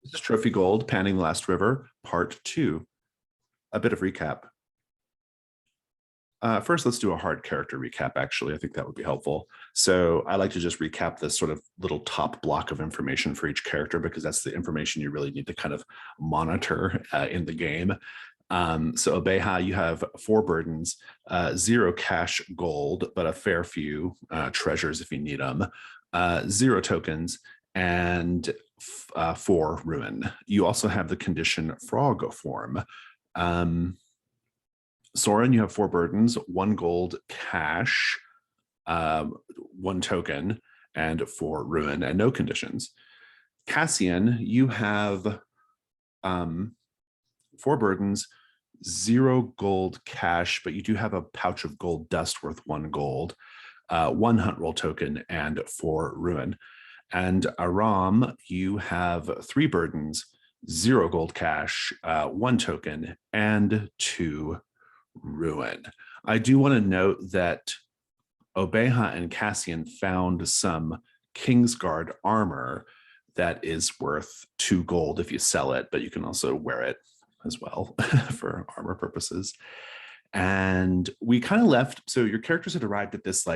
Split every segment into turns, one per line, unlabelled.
This is Trophy Gold, Panning the Last River, Part 2. A bit of recap. First, let's do a hard character recap, actually. I think that would be helpful. So I like to just recap this sort of little top block of information for each character because that's the information you really need to kind of monitor in the game. So Obeha, you have 4 burdens, 0 cash gold, but a fair few treasures if you need them, 0 tokens, and 4 ruin. You also have the condition frog form. Soren, you have 4 burdens, 1 gold cash, 1 token, and 4 ruin, and no conditions. Cassian, you have 4 burdens, 0 gold cash, but you do have a pouch of gold dust worth 1 gold, 1 hunt roll token, and 4 ruin. And Aram, you have 3 burdens, 0 gold cash, 1 token, and 2 ruin. I do want to note that Obeha and Cassian found some Kingsguard armor that is worth 2 gold if you sell it, but you can also wear it as well for armor purposes. And we kind of left, so your characters had arrived at this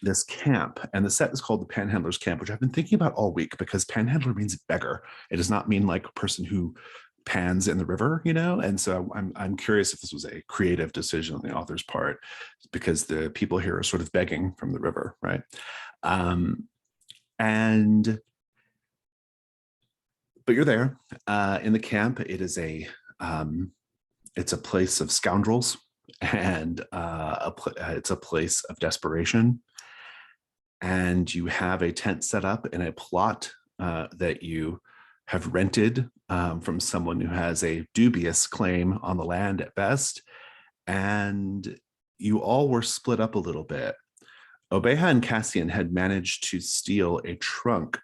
this camp, and the set is called the Panhandler's Camp, which I've been thinking about all week because panhandler means beggar. It does not mean like a person who pans in the river, you know? And so I'm curious if this was a creative decision on the author's part, because the people here are sort of begging from the river, right? But you're there in the camp. It is it's a place of scoundrels, and it's a place of desperation. And you have a tent set up in a plot that you have rented from someone who has a dubious claim on the land at best. And you all were split up a little bit. Obeha and Cassian had managed to steal a trunk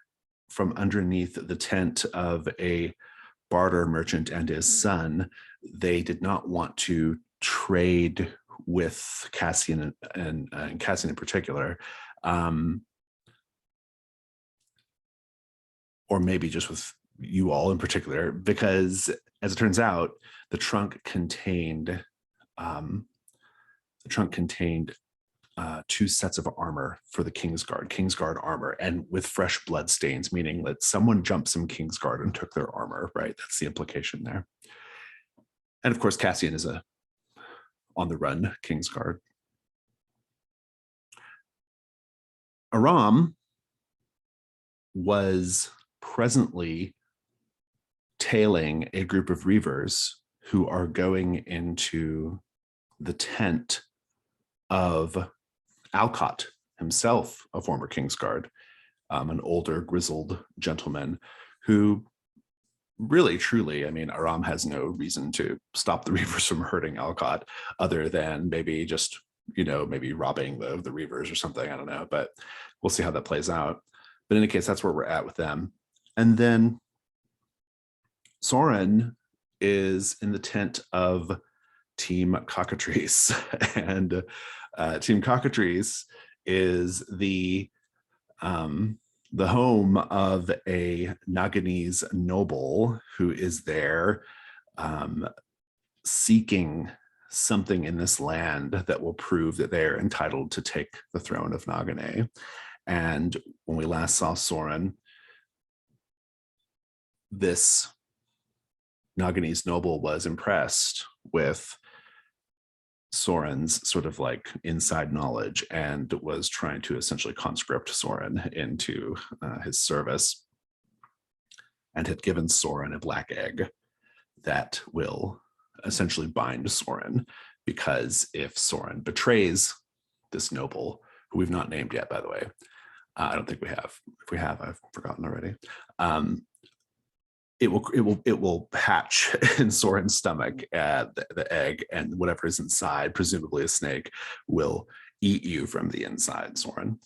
from underneath the tent of a barter merchant and his son. They did not want to trade with Cassian and Cassian in particular, or maybe just with you all in particular, because as it turns out, the trunk contained 2 sets of armor for the Kingsguard armor, and with fresh blood stains, meaning that someone jumped some Kingsguard and took their armor, right? That's the implication there. And of course, Cassian is a on the run Kingsguard. Aram was presently tailing a group of reavers who are going into the tent of Alcott himself, a former Kingsguard, an older grizzled gentleman who really, truly, I mean, Aram has no reason to stop the reavers from hurting Alcott other than maybe just, you know, maybe robbing the reavers or something. I don't know, but we'll see how that plays out. But in any case, that's where we're at with them. And then Soren is in the tent of Team Cockatrice. And Team Cockatrice is the home of a Naganese noble who is there seeking something in this land that will prove that they're entitled to take the throne of Nagane. And when we last saw Soren, this Naganese noble was impressed with Soren's sort of like inside knowledge and was trying to essentially conscript Soren into his service, and had given Soren a black egg that will essentially bind Soren, because if Soren betrays this noble, who we've not named yet, by the way, I don't think we have. If we have, I've forgotten already. It will hatch in Soren's stomach, the egg, and whatever is inside, presumably a snake, will eat you from the inside, Soren.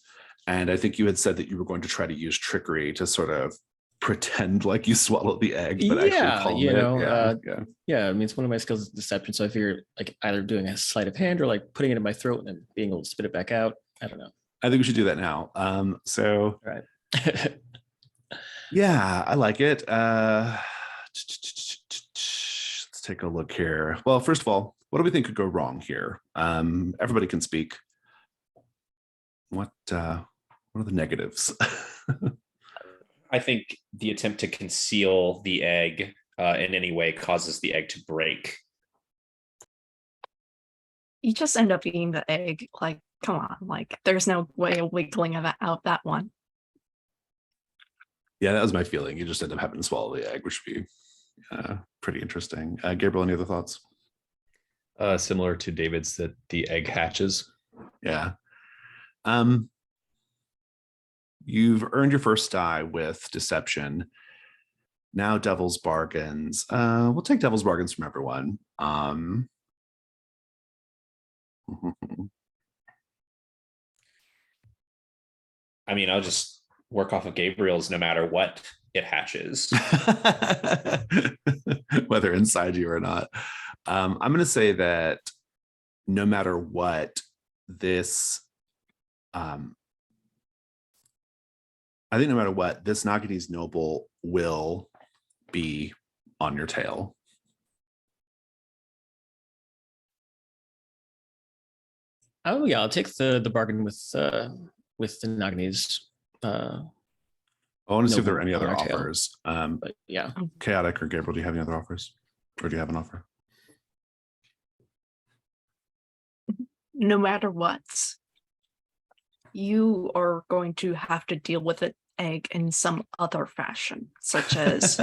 And I think you had said that you were going to try to use trickery to sort of pretend like you swallowed the egg, but actually calm it.
Yeah, I mean, it's one of my skills is deception. So I figured like either doing a sleight of hand or like putting it in my throat and then being able to spit it back out. I don't know.
I think we should do that now. So
all right.
Yeah, I like it. Let's take a look here. Well, first of all, what do we think could go wrong here? Everybody can speak. What are the negatives?
I think the attempt to conceal the egg in any way causes the egg to break.
You just end up eating the egg. Like, come on, like there's no way of wiggling out that one.
Yeah, that was my feeling. You just end up having to swallow the egg, which would be pretty interesting. Gabriel, any other thoughts?
Similar to David's, that the egg hatches.
Yeah. You've earned your first die with deception. Now devil's bargains. We'll take devil's bargains from everyone.
I mean, I'll just work off of Gabriel's no matter what it hatches.
Whether inside you or not. I'm going to say that no matter what, this I think no matter what, this Naganese noble will be on your tail.
Oh yeah, I'll take the bargain with the Naganese.
I want to see if there are any
Noble
other
on our tail.
offers.
But yeah,
Chaotic or Gabriel, do you have any other offers? Or do you have an offer?
No matter what, you are going to have to deal with an egg in some other fashion, such as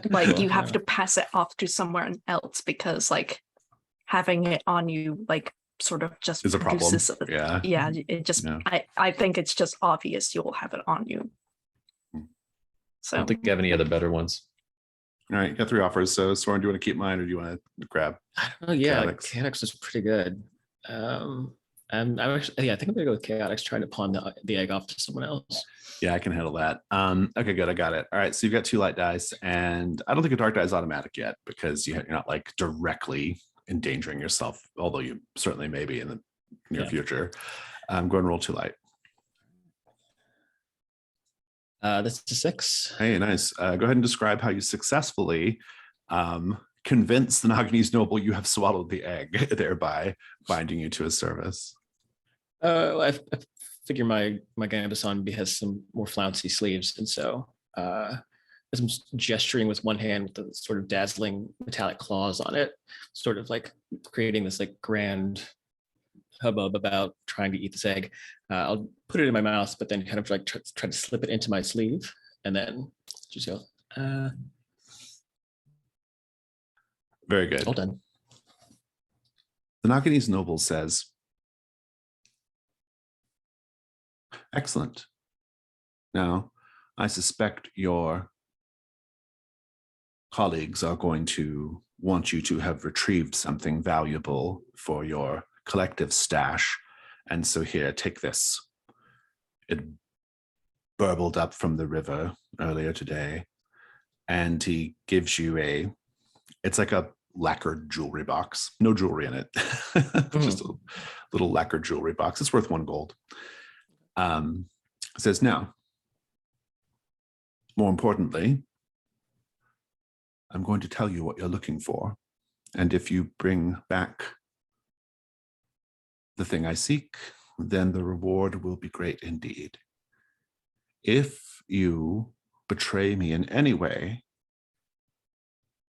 like you have to pass it off to someone else because like having it on you like sort of just
Is a problem.
produces
Yeah.
it just
Yeah.
I think it's just obvious you'll have it on you.
I
So
don't think you have any other better ones.
All right, you got 3 offers. So Soren, do you want to keep mine or do you want to grab?
I don't know. Yeah,
Chaotix.
Chaotix was pretty good. I'm actually, yeah, I think I'm gonna go with Chaotix, trying to pawn the egg off to someone else.
Yeah, I can handle that. Okay, good. I got it. All right. So you've got 2 light dice, and I don't think a dark die is automatic yet because you're not like directly endangering yourself, although you certainly may be in the near
Yeah.
future. Go ahead and roll 2 light.
That's a 6.
Hey, nice. Go ahead and describe how you successfully convince the Naganese noble you have swallowed the egg, thereby binding you to his service.
I figure my Gambeson has some more flouncy sleeves, and so as I'm gesturing with one hand with the sort of dazzling metallic claws on it, sort of like creating this like grand hubbub about trying to eat this egg. I'll put it in my mouth, but then kind of like try to slip it into my sleeve, and then just go.
Very good.
All done.
The Naganese noble says, excellent. Now, I suspect your colleagues are going to want you to have retrieved something valuable for your collective stash. And so here, take this. It burbled up from the river earlier today. And he gives you it's like a lacquered jewelry box. No jewelry in it. Just a little lacquered jewelry box. It's worth 1 gold. It says, now, more importantly, I'm going to tell you what you're looking for. And if you bring back the thing I seek, then the reward will be great indeed. If you betray me in any way,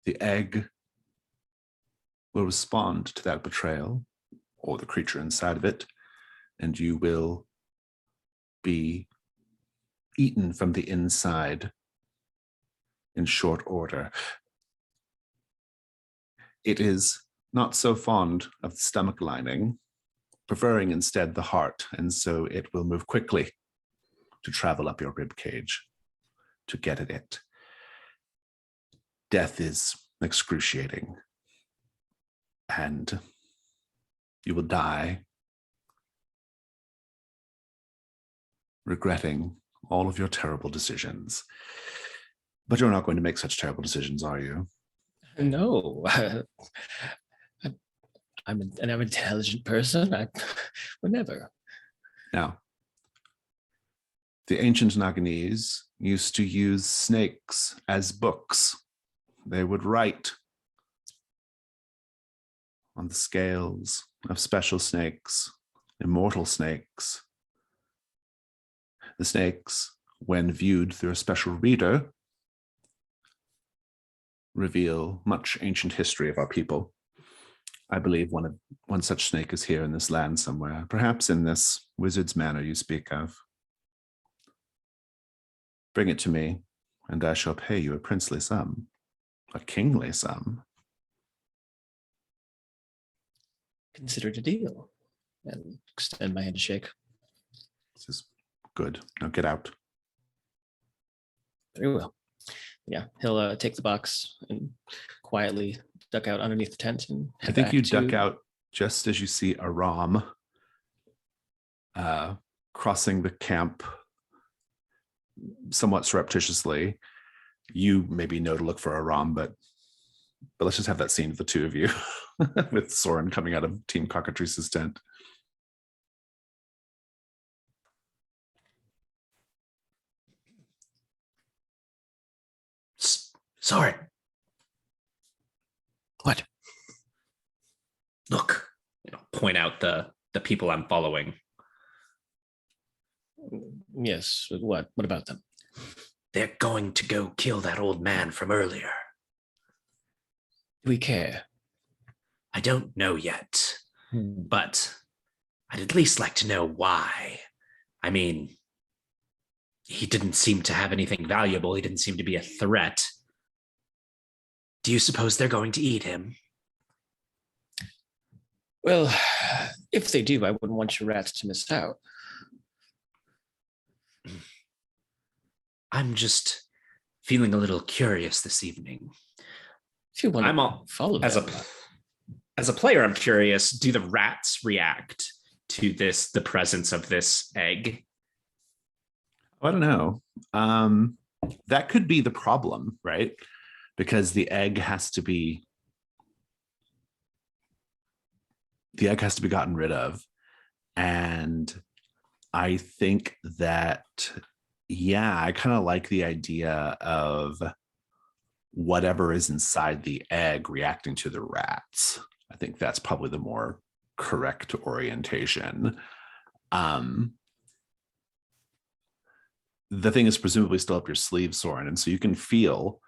the egg will respond to that betrayal, or the creature inside of it, and you will be eaten from the inside in short order. It is not so fond of the stomach lining, preferring instead the heart, and so it will move quickly to travel up your rib cage to get at it. Death is excruciating, and you will die regretting all of your terrible decisions. But you're not going to make such terrible decisions, are you?
No, I'm an intelligent person. I would never.
Now, The ancient Naganese used to use snakes as books. They would write on the scales of special snakes, immortal snakes. The snakes, when viewed through a special reader, reveal much ancient history of our people. I believe one such snake is here in this land somewhere, perhaps in this wizard's manor you speak of. Bring it to me, and I shall pay you a princely sum, a kingly sum.
Consider it a deal, and extend my hand to shake.
This is good. Now get out.
Very well. Yeah, he'll take the box and quietly duck out underneath the tent. And
I
head
think
back
you
to-
duck out just as you see Aram crossing the camp somewhat surreptitiously. You maybe know to look for Aram, but let's just have that scene of the two of you with Soren coming out of Team Cockatrice's tent.
Soren,
What?
look.
Point out the people I'm following.
Yes. What? What about them?
They're going to go kill that old man from earlier.
Do we care?
I don't know yet, but I'd at least like to know why. I mean, he didn't seem to have anything valuable. He didn't seem to be a threat. Do you suppose they're going to eat him?
Well, if they do, I wouldn't want your rats to miss out.
I'm just feeling a little curious this evening.
If you want
I'm
to
all-
follow
As
them.
a player, I'm curious, do the rats react to the presence of this egg?
I don't know. That could be the problem, right? Because the egg has to be gotten rid of. And I think that, yeah, I kind of like the idea of whatever is inside the egg reacting to the rats. I think that's probably the more correct orientation. The thing is presumably still up your sleeve, Soren, and so you can feel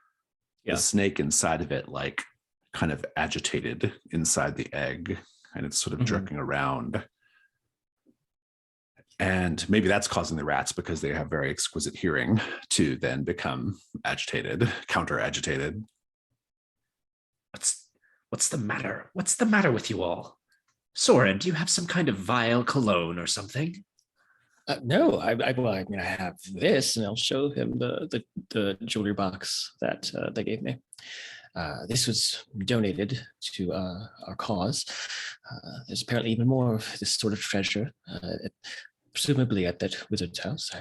the snake inside of it, like kind of agitated inside the egg, and it's sort of jerking around. And maybe that's causing the rats, because they have very exquisite hearing, to then become agitated, counter agitated.
What's the matter? What's the matter with you all? Soren, do you have some kind of vile cologne or something?
No, I mean, I have this, and I'll show him the jewelry box that they gave me. This was donated to our cause. There's apparently even more of this sort of treasure, presumably at that wizard's house.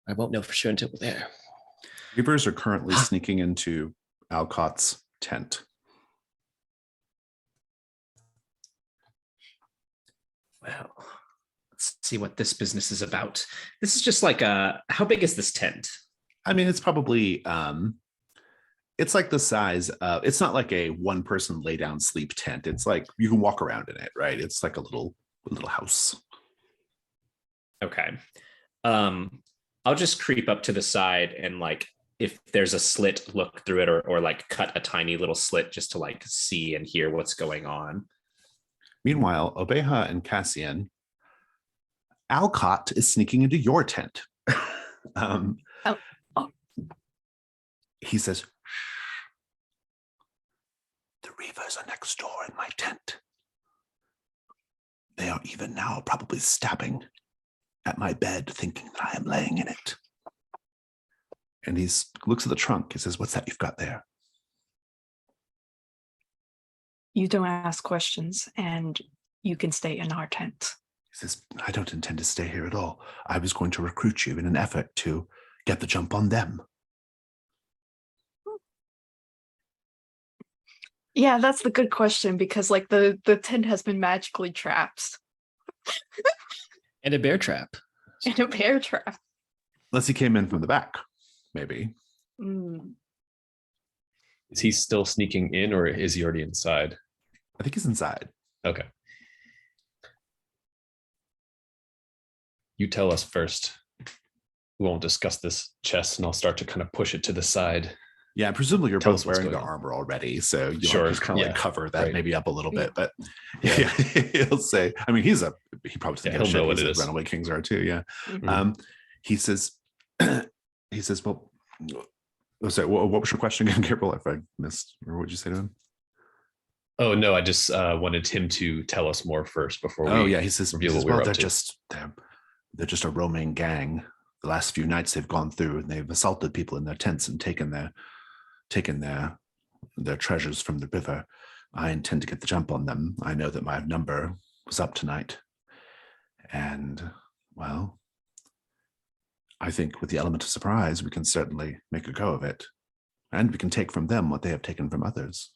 I won't know for sure until we're there.
Reapers are currently sneaking into Alcott's tent.
Well, let's see what this business is about. This is just like how big is this tent?
I mean, it's probably it's like the size of, it's not like a one person lay down sleep tent. It's like you can walk around in it, right? It's like a little house.
Okay. I'll just creep up to the side and, like, if there's a slit, look through it, or like cut a tiny little slit just to like see and hear what's going on.
Meanwhile, Obeha and Cassian, Alcott is sneaking into your tent. He says, "Shh. The Reavers are next door in my tent. They are even now probably stabbing at my bed, thinking that I am laying in it." And he looks at the trunk. He says, "What's that you've got there?"
You don't ask questions, and you can stay in our tent.
He says, "I don't intend to stay here at all. I was going to recruit you in an effort to get the jump on them."
Yeah, that's the good question, because like the tent has been magically trapped
And a bear trap.
in a bear trap.
Unless he came in from the back, maybe.
Mm.
Is he still sneaking in, or is he already inside?
I think he's inside.
Okay. You tell us first. We won't discuss this chest, and I'll start to kind of push it to the side.
Yeah, presumably you're
Tell
both
us what's
wearing the
going on.
armor already, so you'll
Sure,
just kind of like
yeah,
cover that
right.
maybe up a little bit. But
Yeah.
yeah, he'll say. I mean, he probably doesn't
Yeah,
give a
he'll
shit.
know what
He's
it
like
is.
Runaway Kings are too. Yeah.
Mhm.
He says, well, oh, sorry, what was your question again, Gabriel? If I missed, or what did you say to him?
Oh no, I just wanted him to tell us more first before we.
Oh yeah, he says,
reveal what we were
well,
up to.
they're just a roaming gang. The last few nights they've gone through and they've assaulted people in their tents and taken their treasures from the river. I intend to get the jump on them. I know that my number was up tonight. And well, I think with the element of surprise, we can certainly make a go of it. And we can take from them what they have taken from others.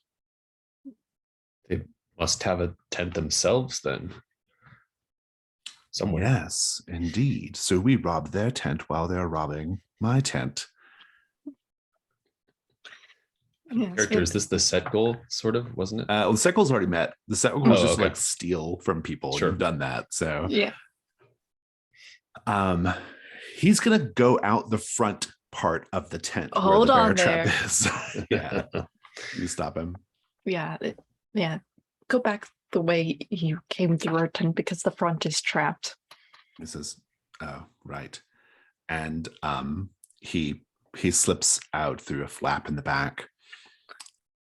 They must have a tent themselves then. Somewhere.
Yes, indeed. So we robbed their tent while they're robbing my tent.
Yes,
Character, is this the set goal, sort of, wasn't it?
Well, the set goal's already met. The set goal was
Oh,
just
okay.
like steal from people.
Sure.
You've done that. So
Yeah.
he's gonna go out the front part of the tent
Hold
where the
on
bear trap
there.
is. Yeah. You stop him.
Yeah. Yeah. Go back the way you came through our tent because the front is trapped.
He says, oh, right. And he slips out through a flap in the back,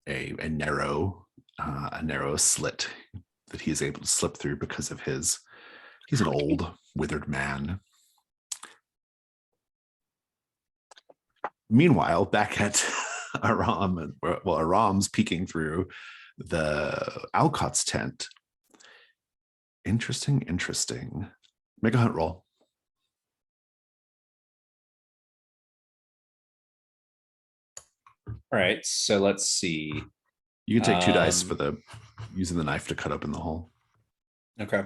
a narrow slit that he's able to slip through because of he's an old withered man. Meanwhile, back at Aram, well, Aram's peeking through the Alcott's tent. Interesting. Make a hunt roll.
All right, so let's see.
You can take 2 dice for
Um,
using the knife to cut open the hole.
Okay.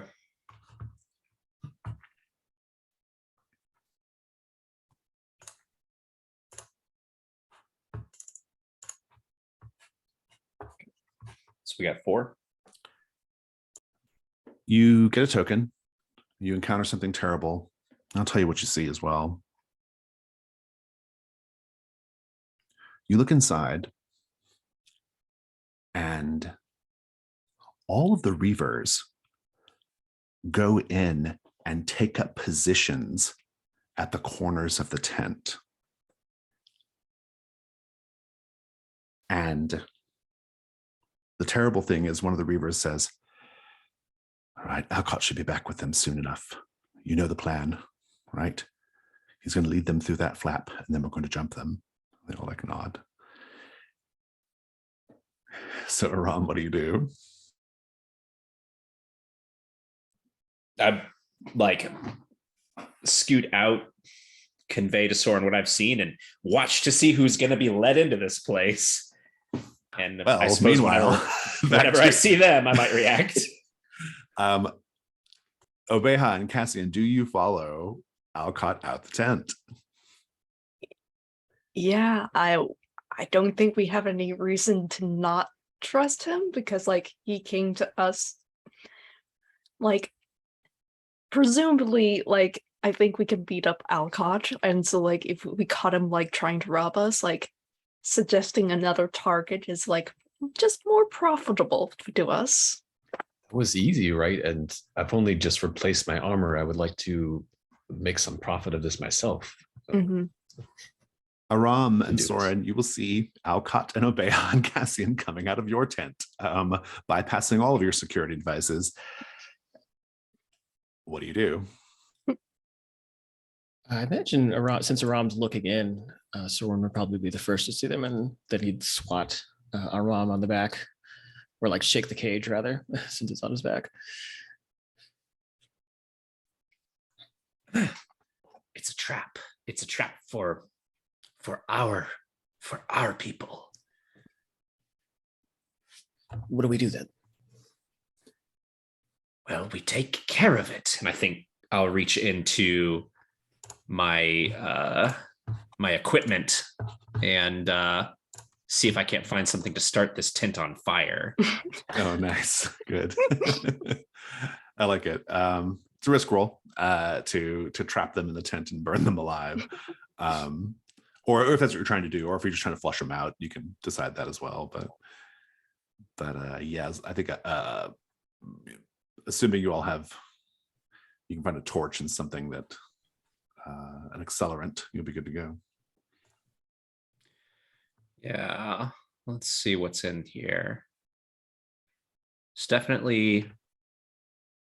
So we got 4.
You get a token. You encounter something terrible. I'll tell you what you see as well. You look inside, and all of the Reavers go in and take up positions at the corners of the tent. And the terrible thing is one of the Reavers says, all right, Alcott should be back with them soon enough. You know the plan, right? He's going to lead them through that flap, and then we're going to jump them. They all like nod. So, Aram, what do you do?
I like scoot out, convey to Soren what I've seen, and watch to see who's going to be led into this place. And
Well,
I suppose
meanwhile,
whenever I see them, I might react.
Obeha and Cassian, do you follow Alcott out the tent?
Yeah, I don't think we have any reason to not trust him because like he came to us like presumably like I think we can beat up Alcott, and so like if we caught him like trying to rob us, like suggesting another target is like just more profitable to us.
It was easy, right? And I've only just replaced my armor. I would like to make some profit of this myself.
Mhm.
Aram and
do this.
Soren, you will see Alcott and Obeha and Cassian coming out of your tent, bypassing all of your security devices. What do you do?
I imagine since Aram's looking in, Soren would probably be the first to see them, and then he'd swat Aram on the back, or like shake the cage rather, since it's on his back.
It's a trap. It's a trap for our people.
What do we do then?
Well, we take care of it.
And I think I'll reach into my equipment and see if I can't find something to start this tent on fire.
Oh, nice. Good. I like it. It's a risk roll to trap them in the tent and burn them alive. Or if that's what you're trying to do, or if you're just trying to flush them out, you can decide that as well. But yes, I think assuming you all have, you can find a torch and something that an accelerant, you'll be good to go.
Yeah, let's see what's in here. It's definitely,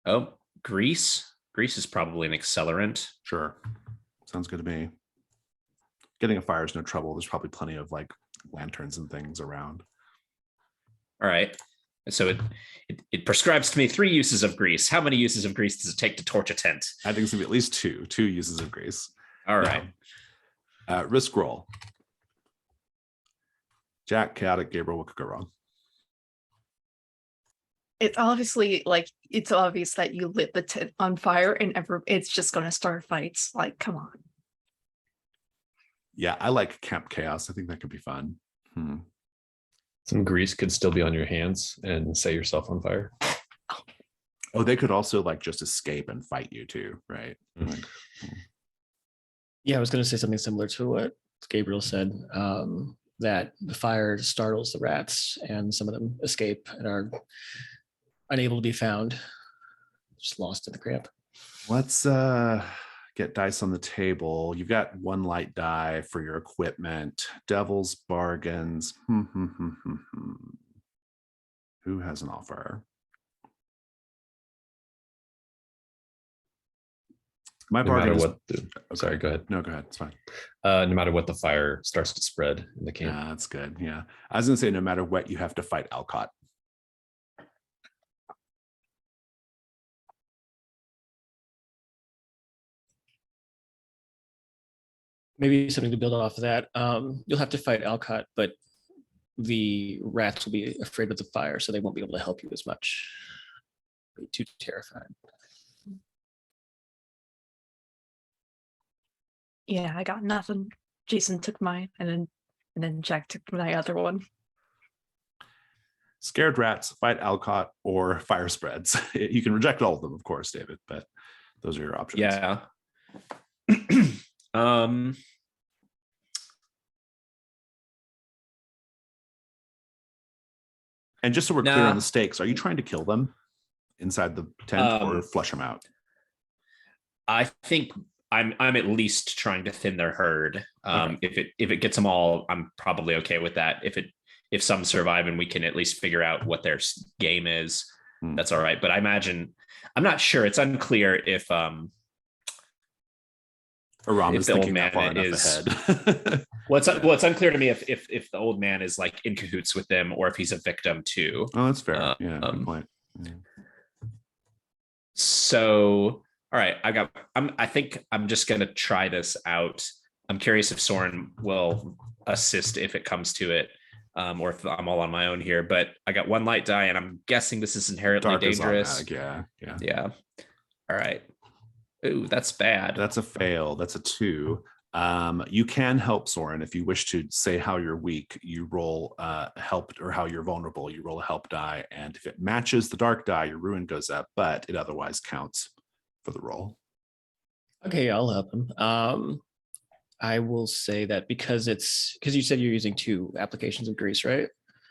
oh, grease. Grease is probably an accelerant.
Sure. Sounds good to me. Getting a fire is no trouble. There's probably plenty of like lanterns and things around.
All right. So it prescribes to me 3 uses of grease. How many uses of grease does it take to torch a tent?
I think it's gonna be at least two uses of grease.
All right.
Risk roll. Jack, chaotic, Gabriel, what could go wrong?
It's obviously like it's obvious that you lit the tent on fire and it's just gonna start fights. Like, come on.
Yeah, I like camp chaos. I think that could be fun.
Some grease could still be on your hands and set yourself on fire.
Oh, they could also like just escape and fight you too, right? Like,
Yeah, I was going to say something similar to what Gabriel said, that the fire startles the rats and some of them escape and are unable to be found, just lost in the camp.
let's get dice on the table. You've got 1 light die for your equipment. Devil's bargains. Who has an offer? My
No matter
bargain is,
what the, sorry, go ahead.
no, go ahead. It's fine.
No matter what, the fire starts to spread in the camp.
Yeah, that's good. Yeah. I was gonna say no matter what, you have to fight Alcott.
Maybe something to build off of that. You'll have to fight Alcott, but the rats will be afraid of the fire, so they won't be able to help you as much. Be too terrified.
Yeah, I got nothing. Jason took mine, and then Jack took my other one.
Scared rats, fight Alcott, or fire spreads. You can reject all of them, of course, David, but those are your options.
Yeah.
And just so we're clear
Nah.
on the stakes, are you trying to kill them inside the tent or flush them out?
I think I'm at least trying to thin their herd.
Okay.
If it gets them all, I'm probably okay with that. If some survive and we can at least figure out what their game is, that's all right. But I imagine, I'm not sure. It's unclear if
Aram
if
is
the old
thinking that far
man
enough
is-
ahead.
well, it's unclear to me if the old man is like in cahoots with them or if he's a victim too.
Oh, that's fair. Yeah, good
Um,
point. Yeah.
So, all right, I think I'm just gonna try this out. I'm curious if Soren will assist if it comes to it, or if I'm all on my own here. But I got 1 light die, and I'm guessing this is inherently
Dark is
dangerous.
automatic, yeah.
Yeah. All right. Ooh, that's bad.
That's a fail. That's a 2. You can help Soren if you wish to say how you're weak. You roll help, or how you're vulnerable. You roll a help die, and if it matches the dark die, your ruin goes up, but it otherwise counts for the roll.
Okay, I'll help him. I will say that because you said you're using 2 applications of grease, right?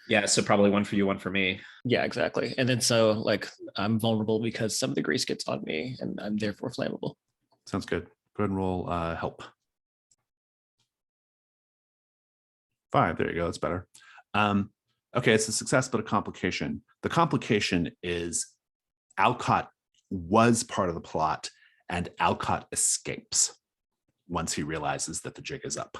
Yeah, so probably 1 for you, 1 for me.
Yeah, exactly. And then so like I'm vulnerable because some of the grease gets on me and I'm therefore flammable.
Sounds good. Go ahead and roll help. 5. There you go. That's better. Okay, it's a success, but a complication. The complication is Alcott was part of the plot, and Alcott escapes once he realizes that the jig is up.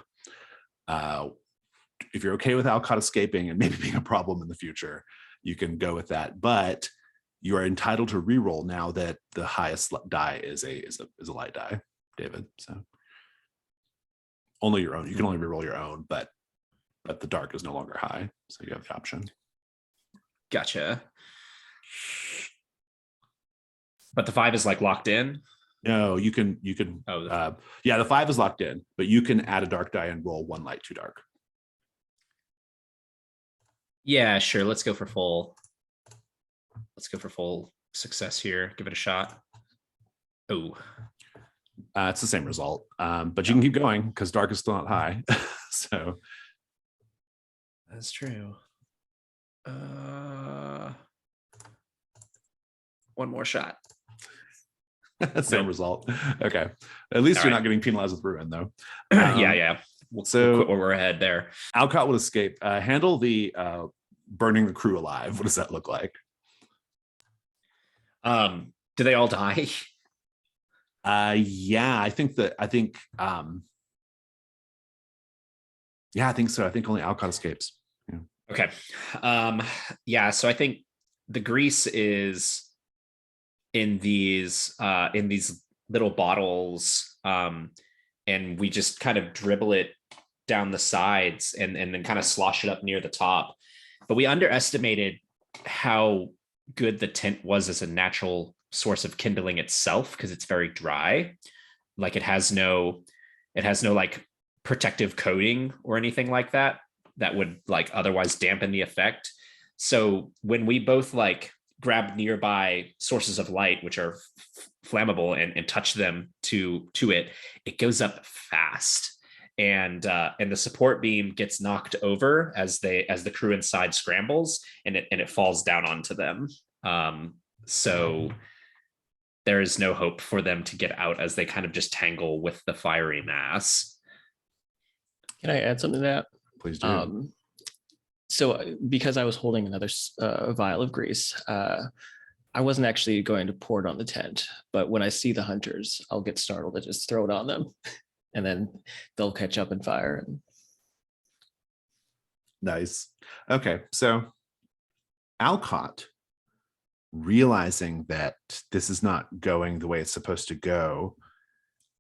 If you're okay with Alcott escaping and maybe being a problem in the future, you can go with that. But you are entitled to reroll now that the highest die is a light die, David. So only your own. You can only reroll your own, but the dark is no longer high, so you have the option.
Gotcha. But the 5 is like locked in.
No, you can
Oh,
yeah, the 5 is locked in, but you can add a dark die and roll 1 light, 2 dark.
yeah, sure. Let's go for full. Let's go for full success here. Give it a shot. Oh,
It's the same result, but you can keep going because dark is still not high. So
that's true. One more shot.
same
Nope.
result. Okay, at least
All
you're
right.
not getting penalized with ruin though.
Yeah. We'll
So-
quit where we're ahead there.
Alcott would escape. Handle the burning the crew alive. What does that look like?
Do they all die?
Yeah, I think yeah, I think so. I think only Alcott escapes.
Okay. Yeah, so I think the grease is in these little bottles, and we just kind of dribble it down the sides and then kind of slosh it up near the top. But we underestimated how good the tent was as a natural source of kindling itself, because it's very dry. Like it has no like protective coating or anything like that would like otherwise dampen the effect. So when we both like grab nearby sources of light which are flammable and touch them to it goes up fast. And the support beam gets knocked over as the crew inside scrambles, and it falls down onto them. So there is no hope for them to get out as they kind of just tangle with the fiery mass.
Can I add something to that?
Please do.
So because I was holding another vial of grease, I wasn't actually going to pour it on the tent, but when I see the hunters, I'll get startled and just throw it on them, and then they'll catch up and fire.
Nice. Okay, so Alcott, realizing that this is not going the way it's supposed to go,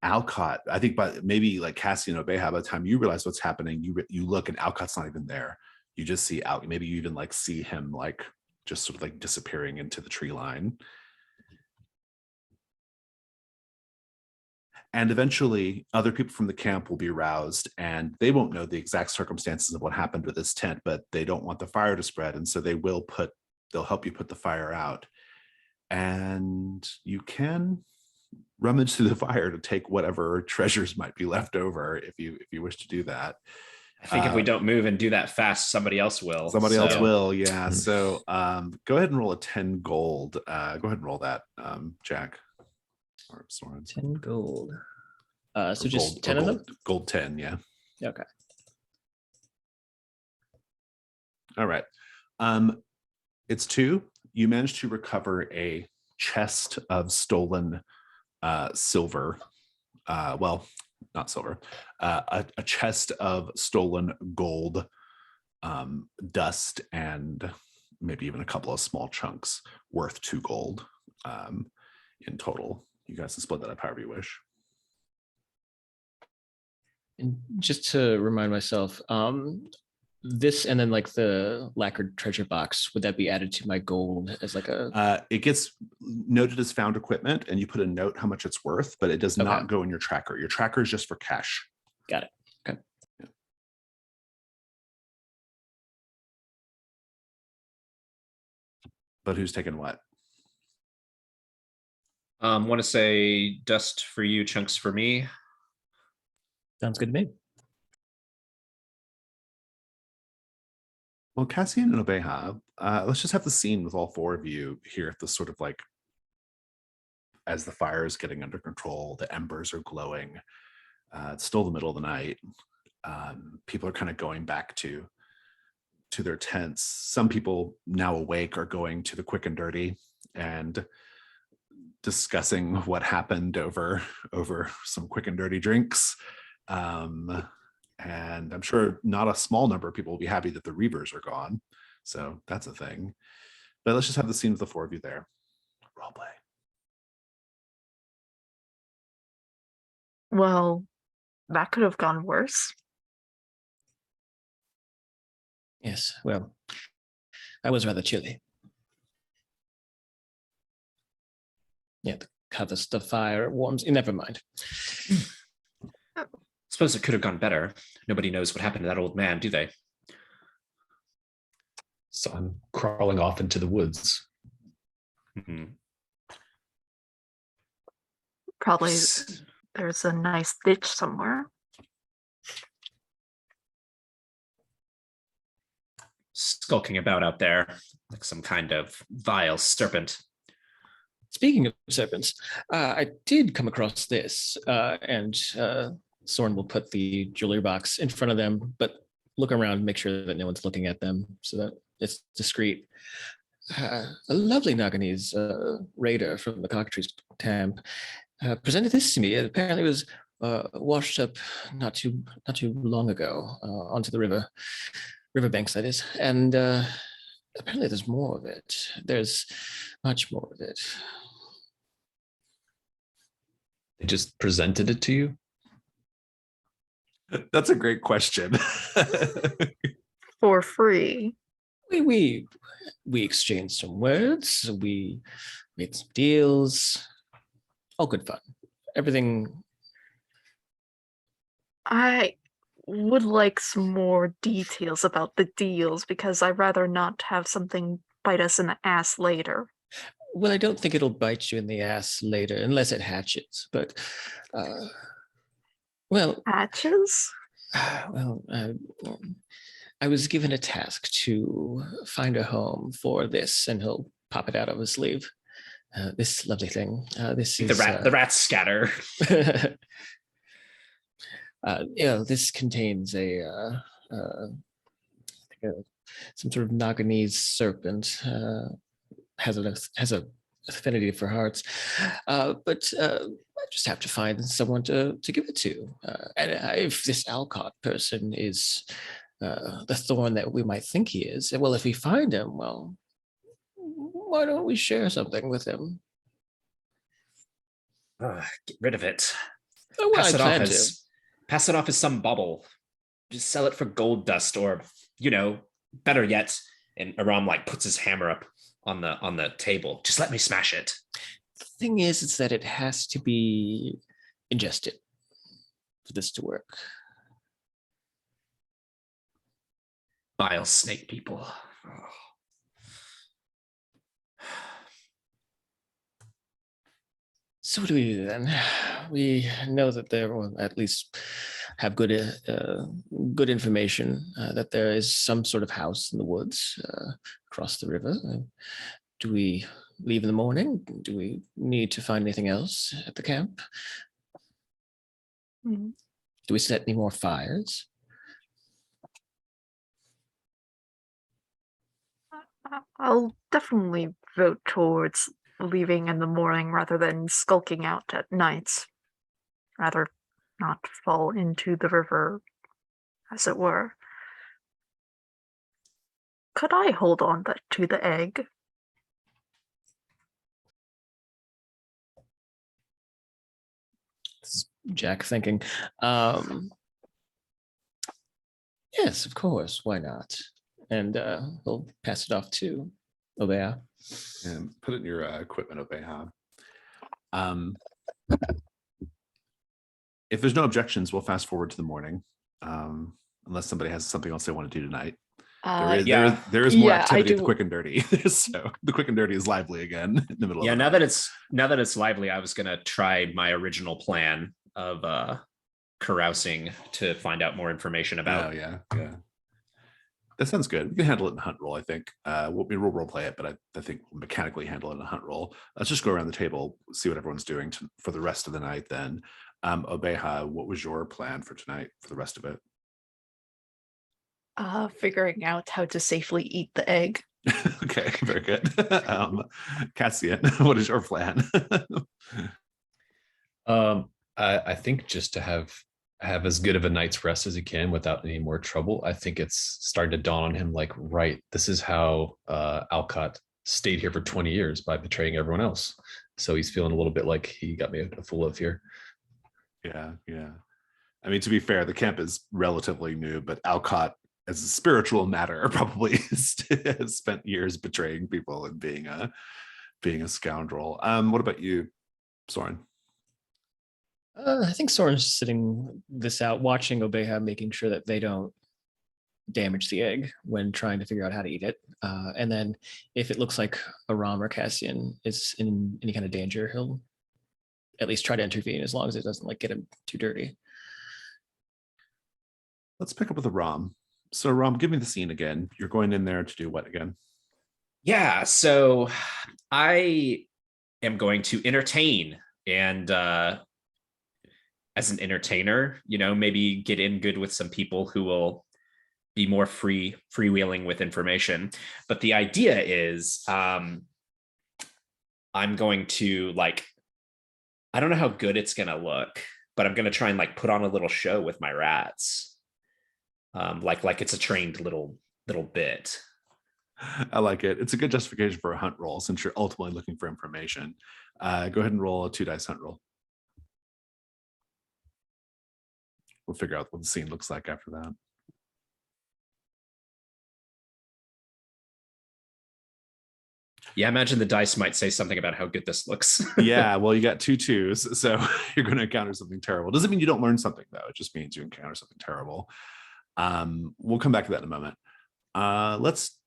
Alcott, I think by maybe like Cassian and Obeha, by the time you realize what's happening, you look and Alcott's not even there. You just see Al, maybe you even like see him like just sort of like disappearing into the tree line. And eventually other people from the camp will be aroused, and they won't know the exact circumstances of what happened to this tent, but they don't want the fire to spread. And so they'll help you put the fire out. And you can rummage through the fire to take whatever treasures might be left over if you wish to do that.
I think if we don't move and do that fast, somebody else will.
Somebody else will, yeah. So go ahead and roll a 10 gold. Go ahead and roll that, Jack. Or Soren.
10 gold.
Or
So just
gold,
10 of them?
Gold 10, yeah.
Okay.
All right. It's 2. You managed to recover a chest of stolen silver. Well, not silver. A chest of stolen gold, dust, and maybe even a couple of small chunks worth 2 gold in total. You guys can split that up however you wish.
And just to remind myself, this and then like the lacquered treasure box, would that be added to my gold as like a
It gets noted as found equipment, and you put a note how much it's worth, but it does
Okay.
not go in your tracker. Your tracker is just for cash.
Got it. Okay.
Yeah. But who's taking what?
Want to say dust for you, chunks for me.
Sounds good to me.
Well, Cassian and Obeha, let's just have the scene with all 4 of you here at the sort of like, as the fire is getting under control, the embers are glowing. It's still the middle of the night. People are kind of going back to their tents. Some people now awake are going to the quick and dirty and discussing what happened over some quick and dirty drinks. And I'm sure not a small number of people will be happy that the Reavers are gone. So that's a thing. But let's just have the scene with the 4 of you there. Role play.
Well, that could have gone worse.
Yes. Well, I was rather chilly. Yeah, the covers the fire, it warms. Never mind.
Suppose it could have gone better. Nobody knows what happened to that old man, do they?
So I'm crawling off into the woods.
Mhm.
Probably there's a nice ditch somewhere.
Skulking about out there like some kind of vile serpent.
Speaking of serpents, I did come across this, and Soren will put the jewelry box in front of them, but look around, make sure that no one's looking at them so that it's discreet. A lovely Naganese raider from the Cockatrice camp presented this to me. It apparently was washed up not too long ago onto the riverbanks, that is, and apparently there's more of it. There's much more of it.
They just presented it to you.
That's a great question.
For free.
We exchanged some words. We made some deals. All good fun. Everything.
I would like some more details about the deals because I'd rather not have something bite us in the ass later.
Well, I don't think it'll bite you in the ass later unless it hatches. But, well,
Hatches?
well, I was given a task to find a home for this, and he'll pop it out of his sleeve. This lovely thing. This is
The rats scatter.
This contains some sort of Naganese serpent. Has a affinity for hearts, but I just have to find someone to give it to. And if this Alcott person is the thorn that we might think he is, well, if we find him, well, why don't we share something with him?
Get rid of it.
Oh, well,
Pass
I
it off
plan to.
as pass it off as some bubble. Just sell it for gold dust, or better yet, and Aram like puts his hammer up on the table. Just let me smash it.
The thing is that it has to be ingested for this to work.
Vile snake people.
So what do we do then? We know that there, or at least have good information that there is some sort of house in the woods across the river. Do we leave in the morning? Do we need to find anything else at the camp?
Mhm.
Do we set any more fires?
I'll definitely vote towards leaving in the morning rather than skulking out at nights. Rather not fall into the river, as it were. Could I hold on to the egg?
This is Jack thinking. Yes, of course. Why not? And we'll pass it off to Obea.
And put it in your equipment, Obeha. If there's no objections, we'll fast forward to the morning. Unless somebody has something else they want to do tonight. There is more
yeah, I
activity at the
do-
quick and dirty. So the quick and dirty is lively again in the middle
Yeah,
of
now that it's lively, I was gonna try my original plan of carousing to find out more information about.
Oh yeah. That sounds good. We can handle it in a hunt roll, I think. We'll role play it, but I think we'll mechanically handle it in a hunt roll. Let's just go around the table, see what everyone's doing for the rest of the night then. Obeha, what was your plan for tonight for the rest of it?
Figuring out how to safely eat the egg.
Okay, very good. Cassian, what is your plan?
I think just to have as good of a night's rest as he can without any more trouble. I think it's starting to dawn on him, like, right, this is how Alcott stayed here for 20 years, by betraying everyone else. So he's feeling a little bit like he got me a full of here.
Yeah. I mean, to be fair, the camp is relatively new, but Alcott, as a spiritual matter, probably has spent years betraying people and being a scoundrel. What about you? Soren.
I think Soren's sitting this out, watching Obeha, making sure that they don't damage the egg when trying to figure out how to eat it. And then if it looks like Aram or Cassian is in any kind of danger, he'll at least try to intervene as long as it doesn't like get him too dirty.
Let's pick up with Aram. So Aram, give me the scene again. You're going in there to do what again?
Yeah, so I am going to entertain, and as an entertainer, maybe get in good with some people who will be more freewheeling with information. But the idea is I'm going to I don't know how good it's going to look, but I'm going to try and put on a little show with my rats. Like it's a trained little bit.
I like it. It's a good justification for a hunt roll since you're ultimately looking for information. Go ahead and roll a 2-dice hunt roll. We'll figure out what the scene looks like after that.
Yeah, I imagine the dice might say something about how good this looks.
Yeah, well, you got 2 2s, so you're going to encounter something terrible. Doesn't mean you don't learn something, though. It just means you encounter something terrible. We'll come back to that in a moment. Let's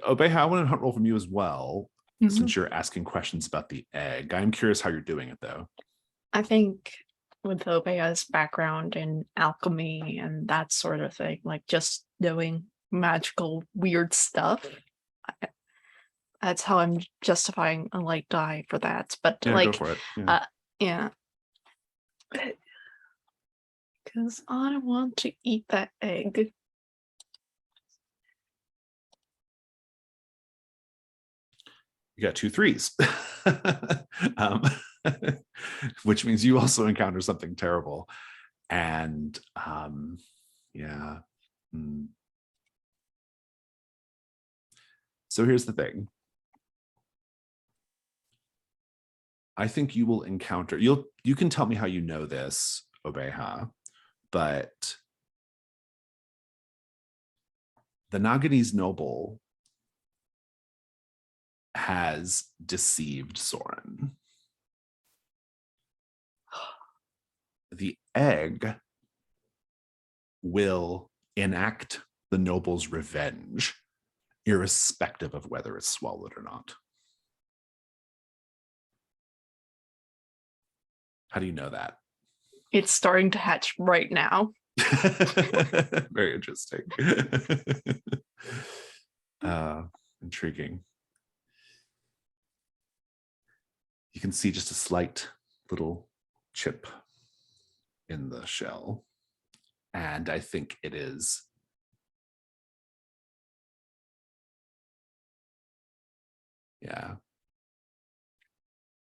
Obeha, I want to hunt roll from you as well, since you're asking questions about the egg. I'm curious how you're doing it, though.
I think with Obea's background in alchemy and that sort of thing, like just doing magical weird stuff, that's how I'm justifying a light die for that. But
Yeah, go for it. Yeah.
Yeah. Because I want to eat that egg.
You got 2 3s, which means you also encounter something terrible. And yeah. So here's the thing. I think you will encounter, you can tell me how you know this, Obeha, but the Naganese noble has deceived Soren. The egg will enact the noble's revenge, irrespective of whether it's swallowed or not. How do you know that?
It's starting to hatch right now.
Very interesting. Intriguing. You can see just a slight little chip in the shell. And I think it is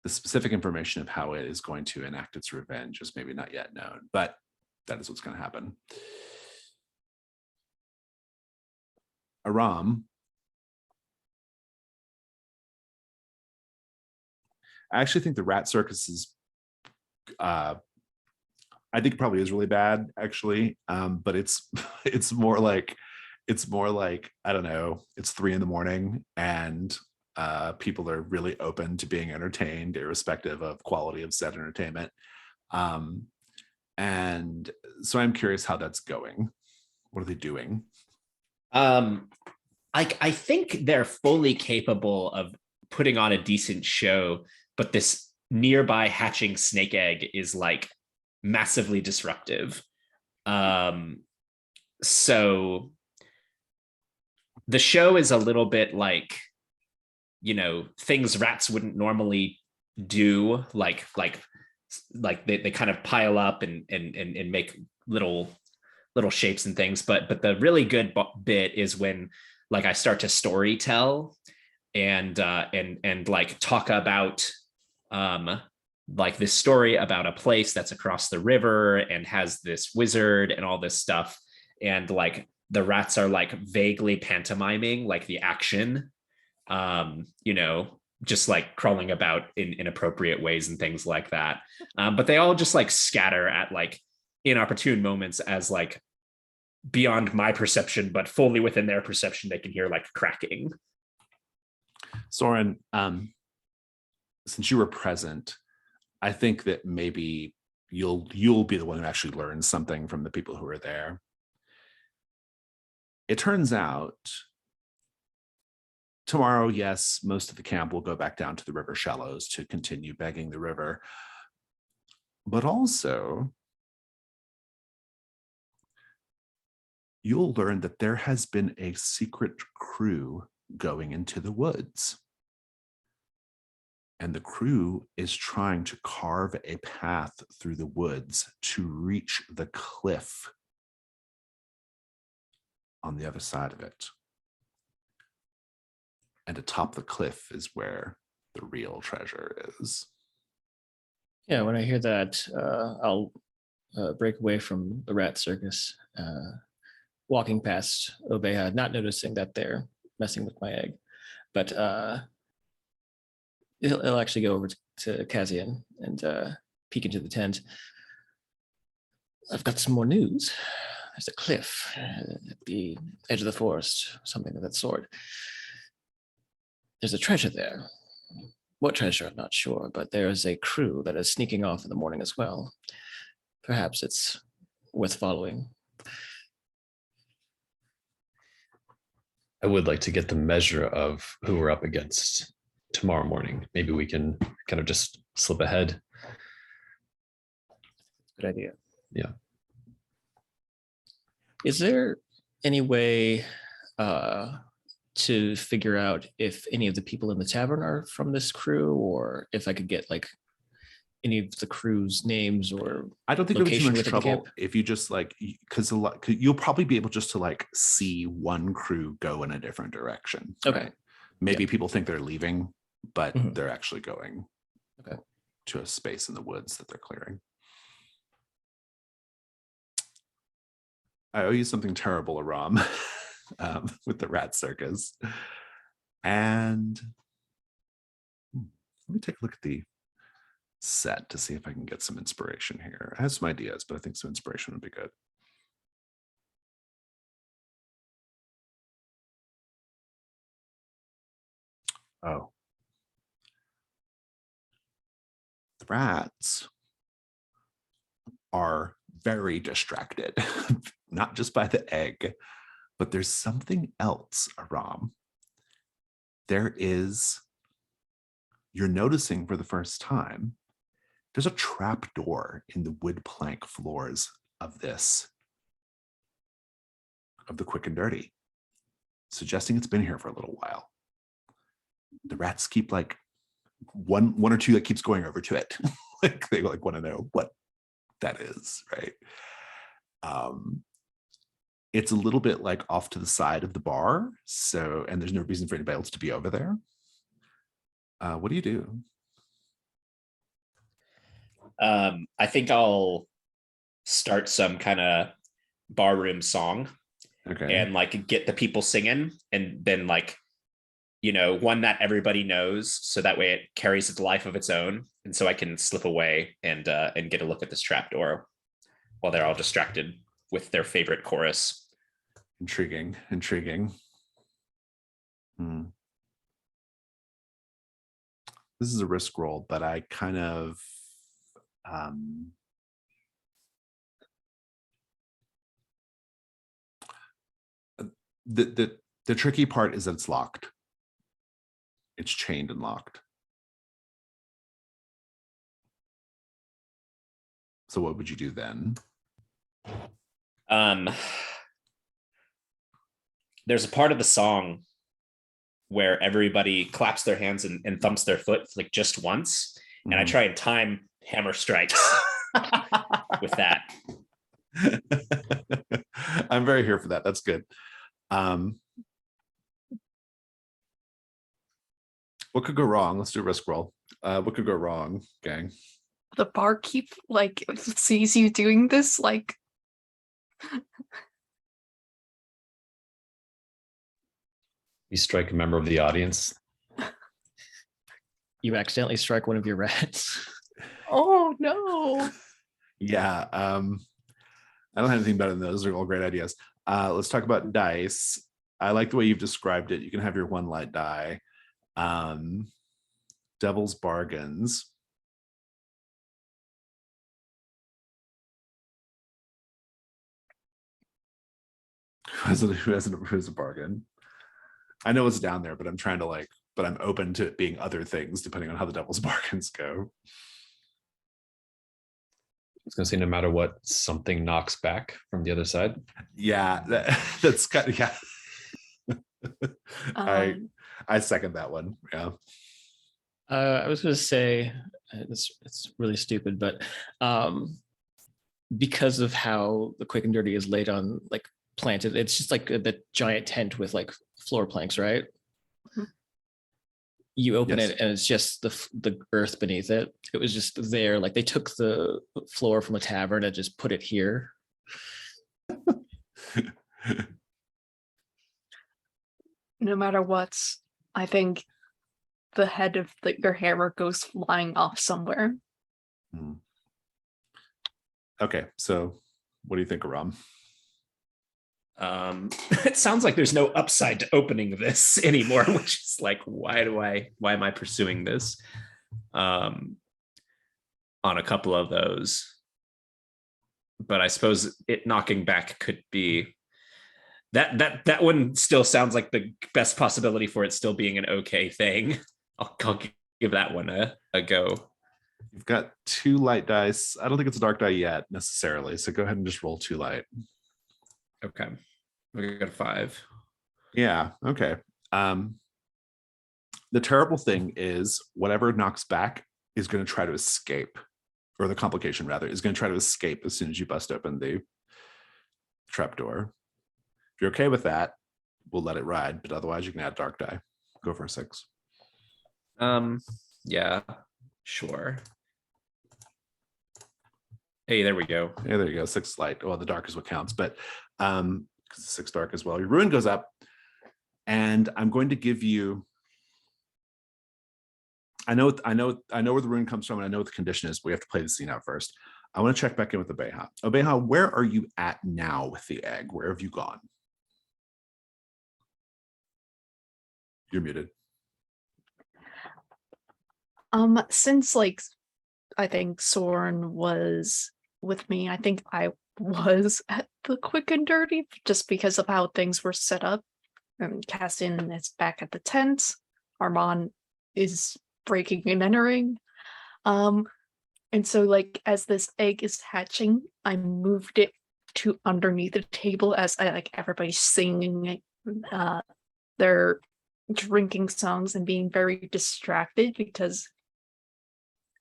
the specific information of how it is going to enact its revenge is maybe not yet known, but that is what's going to happen. Aram, I actually think the rat circus is, I think it probably is really bad, actually, but it's more like, I don't know, it's 3 a.m. and people are really open to being entertained, irrespective of quality of said entertainment. And so I'm curious how that's going. What are they doing?
I think they're fully capable of putting on a decent show, but this nearby hatching snake egg is massively disruptive. So the show is a little bit things rats wouldn't normally do, like they kind of pile up and make little shapes and things. But the really good bit is when I start to story tell and talk about this story about a place that's across the river and has this wizard and all this stuff, and the rats are vaguely pantomiming the action, just crawling about in inappropriate ways and things like that, but they all just scatter at inopportune moments as beyond my perception, but fully within their perception they can hear cracking.
Soren, since you were present, I think that maybe you'll be the one who actually learns something from the people who are there. It turns out tomorrow, yes, most of the camp will go back down to the river shallows to continue begging the river. But also, you'll learn that there has been a secret crew going into the woods. And the crew is trying to carve a path through the woods to reach the cliff on the other side of it. And atop the cliff is where the real treasure is.
Yeah, when I hear that, I'll break away from the rat circus, walking past Obeha, not noticing that they're messing with my egg. But he'll actually go over to Kazian and peek into the tent. I've got some more news. There's a cliff at the edge of the forest, something of that sort. There's a treasure there. What treasure, I'm not sure, but there is a crew that is sneaking off in the morning as well. Perhaps it's worth following.
I would like to get the measure of who we're up against tomorrow morning. Maybe we can kind of just slip ahead.
Good idea.
Yeah.
Is there any way to figure out if any of the people in the tavern are from this crew, or if I could get like any of the crew's names or
I don't think it'll be too
location
much
within the
trouble
camp?
if you just like, because you'll probably be able just to like see one crew go in a different direction.
Okay.
right? Maybe people think they're leaving, but
Mhm.
they're actually going
Okay.
to a space in the woods that they're clearing. I owe you something terrible, Aram, with the rat circus. And let me take a look at the set to see if I can get some inspiration here. I have some ideas, but I think some inspiration would be good. Oh. The rats are very distracted, not just by the egg, but there's something else, Aram. You're noticing for the first time, there's a trap door in the wood plank floors of the Quick and Dirty, suggesting it's been here for a little while. The rats keep like one or two that keeps going over to it. Like they like want to know what that is, right? It's a little bit like off to the side of the bar, and there's no reason for anybody else to be over there. What do you do?
I think I'll start some kind of barroom song
Okay.
and like get the people singing, and then like, you know, one that everybody knows, so that way it carries its life of its own, and so I can slip away and get a look at this trapdoor while they're all distracted with their favorite chorus.
Intriguing. This is a risk roll, but I kind of the tricky part is that it's locked. It's chained and locked. So what would you do then?
There's a part of the song where everybody claps their hands and thumps their foot like just once, and I try and time hammer strikes with that.
I'm very here for that. That's good. What could go wrong? Let's do a risk roll. What could go wrong, gang?
The barkeep like sees you doing this, like
You strike a member of the audience.
You accidentally strike one of your rats.
oh no.
Yeah. I don't have anything better than those. Those are all great ideas. Let's talk about dice. I like the way you've described it. You can have your one light die. Devil's bargains. Who's a bargain? I know it's down there, but I'm trying to but I'm open to it being other things depending on how the devil's bargains go.
It's going to say no matter what, something knocks back from the other side.
Yeah, that's kind of, yeah.
Um,
I second that one. Yeah.
I was going to say it's really stupid, but because of how the quick and dirty is laid on like planted, it's just like the giant tent with like floor planks, right?
Mhm.
You open
Yes.
it and it's just the earth beneath it. It was just there, like they took the floor from a tavern and just put it here.
no matter what, I think the head of your hammer goes flying off somewhere.
Hmm. Okay, so what do you think, Aram?
It sounds like there's no upside to opening this anymore, which is like, why am I pursuing this? On a couple of those. But I suppose it knocking back could be that one still sounds like the best possibility for it still being an okay thing. I'll give that one a go.
You've got 2 light dice. I don't think it's a dark die yet necessarily. So go ahead and just roll 2 light.
Okay. We got a 5.
Yeah. Okay. The terrible thing is whatever knocks back is going to try to escape, or the complication rather is going to try to escape as soon as you bust open the trapdoor. If you're okay with that, we'll let it ride. But otherwise, you can add dark die. Go for a 6.
Yeah, sure. Hey, there we go.
Yeah, there you go. 6 light. Well, the dark is what counts, but 6 dark as well. Your ruin goes up, and I'm going to give you. I know where the ruin comes from, and I know what the condition is. But we have to play the scene out first. I want to check back in with Obeha. Obeha, where are you at now with the egg? Where have you gone? You're muted.
Since like I think Soren was with me, I think I was at the quick and dirty just because of how things were set up. And Cassian is back at the tent. Armand is breaking and entering. And so like as this egg is hatching, I moved it to underneath the table as I like everybody's singing their drinking songs and being very distracted because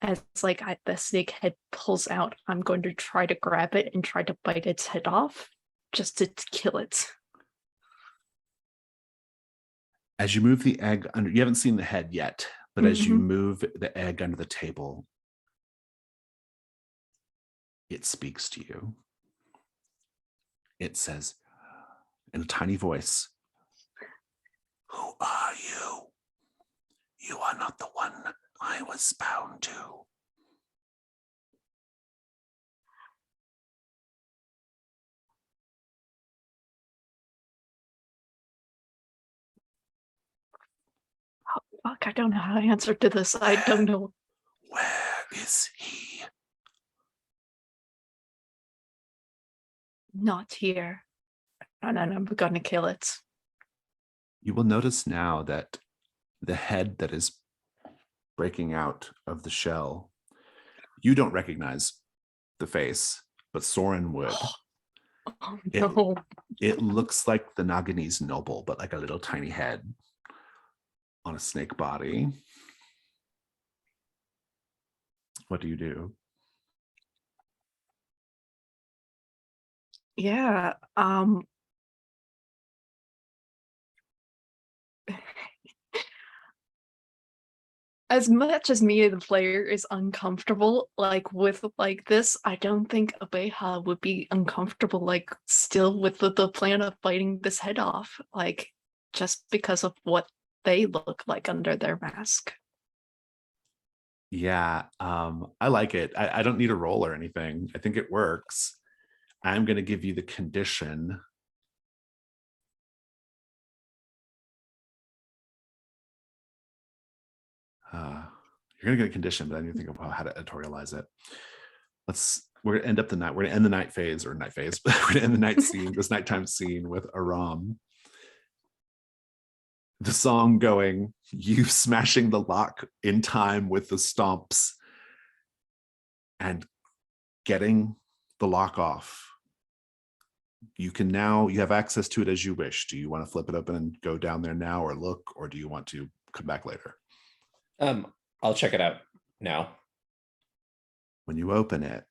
as like the snake head pulls out, I'm going to try to grab it and try to bite its head off just to kill it.
As you move the egg under, you haven't seen the head yet, but as you move the egg under the table, it speaks to you. It says in a tiny voice, "Who are you? You are not the one I was bound to."
Oh, fuck, I don't know how to answer to this. I don't know.
Where is he?
Not here. And then I'm gonna kill it.
You will notice now that the head that is breaking out of the shell, you don't recognize the face, but Soren would.
Oh
It-
no.
It looks like the Naganese noble, but like a little tiny head on a snake body. What do you do?
Yeah. As much as me the player is uncomfortable like with like this, I don't think Abeha would be uncomfortable like still with the plan of biting this head off, like just because of what they look like under their mask.
Yeah, I like it. I don't need a roll or anything. I think it works. I'm going to give you the condition. You're going to get a condition, but I need to think about how to editorialize it. we're gonna end up the night. We're gonna end the night phase or night phase. We're gonna end the night scene, this nighttime scene with Aram. The song going, you smashing the lock in time with the stomps and getting the lock off. You have access to it as you wish. Do you want to flip it open and go down there now or look, or do you want to come back later?
I'll check it out now.
When you open it,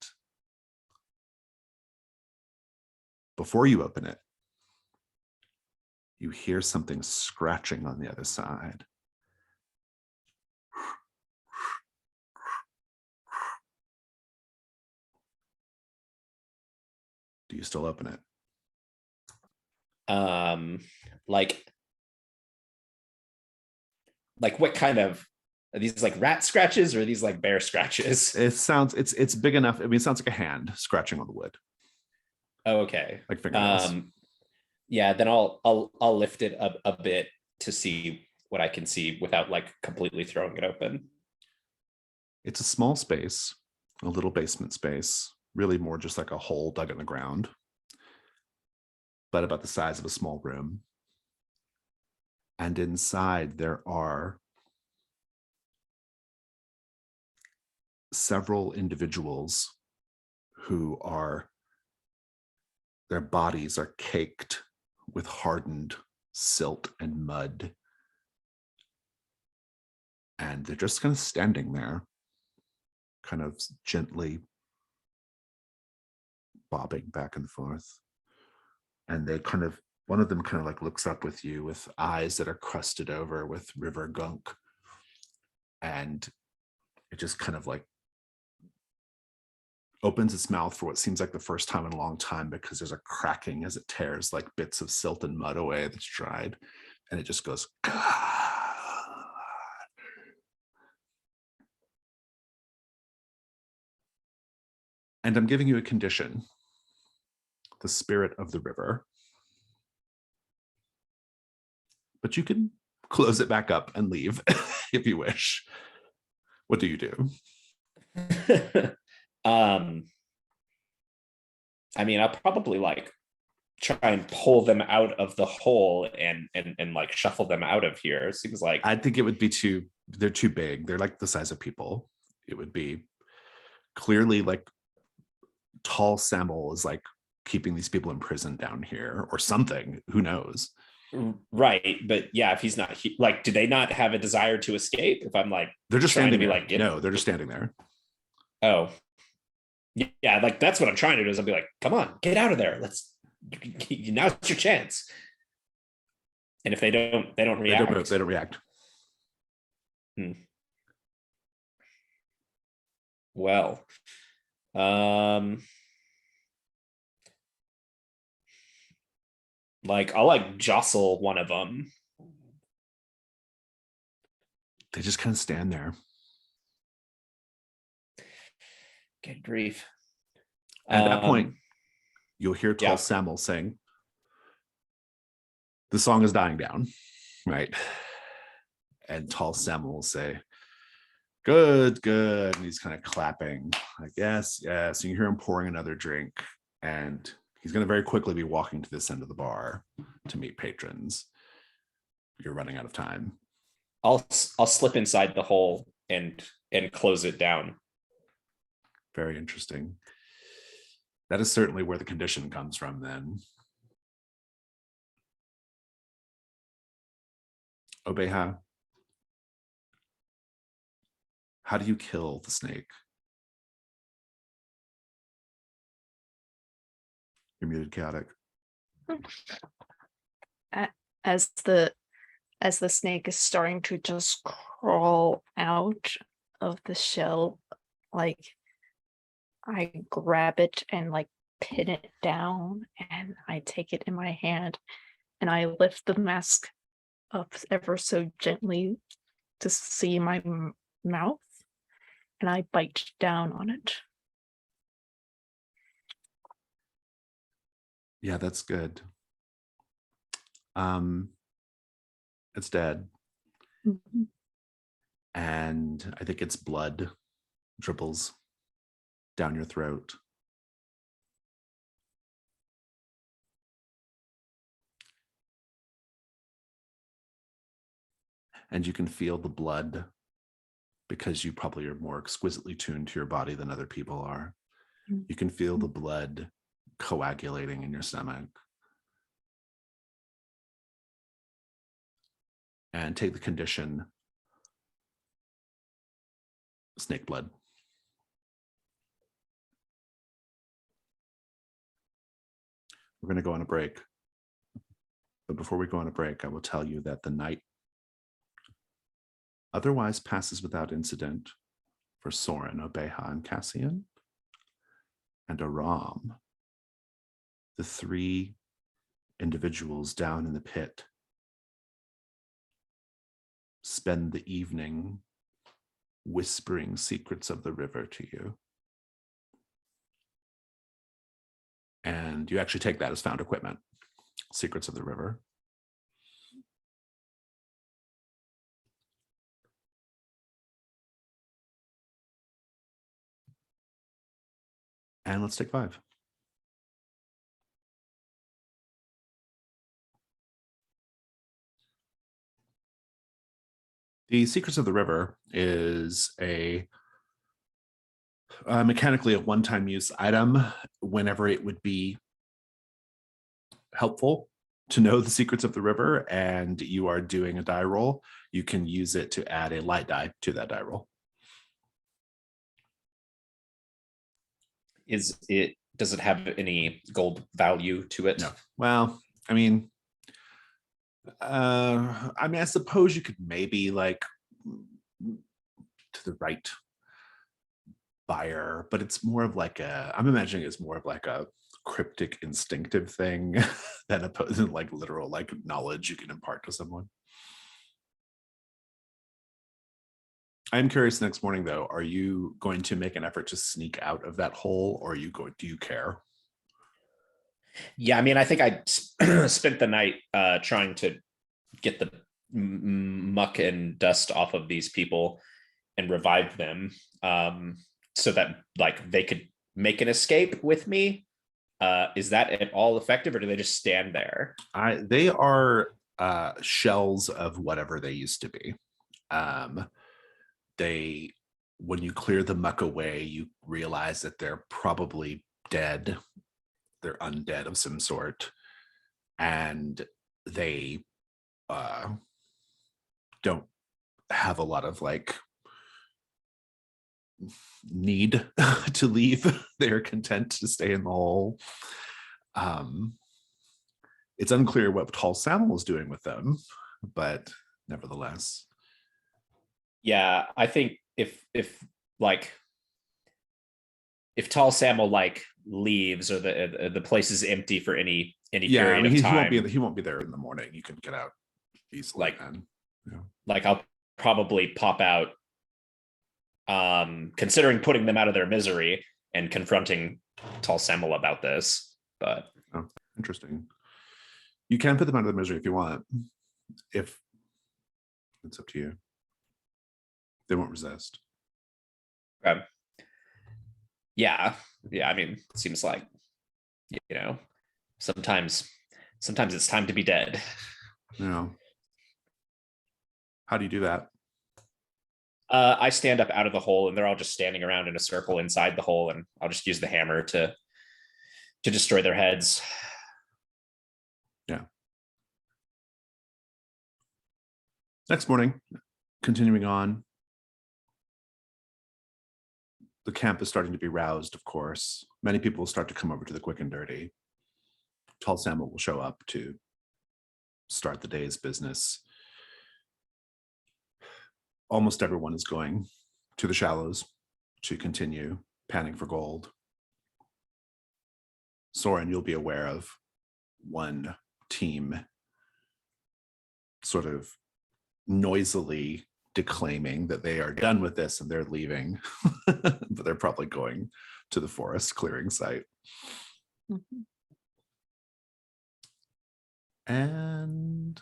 before you open it, you hear something scratching on the other side. Do you still open it?
Like what kind of, are these like rat scratches or are these like bear scratches?
It's big enough. I mean, it sounds like a hand scratching on the wood.
Oh, okay.
Like fingernails.
Yeah, then I'll lift it a bit to see what I can see without like completely throwing it open.
It's a small space, a little basement space, really more just like a hole dug in the ground, but about the size of a small room. And inside there are several individuals who their bodies are caked with hardened silt and mud. And they're just kind of standing there, kind of gently bobbing back and forth. And one of them kind of like looks up with you with eyes that are crusted over with river gunk. And it just kind of like opens its mouth for what seems like the first time in a long time, because there's a cracking as it tears like bits of silt and mud away that's dried. And it just goes, God. And I'm giving you a condition. The spirit of the river. But you can close it back up and leave if you wish. What do you do?
I mean, I'll probably like try and pull them out of the hole and like shuffle them out of here. It seems like
I think it would be they're too big. They're like the size of people. It would be clearly like tall Samuel is like keeping these people in prison down here or something. Who knows?
Right, but yeah, if he's not like, do they not have a desire to escape? If I'm like,
they're just
trying
standing
to be
there.
like,
No, they're just standing there.
Oh, yeah, like that's what I'm trying to do. Is I'll be like, come on, get out of there. Now's your chance. And if they don't react.
They don't react.
Well, like I'll like jostle one of them.
They just kind of stand there.
Good grief.
At that point, you'll hear Tall
yeah.
Samuel saying, the song is dying down, right? And Tall Samuel will say, good, good. And he's kind of clapping, like, yes, yes. And you hear him pouring another drink. And he's going to very quickly be walking to this end of the bar to meet patrons. You're running out of time.
I'll slip inside the hole and close it down.
Very interesting. That is certainly where the condition comes from then. Obeha, how do you kill the snake? You're muted, Chaotic.
As the snake is starting to just crawl out of the shell, like I grab it and like pin it down, and I take it in my hand and I lift the mask up ever so gently to see my mouth, and I bite down on it.
Yeah, that's good. It's dead.
Mm-hmm.
And I think its blood dribbles down your throat. and you can feel the blood because you probably are more exquisitely tuned to your body than other people are. You can feel the blood coagulating in your stomach. And take the condition snake blood. We're going to go on a break. But before we go on a break, I will tell you that the night otherwise passes without incident for Soren, Obeha, and Cassian. And Aram, the three individuals down in the pit, spend the evening whispering secrets of the river to you. And you actually take that as found equipment, secrets of the river. And let's take 5. The Secrets of the River is mechanically a one-time use item whenever it would be helpful to know the secrets of the river and you are doing a die roll. You can use it to add a light die to that die roll.
Does it have any gold value to it?
No. Well, I suppose you could maybe like to the right buyer, but it's more of like I'm imagining it's more of like a cryptic instinctive thing than opposed to like literal like knowledge you can impart to someone. I'm curious next morning though, are you going to make an effort to sneak out of that hole, or do you care?
Yeah, I think I spent the night trying to get the muck and dust off of these people and revive them so that like they could make an escape with me. Is that at all effective, or do they just stand there?
They are shells of whatever they used to be. When you clear the muck away, you realize that they're probably dead. They're undead of some sort, and they don't have a lot of like need to leave. They're content to stay in the hole. It's unclear what Tall Samuel is doing with them, but nevertheless.
Yeah, I think if Tall Samuel like leaves, or the place is empty for any period of time,
he won't be there in the morning. You can get out easily.
Like,
then. Yeah.
Like I'll probably pop out, considering putting them out of their misery and confronting Tall Samuel about this. But
interesting. You can put them out of their misery if you want. If it's up to you. They won't resist.
Yeah. It seems like, sometimes it's time to be dead.
How do you do that?
I stand up out of the hole, and they're all just standing around in a circle inside the hole, and I'll just use the hammer to destroy their heads.
Yeah. Next morning, continuing on, the camp is starting to be roused, of course. Many people will start to come over to the Quick and Dirty. Tall Samuel will show up to start the day's business. Almost everyone is going to the shallows to continue panning for gold. Soren, you'll be aware of one team sort of noisily declaiming that they are done with this and they're leaving, but they're probably going to the forest clearing site.
Mm-hmm.
And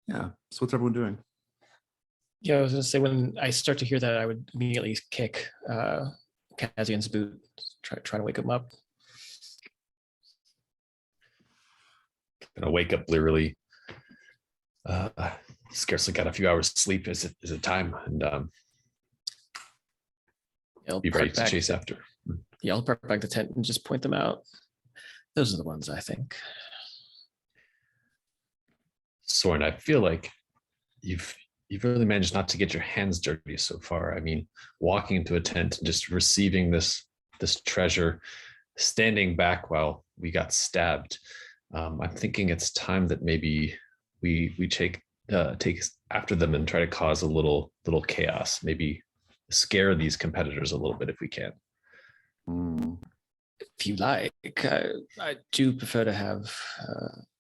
yeah, so what's everyone doing?
Yeah, I was going to say, when I start to hear that, I would immediately kick Cassian's boot, try to wake him up.
Gonna wake up literally. scarcely got a few hours sleep. Is it time? And
I'll
be ready
prep
to
back-
chase after.
Yeah, I'll prep back the tent and just point them out. Those are the ones I think.
Soren, I feel like you've really managed not to get your hands dirty so far. I mean, walking into a tent and just receiving this treasure, standing back while we got stabbed. I'm thinking it's time that maybe we take after them and try to cause a little chaos. Maybe scare these competitors a little bit if we can.
If you like, I do prefer to have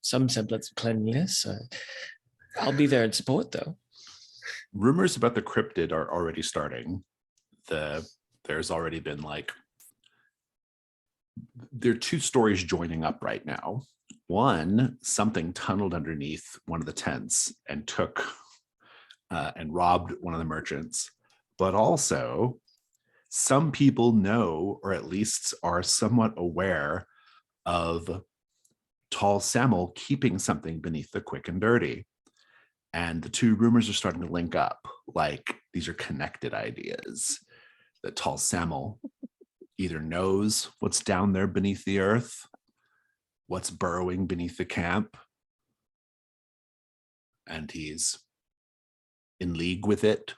some semblance of cleanliness. I'll be there in support, though.
Rumors about the cryptid are already starting. There's already been there are two stories joining up right now. One, something tunneled underneath one of the tents and took and robbed one of the merchants. But also, some people know, or at least are somewhat aware of Tall Sam'el keeping something beneath the quick and dirty. And the two rumors are starting to link up. Like, these are connected ideas that Tall Sam'el either knows what's down there beneath the earth, what's burrowing beneath the camp, and he's in league with it,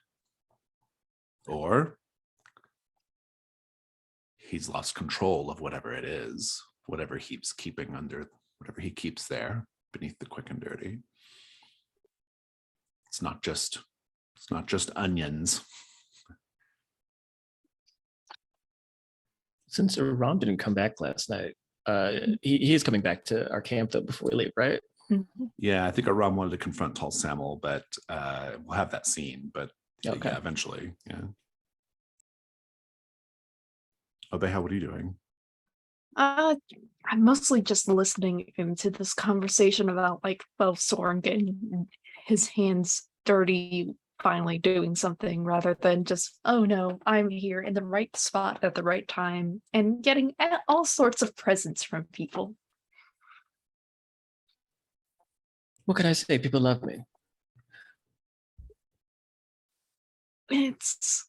or he's lost control of whatever it is, whatever he's keeping under, whatever he keeps there beneath the quick and dirty. It's not just onions.
Since Ram didn't come back last night, he is coming back to our camp though before we leave, right?
Yeah, I think Aram wanted to confront Tall Sam'el, but we'll have that scene. But
Okay.
yeah, eventually, yeah. Obeha, what are you doing?
I'm mostly just listening into this conversation about Soren getting his hands dirty, finally doing something, rather than just, oh no, I'm here in the right spot at the right time and getting all sorts of presents from people.
What can I say? People love me.
It's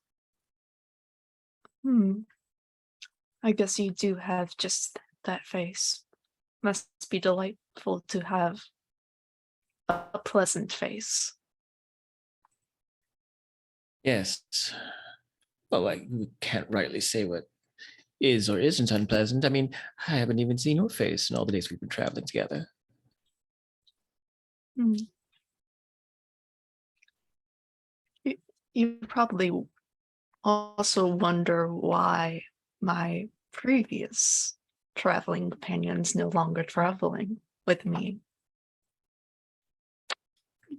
I guess you do have just that face. Must be delightful to have a pleasant face.
Yes. Well, we can't rightly say what is or isn't unpleasant. I mean, I haven't even seen your face in all the days we've been traveling together.
You probably also wonder why my previous traveling companion's no longer traveling with me.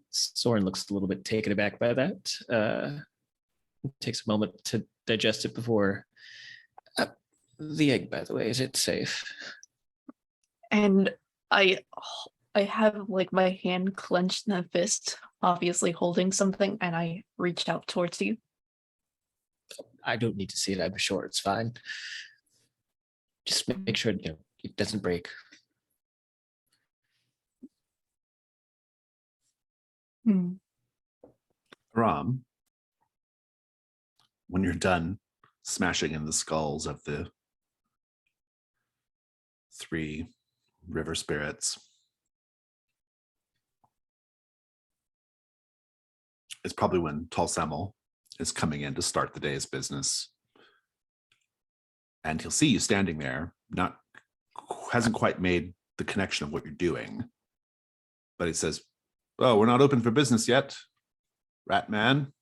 Soren looks a little bit taken aback by that. Takes a moment to digest it before. The egg, by the way, is it safe?
And I have my hand clenched in a fist, obviously holding something, and I reached out towards you.
I don't need to see it. I'm sure it's fine. Just make sure it doesn't break.
Aram, when you're done smashing in the skulls of the 3 river spirits, it's probably when Tall Sam'el is coming in to start the day's business. And he'll see you standing there, hasn't quite made the connection of what you're doing. But he says, "Oh, we're not open for business yet, Rat Man."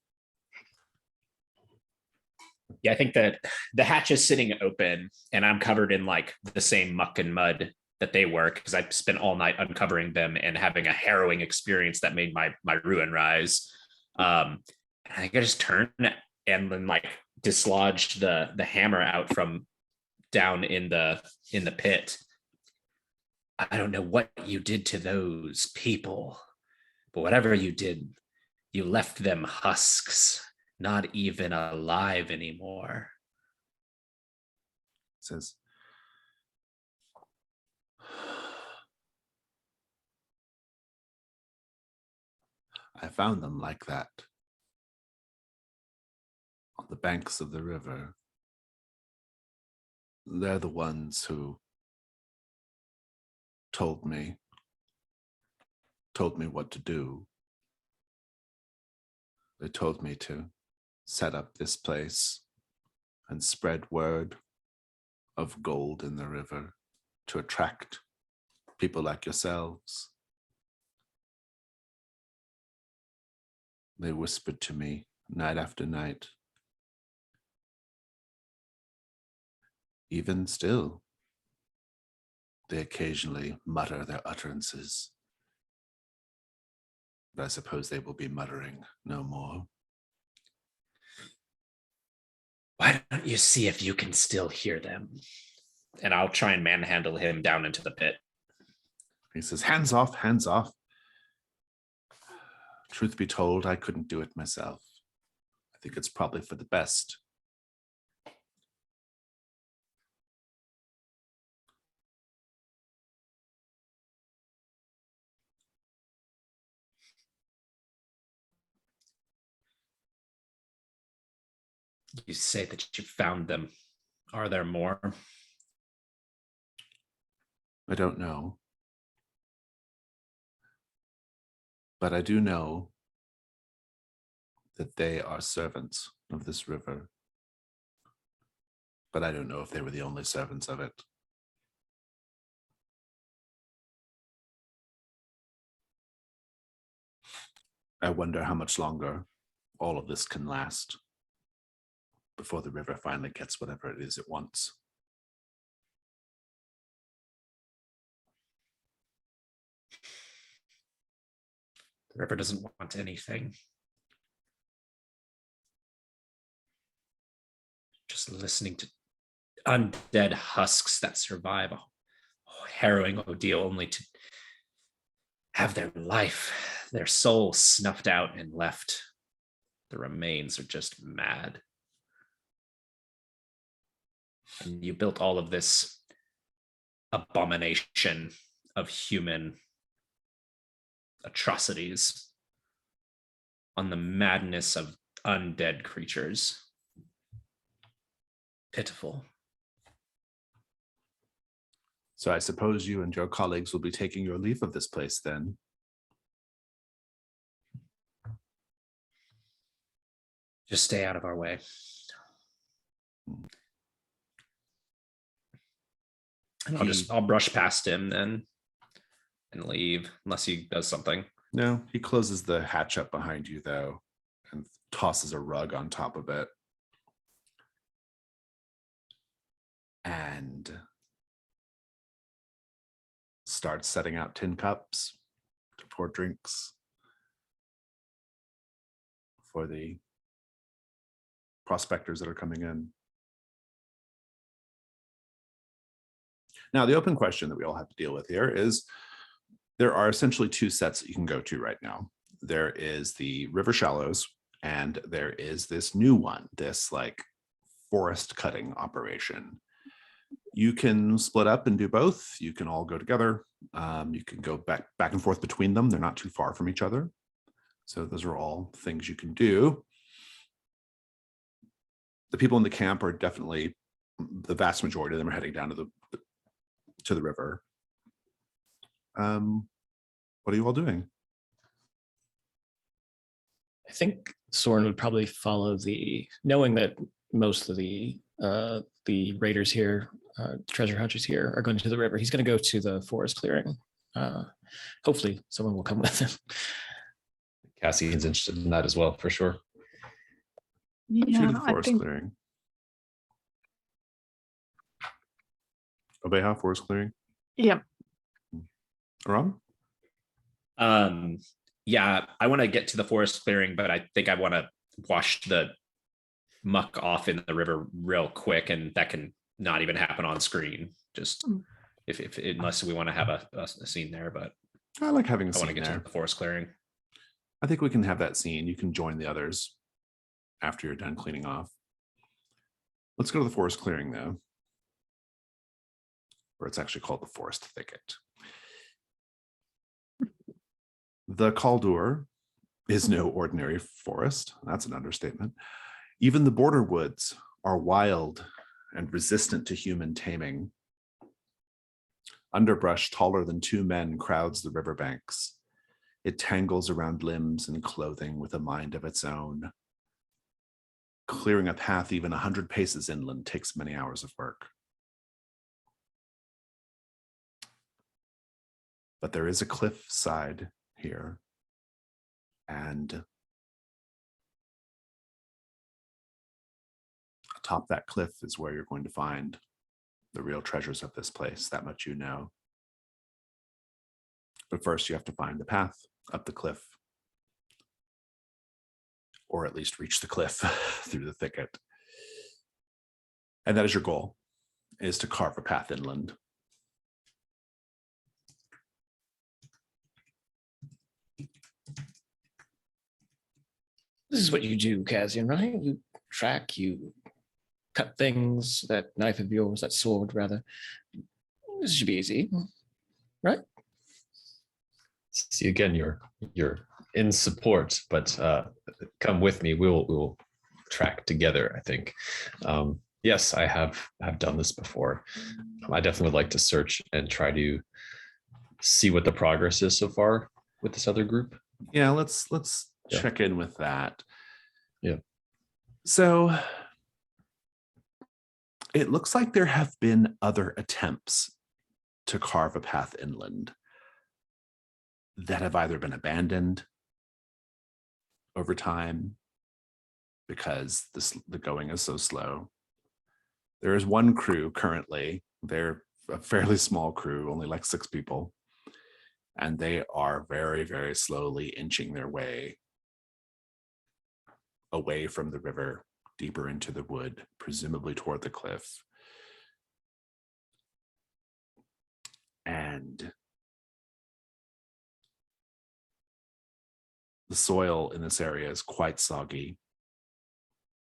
Yeah, I think that the hatch is sitting open and I'm covered in the same muck and mud that they were, because I spent all night uncovering them and having a harrowing experience that made my ruin rise. I think I just turn and then dislodge the hammer out from down in the pit. I don't know what you did to those people, but whatever you did, you left them husks, not even alive anymore.
Says, I found them like that on the banks of the river. They're the ones who told me what to do. They told me to set up this place and spread word of gold in the river to attract people like yourselves. They whispered to me night after night. Even still, they occasionally mutter their utterances. But I suppose they will be muttering no more.
Why don't you see if you can still hear them? And I'll try and manhandle him down into the pit.
He says, hands off, hands off. Truth be told, I couldn't do it myself. I think it's probably for the best.
You say that you found them. Are there more?
I don't know. But I do know that they are servants of this river. But I don't know if they were the only servants of it. I wonder how much longer all of this can last before the river finally gets whatever it is it wants.
The river doesn't want anything. Just listening to undead husks that survive a harrowing ordeal only to have their life, their soul snuffed out and left. The remains are just mad. And you built all of this abomination of human atrocities on the madness of undead creatures. Pitiful.
So I suppose you and your colleagues will be taking your leave of this place then.
Just stay out of our way. And I'll brush past him then and leave unless he does something.
No, he closes the hatch up behind you though and tosses a rug on top of it. And starts setting out tin cups to pour drinks for the prospectors that are coming in. Now, the open question that we all have to deal with here is there are essentially two sets that you can go to right now. There is the River Shallows, and there is this new one, this like forest cutting operation. You can split up and do both. You can all go together. You can go back and forth between them. They're not too far from each other. So those are all things you can do. The people in the camp are definitely, the vast majority of them are heading down to the river. What are you all doing?
I think Soren would probably follow knowing that most of the raiders here, treasure hunters here, are going to the river. He's going to go to the forest clearing. Hopefully someone will come with him.
Cassian's interested in that as well, for sure.
To the forest clearing. Obeha, forest clearing?
Yeah.
Ron?
Yeah, I want to get to the forest clearing, but I think I want to wash the muck off in the river real quick, and that can not even happen on screen. Just if unless we want to have a scene there, but
I like having a
I
scene
want to get
there.
to the forest clearing.
I think we can have that scene. You can join the others after you're done cleaning off. Let's go to the forest clearing though, where it's actually called the forest thicket. The Kaldur is no ordinary forest. That's an understatement. Even the border woods are wild and resistant to human taming. Underbrush taller than 2 men crowds the riverbanks. It tangles around limbs and clothing with a mind of its own. Clearing a path even 100 paces inland takes many hours of work. But there is a cliff side here, and atop that cliff is where you're going to find the real treasures of this place. That much you know. But first you have to find the path up the cliff, or at least reach the cliff through the thicket. And that is your goal, is to carve a path inland.
This is what you do, Cassian, right? You track, you cut things, that knife of yours, that sword, rather. This should be easy, right?
See, again, you're in support, but come with me. We will track together, I think. Yes, I have done this before. I definitely would like to search and try to see what the progress is so far with this other group.
Yeah, let's
Yeah.
check in with that.
Yeah.
So it looks like there have been other attempts to carve a path inland that have either been abandoned over time because the going is so slow. There is one crew currently. They're a fairly small crew, only like 6 people, and they are very, very slowly inching their way away from the river, deeper into the wood, presumably toward the cliff. And the soil in this area is quite soggy.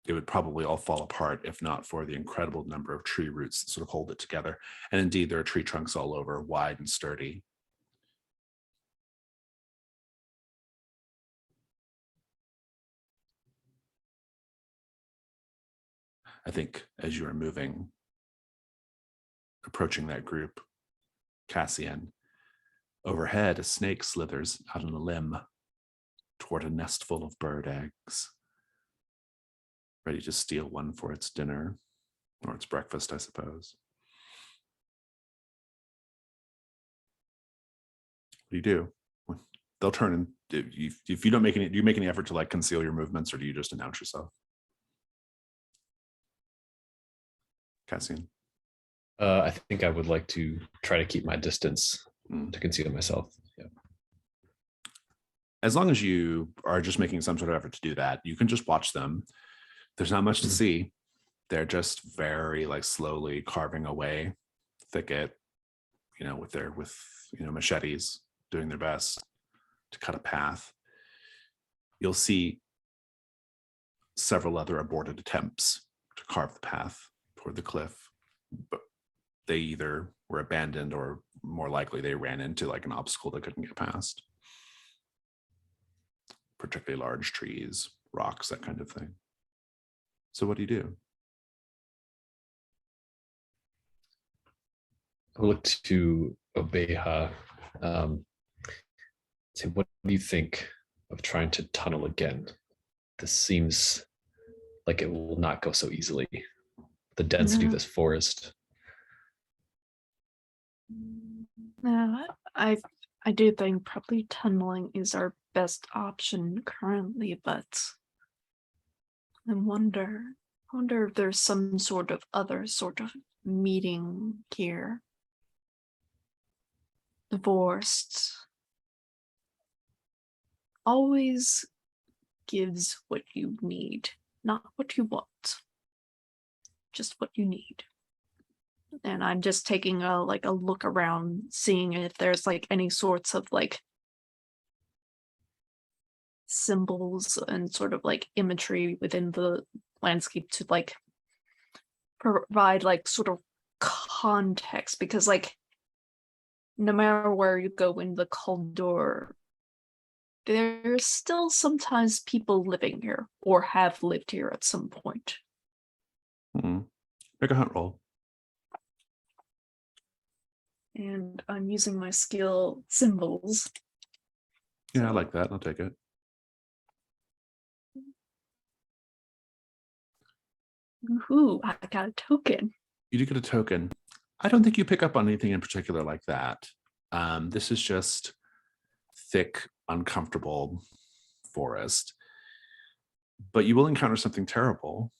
It would probably all fall apart if not for the incredible number of tree roots that sort of hold it together. And indeed, there are tree trunks all over, wide and sturdy. I think as you are moving, approaching that group, Cassian, overhead, a snake slithers out on a limb toward a nest full of bird eggs, ready to steal one for its dinner, or its breakfast, I suppose. What do you do? They'll turn and if you don't make any, do you make any effort to like conceal your movements, or do you just announce yourself? Cassian.
I think I would like to try to keep my distance
Mm.
to conceal myself. Yeah.
As long as you are just making some sort of effort to do that, you can just watch them. There's not much to see. They're just very like slowly carving away thicket, with machetes, doing their best to cut a path. You'll see several other aborted attempts to carve the path toward the cliff, but they either were abandoned or more likely they ran into like an obstacle they couldn't get past. Particularly large trees, rocks, that kind of thing. So what do you do?
I look to Obeha. Say, what do you think of trying to tunnel again? This seems like it will not go so easily. The density of this forest.
No, I do think probably tunneling is our best option currently, but I wonder if there's some sort of other sort of meeting here. The forest always gives what you need, not what you want, just what you need. And I'm just taking a look around, seeing if there's like any sorts of like symbols and sort of like imagery within the landscape to like provide like sort of context, because like no matter where you go in the Kaldor there's still sometimes people living here or have lived here at some point.
Make a hunt roll.
And I'm using my skill symbols.
Yeah, I like that. I'll take it.
Ooh, I got a token.
You do get a token. I don't think you pick up on anything in particular like that. This is just thick, uncomfortable forest. But you will encounter something terrible,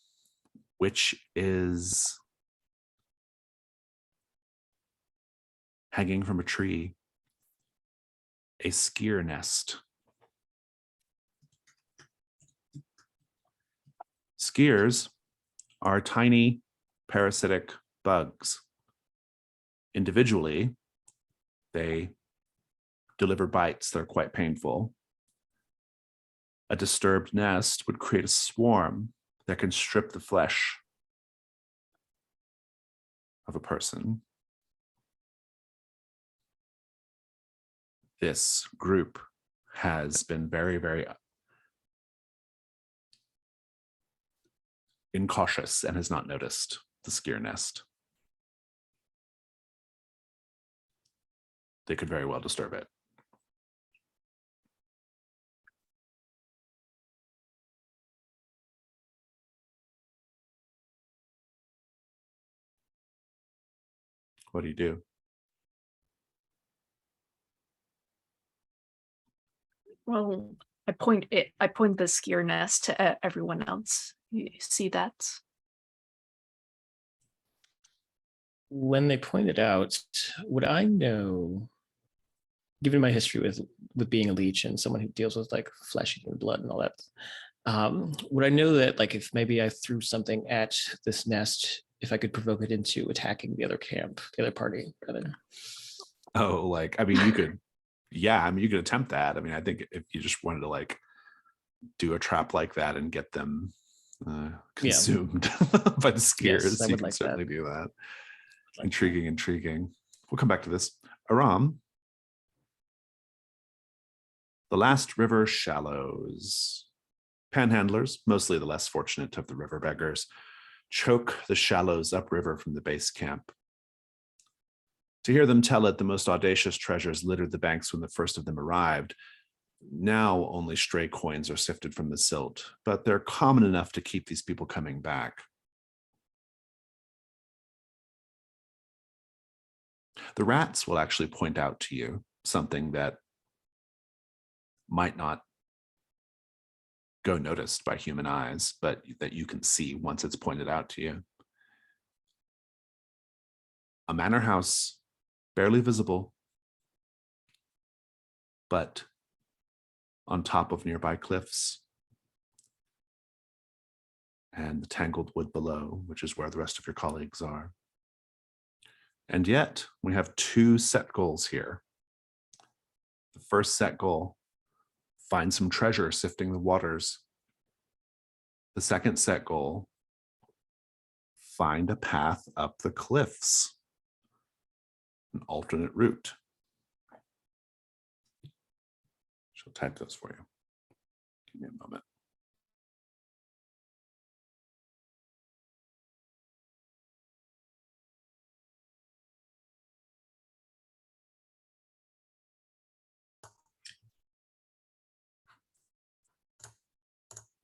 which is hanging from a tree, a skyr nest. Skyrs are tiny parasitic bugs. Individually, they deliver bites that are quite painful. A disturbed nest would create a swarm that can strip the flesh of a person. This group has been very, very incautious and has not noticed the skyr nest. They could very well disturb it. What do you do?
Well, I point the skyr nest to everyone else. You see that?
When they pointed out, would I know, given my history with being a leech and someone who deals with like flesh and blood and all that, would I know that like if maybe I threw something at this nest, if I could provoke it into attacking the other camp, the other party, rather?
Oh, like, I mean, you could, yeah, I mean, you could attempt that. I mean, I think if you just wanted to like do a trap like that and get them consumed by the skyrs,
I
you
would
can
like
certainly
that.
do that.
Like
Intriguing, intriguing. We'll come back to this. Aram, the last river shallows. Panhandlers, mostly the less fortunate of the river beggars, choke the shallows upriver from the base camp. To hear them tell it, the most audacious treasures littered the banks when the first of them arrived. Now only stray coins are sifted from the silt, but they're common enough to keep these people coming back. The rats will actually point out to you something that might not go noticed by human eyes, but that you can see once it's pointed out to you. A manor house, barely visible, but on top of nearby cliffs and the tangled wood below, which is where the rest of your colleagues are. And yet, we have two set goals here. The first set goal, find some treasure sifting the waters. The second set goal, find a path up the cliffs, an alternate route. She'll type those for you. Give me a moment.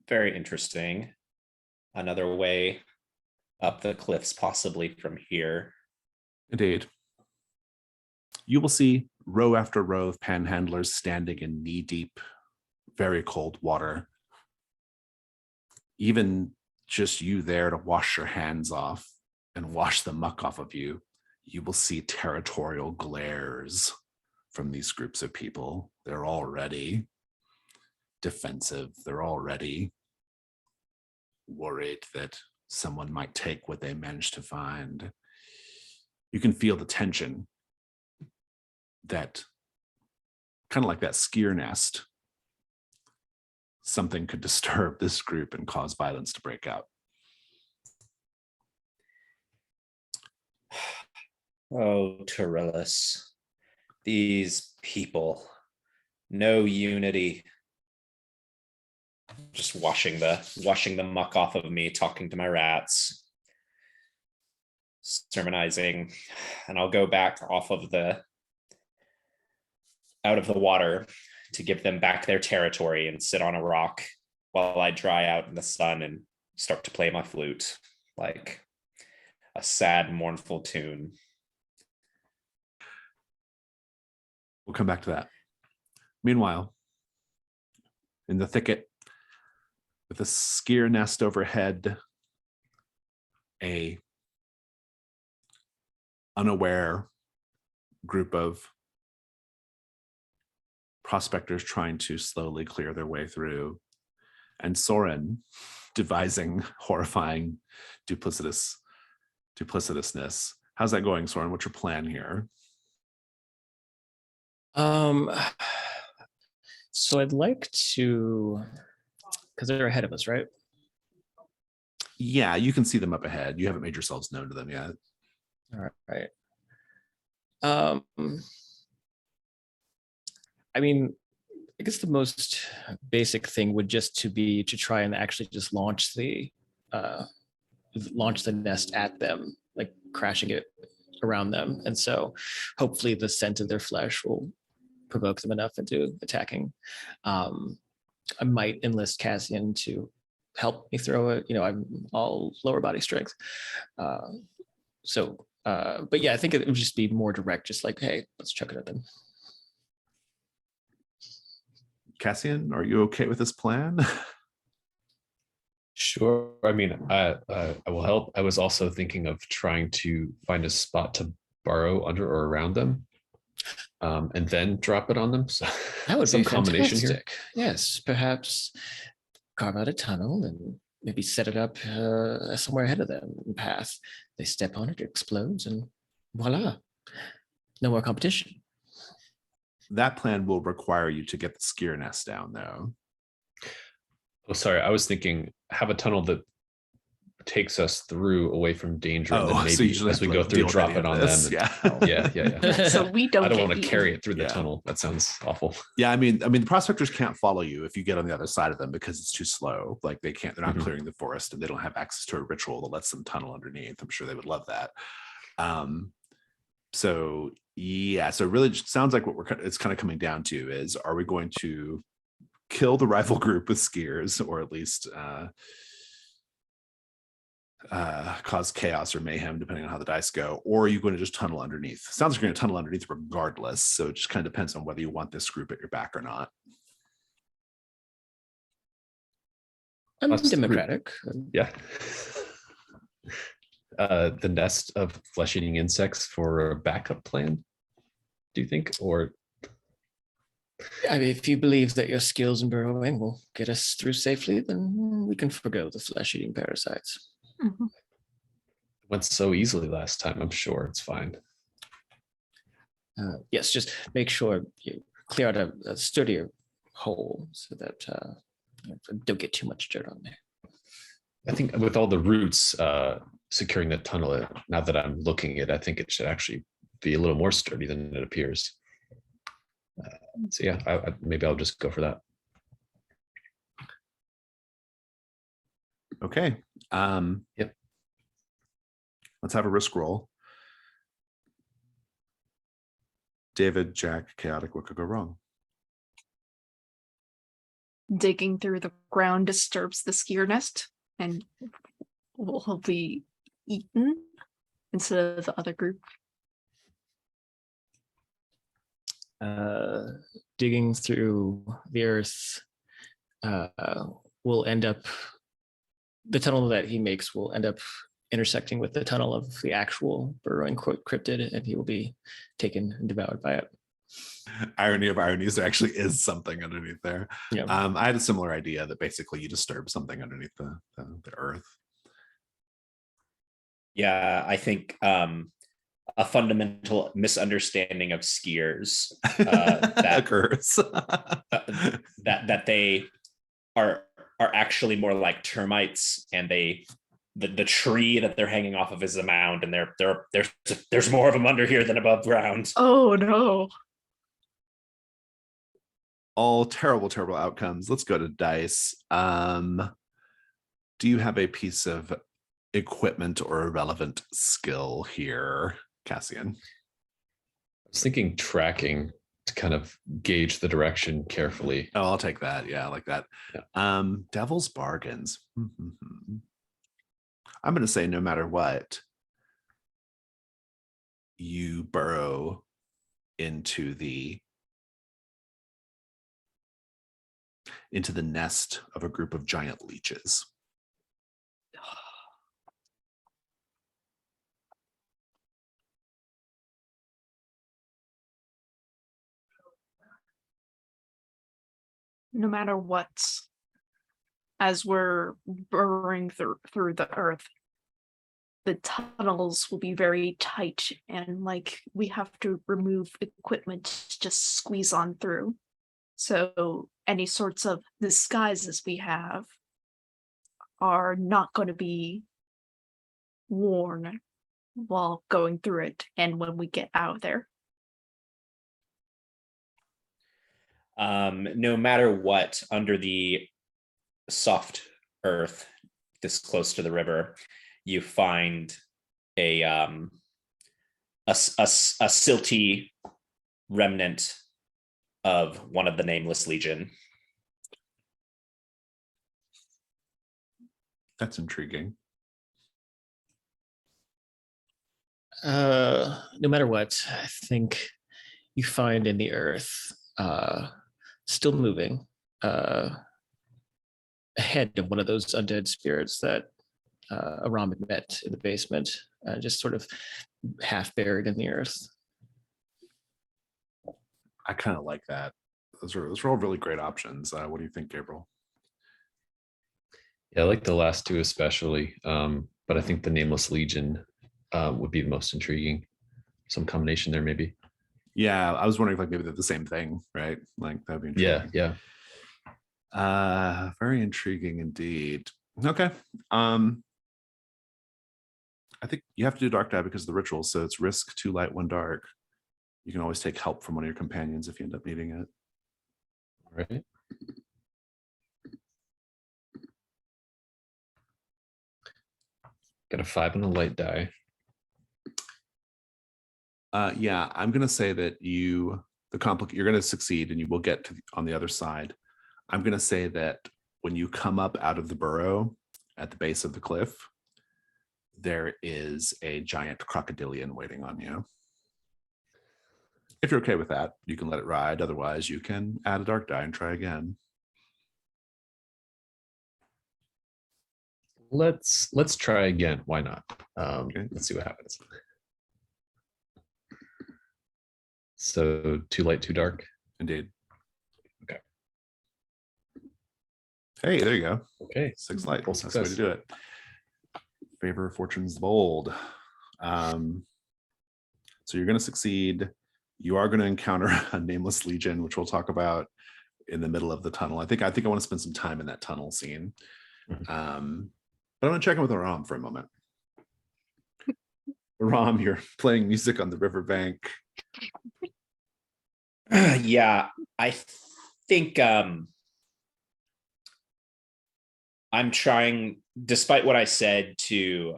Very interesting. Another way up the cliffs, possibly from here.
Indeed. You will see row after row of panhandlers standing in knee-deep, very cold water. Even just you there to wash your hands off and wash the muck off of you, you will see territorial glares from these groups of people. They're already defensive. They're already worried that someone might take what they managed to find. You can feel the tension that, kind of like that skyr nest, something could disturb this group and cause violence to break out.
Oh, Torellus, these people, No unity. Just washing the muck off of me, talking to my rats, sermonizing, and I'll go back out of the water to give them back their territory and sit on a rock while I dry out in the sun and start to play my flute like a sad, mournful tune.
We'll come back to that. Meanwhile, in the thicket, with a skier nest overhead, a unaware group of prospectors trying to slowly clear their way through, and Soren devising horrifying duplicitousness. How's that going, Soren? What's your plan here?
So I'd like to, because they're ahead of us, right?
Yeah, you can see them up ahead. You haven't made yourselves known to them yet.
All right. I mean, I guess the most basic thing would just to be to try and actually just launch the nest at them, like crashing it around them. And so hopefully the scent of their flesh will provoke them enough into attacking. I might enlist Cassian to help me throw it. I'm all lower body strength. But yeah, I think it would just be more direct, just like, hey, let's chuck it at them.
Cassian, are you okay with this plan?
Sure. I mean, I will help. I was also thinking of trying to find a spot to burrow under or around them, and then drop it on them. So
that would
some
be
combination
fantastic. Yes, perhaps carve out a tunnel and maybe set it up somewhere ahead of them in path. They step on it, it explodes, and voila, no more competition.
That plan will require you to get the skier nest down, though.
Oh, sorry. I was thinking have a tunnel that takes us through away from danger. And then maybe
so you just
as we go through, drop it on them. And, yeah.
So we don't.
I don't
get
want to
eaten.
carry it through the
Yeah.
tunnel. That sounds awful.
Yeah, I mean, the prospectors can't follow you if you get on the other side of them because it's too slow. Like they're not
Mhm.
clearing the forest, and they don't have access to a ritual that lets them tunnel underneath. I'm sure they would love that. So yeah, so it really just sounds like it's kind of coming down to is, are we going to kill the rival group with skiers, or at least cause chaos or mayhem, depending on how the dice go, or are you going to just tunnel underneath? Sounds like you're going to tunnel underneath regardless. So it just kind of depends on whether you want this group at your back or not.
I'm
Us three.
democratic.
Yeah. The nest of flesh-eating insects for a backup plan, do you think? Or
I mean, if you believe that your skills in burrowing will get us through safely, then we can forgo the flesh-eating parasites.
Mhm.
went so easily last time, I'm sure it's fine.
Yes, just make sure you clear out a sturdier hole so that don't get too much dirt on there.
I think with all the roots securing the tunnel, now that I'm looking at it, I think it should actually be a little more sturdy than it appears. So yeah, maybe I'll just go for that.
Okay.
Yep.
Let's have a risk roll. David, Jack, chaotic, what could go wrong?
Digging through the ground disturbs the skier nest and will be eaten instead of the other group.
Digging through the earth will end up, the tunnel that he makes will end up intersecting with the tunnel of the actual burrowing cryptid, and he will be taken and devoured by it.
Irony of ironies, there actually is something underneath there.
Yeah.
I had a similar idea that basically you disturb something underneath the earth.
Yeah, I think a fundamental misunderstanding of skiers that
occurs.
that they are actually more like termites, and the tree that they're hanging off of is a mound, and there's more of them under here than above ground.
Oh no.
all terrible, terrible outcomes. Let's go to dice. Do you have a piece of equipment or a relevant skill here, Cassian?
I was thinking tracking to kind of gauge the direction carefully.
Oh, I'll take that. Yeah, I like that.
Yeah.
Devil's bargains. I'm going to say no matter what, you burrow into the nest of a group of giant leeches.
No matter what, as we're burrowing through the earth, the tunnels will be very tight, and like we have to remove equipment to just squeeze on through. So any sorts of disguises we have are not going to be worn while going through it and when we get out of there.
No matter what, under the soft earth this close to the river, you find a silty remnant of one of the nameless legion.
That's intriguing.
No matter what, I think you find in the earth, still moving, ahead of one of those undead spirits that Aram had met in the basement, just sort of half buried in the earth.
I kind of like that. Those are all really great options. What do you think, Gabriel?
Yeah, I like the last two especially, but I think the Nameless Legion would be the most intriguing. Some combination there, maybe.
Yeah, I was wondering if like maybe they're the same thing, right? Like that'd be intriguing.
Yeah.
Very intriguing indeed. Okay. I think you have to do dark die because of the ritual, so it's risk 2 light, 1 dark. You can always take help from one of your companions if you end up needing it.
All right. Got a 5 on a light die.
Yeah, I'm gonna say that you're gonna succeed and you will get to on the other side. I'm gonna say that when you come up out of the burrow at the base of the cliff, there is a giant crocodilian waiting on you. If you're okay with that, you can let it ride. Otherwise, you can add a dark die and try again.
Let's try again. Why not?
Okay.
Let's see what happens. So 2 light, 2 dark.
Indeed.
Okay.
Hey, there you go.
Okay.
6 light.
Full
That's the way to
success.
do it. Favor of fortune's bold. So you're going to succeed. You are going to encounter a nameless legion, which we'll talk about in the middle of the tunnel. I think I want to spend some time in that tunnel scene.
Mhm.
But I'm going to check in with Aram for a moment. Aram, you're playing music on the riverbank.
Yeah, I think I'm trying, despite what I said to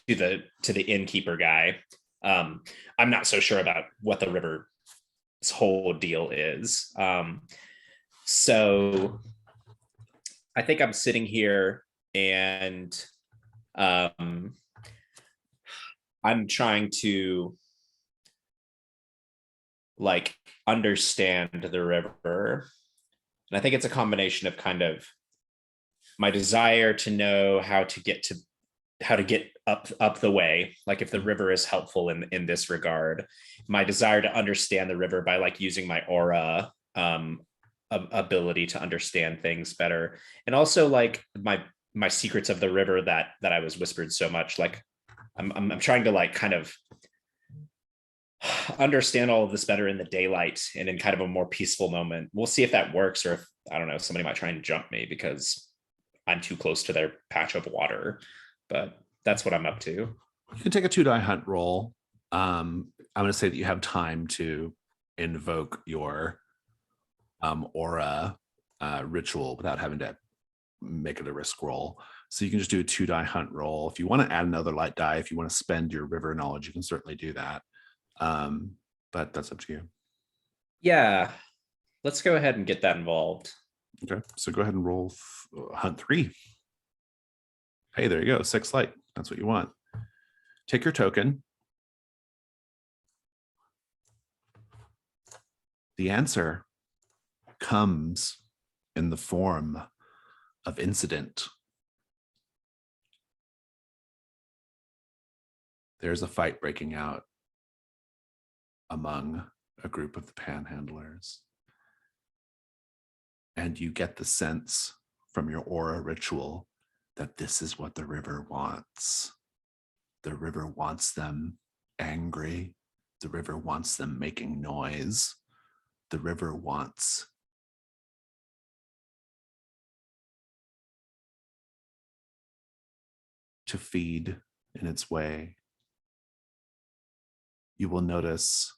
the innkeeper guy. I'm not so sure about what the river's whole deal is. So I think I'm sitting here and I'm trying to like understand the river. And I think it's a combination of kind of my desire to know how to get up the way, like if the river is helpful in this regard, my desire to understand the river by like using my aura ability to understand things better, and also like my secrets of the river that I was whispered so much. Like I'm trying to like kind of understand all of this better in the daylight and in kind of a more peaceful moment. We'll see if that works, or if, I don't know, somebody might try and jump me because I'm too close to their patch of water. But that's what I'm up to.
You can take a 2 die hunt roll. I'm going to say that you have time to invoke your aura ritual without having to make it a risk roll. So you can just do a 2-die hunt roll. If you want to add another light die, if you want to spend your river knowledge, you can certainly do that. But that's up to you.
Yeah, let's go ahead and get that involved.
Okay, so go ahead and roll hunt 3. Hey, there you go, 6 light. That's what you want. Take your token. The answer comes in the form of incident. There's a fight breaking out among a group of the panhandlers. And you get the sense from your aura ritual that this is what the river wants. The river wants them angry. The river wants them making noise. The river wants to feed in its way. You will notice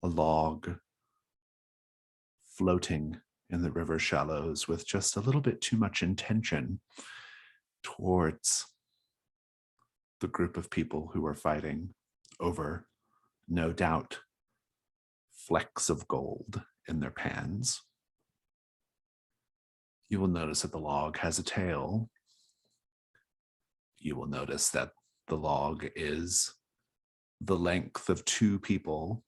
a log floating in the river shallows with just a little bit too much intention towards the group of people who are fighting over, no doubt, flecks of gold in their pans. You will notice that the log has a tail. You will notice that the log is the length of 2 people.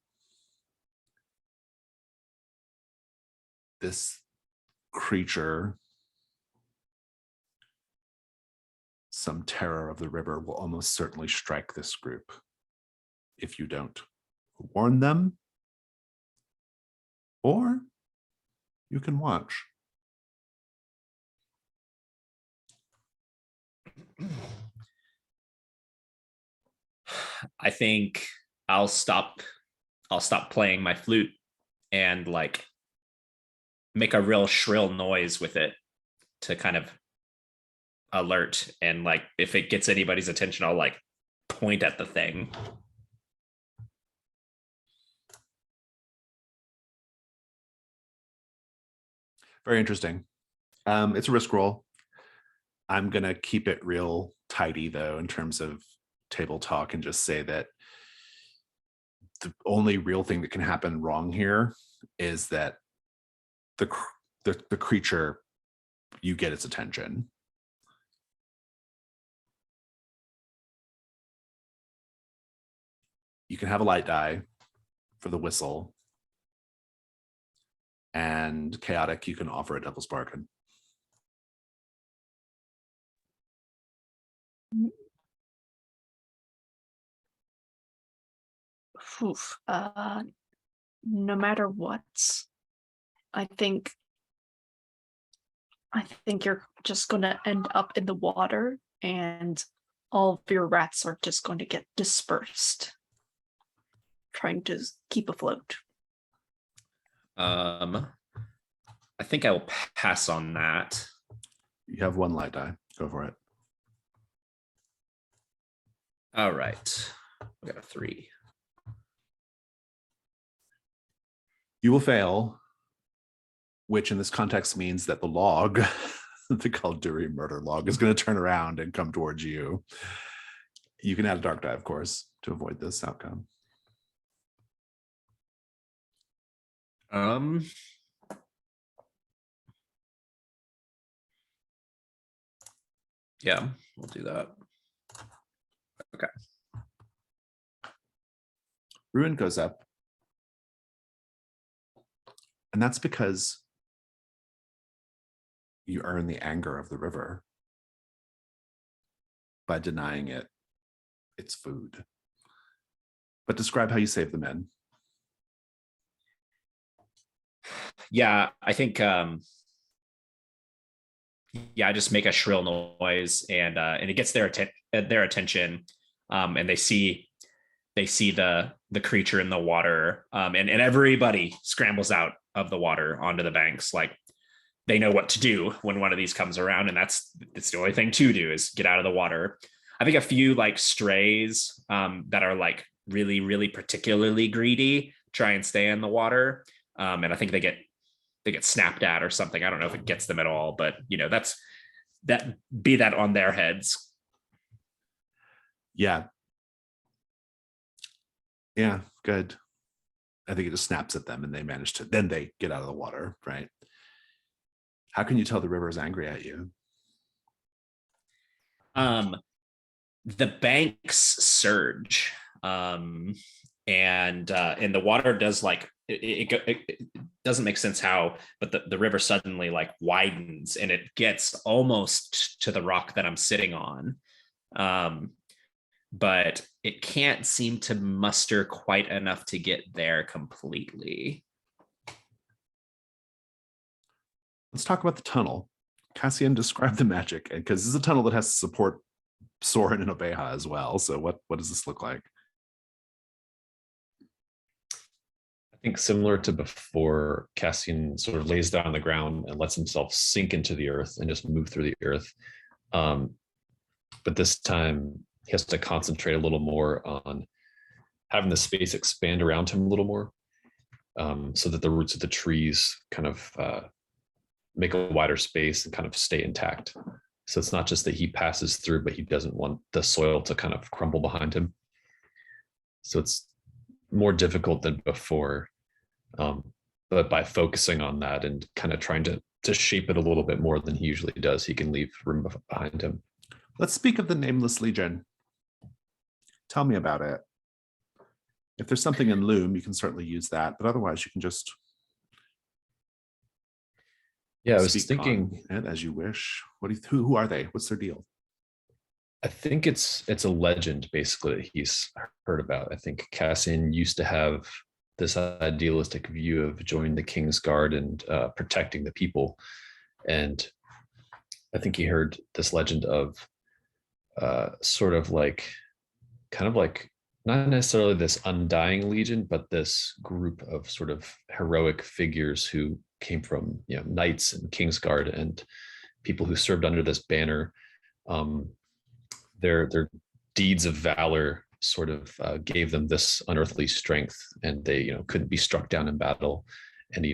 This creature, some terror of the river, will almost certainly strike this group if you don't warn them, or you can watch.
I think I'll stop playing my flute and like make a real shrill noise with it to kind of alert, and like if it gets anybody's attention, I'll like point at the thing.
Very interesting. It's a risk roll. I'm gonna keep it real tidy though in terms of table talk and just say that the only real thing that can happen wrong here is that the creature, you get its attention. You can have a light die for the whistle, and chaotic, you can offer a devil's bargain.
Oof. No matter what, I think you're just gonna end up in the water, and all of your rats are just going to get dispersed, trying to keep afloat.
I think I will pass on that.
You have 1 light die. Go for it.
All right, we got a 3.
You will fail, which in this context means that the log, the Kalduri murder log, is going to turn around and come towards you. You can add a dark die, of course, to avoid this outcome.
Yeah, we'll do that. Okay.
Ruin goes up. And that's because you earn the anger of the river by denying it its food. But describe how you save the men.
Yeah, I think I just make a shrill noise, and it gets their attention, and they see the creature in the water, and everybody scrambles out of the water onto the banks. Like they know what to do when one of these comes around, and that's the only thing to do is get out of the water. I think a few like strays that are like really, really particularly greedy try and stay in the water. And I think they get snapped at or something. I don't know if it gets them at all, but be that on their heads.
Yeah. Yeah, good. I think it just snaps at them and they manage to, then they get out of the water, right? How can you tell the river is angry at you?
The banks surge, and the water does like it doesn't make sense how, but the river suddenly like widens and it gets almost to the rock that I'm sitting on, but it can't seem to muster quite enough to get there completely.
Let's talk about the tunnel. Cassian, describe the magic, because this is a tunnel that has to support Soren and Obeha as well. So what does this look like?
I think similar to before, Cassian sort of lays down on the ground and lets himself sink into the earth and just move through the earth. But this time he has to concentrate a little more on having the space expand around him a little more, so that the roots of the trees kind of make a wider space and kind of stay intact. So it's not just that he passes through, but he doesn't want the soil to kind of crumble behind him. So it's more difficult than before. But by focusing on that and kind of trying to shape it a little bit more than he usually does, he can leave room behind him.
Let's speak of the Nameless Legion. Tell me about it. If there's something in Loom, you can certainly use that, but otherwise you can just
I was
speak
thinking
on it as you wish. Who are they? What's their deal?
I think it's a legend basically that he's heard about. I think Cassian used to have this idealistic view of joining the King's Guard and protecting the people. And I think he heard this legend of sort of like, kind of like, not necessarily this undying legion, but this group of sort of heroic figures who came from, knights and King's Guard and people who served under this banner. Their deeds of valor sort of gave them this unearthly strength, and they couldn't be struck down in battle. And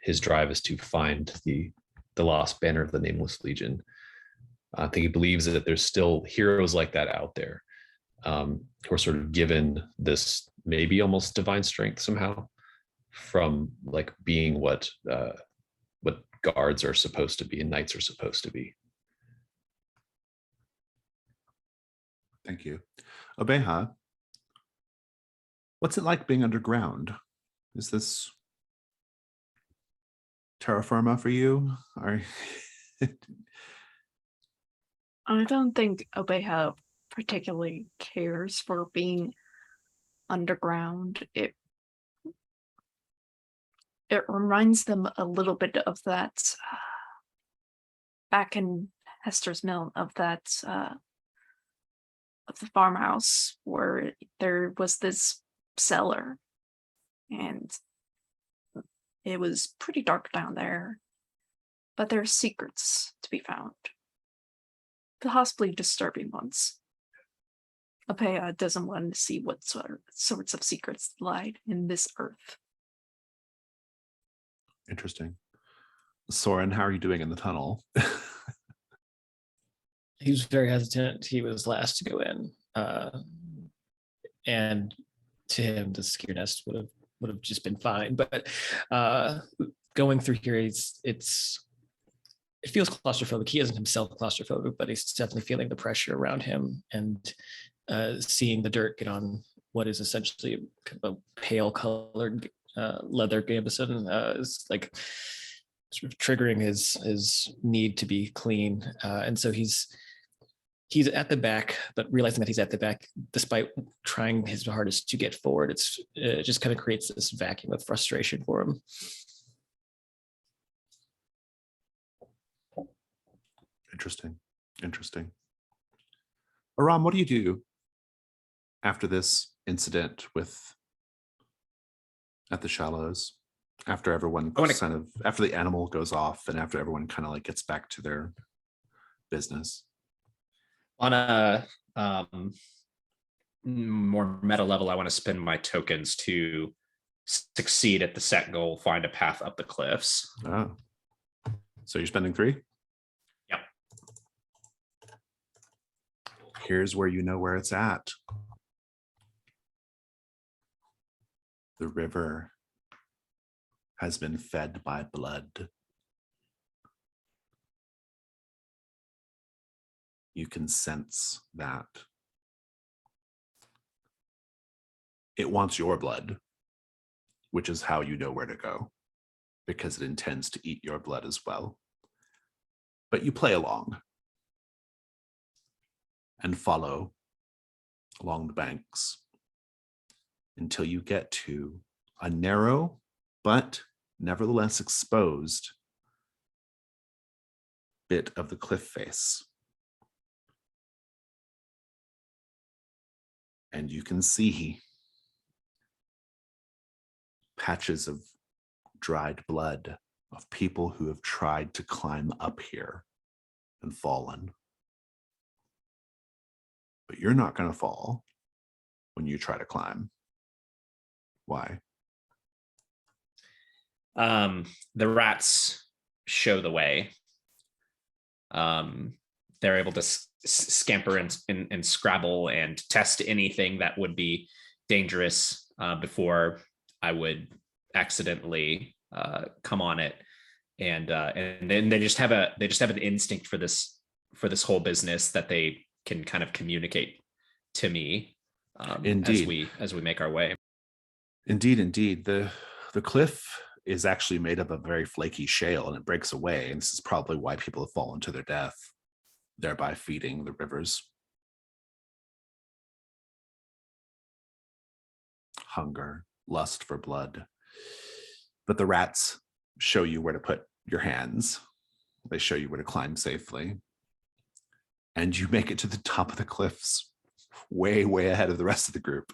his drive is to find the lost banner of the Nameless Legion. I think he believes that there's still heroes like that out there, who are sort of given this maybe almost divine strength somehow from like being what guards are supposed to be and knights are supposed to be.
Thank you. Obeha, what's it like being underground? Is this terra firma for you?
I don't think Obeha particularly cares for being underground. It reminds them a little bit of that back in Hester's Mill, of that of the farmhouse where there was this cellar and it was pretty dark down there, but there are secrets to be found, possibly disturbing ones. Obeha doesn't want to see what sorts of secrets lie in this earth.
Interesting. Soren, how are you doing in the tunnel?
He was very hesitant. He was last to go in, and to him, the secure nest would have just been fine. But going through here, it feels claustrophobic. He isn't himself claustrophobic, but he's definitely feeling the pressure around him and seeing the dirt get on what is essentially a pale colored leather gambeson is like sort of triggering his need to be clean, and so he's at the back, but realizing that he's at the back, despite trying his hardest to get forward, it just kind of creates this vacuum of frustration for him.
Interesting. Aram, what do you do after this incident at the Shallows? After everyone after the animal goes off and after everyone kind of like gets back to their business.
On a more meta level, I want to spend my tokens to succeed at the set goal, find a path up the cliffs.
Oh. So you're spending 3?
Yep.
Here's where you know where it's at. The river has been fed by blood. You can sense that. It wants your blood, which is how you know where to go, because it intends to eat your blood as well. But you play along and follow along the banks until you get to a narrow but nevertheless exposed bit of the cliff face. And you can see patches of dried blood of people who have tried to climb up here and fallen. But you're not going to fall when you try to climb. Why?
The rats show the way. They're able to scamper and scrabble and test anything that would be dangerous before I would accidentally come on it, and then they just have an instinct for this whole business that they can kind of communicate to me as we make our way.
Indeed. The cliff is actually made up of very flaky shale, and it breaks away. And this is probably why people have fallen to their death, thereby feeding the rivers. Hunger, lust for blood. But the rats show you where to put your hands. They show you where to climb safely. And you make it to the top of the cliffs, way, way ahead of the rest of the group.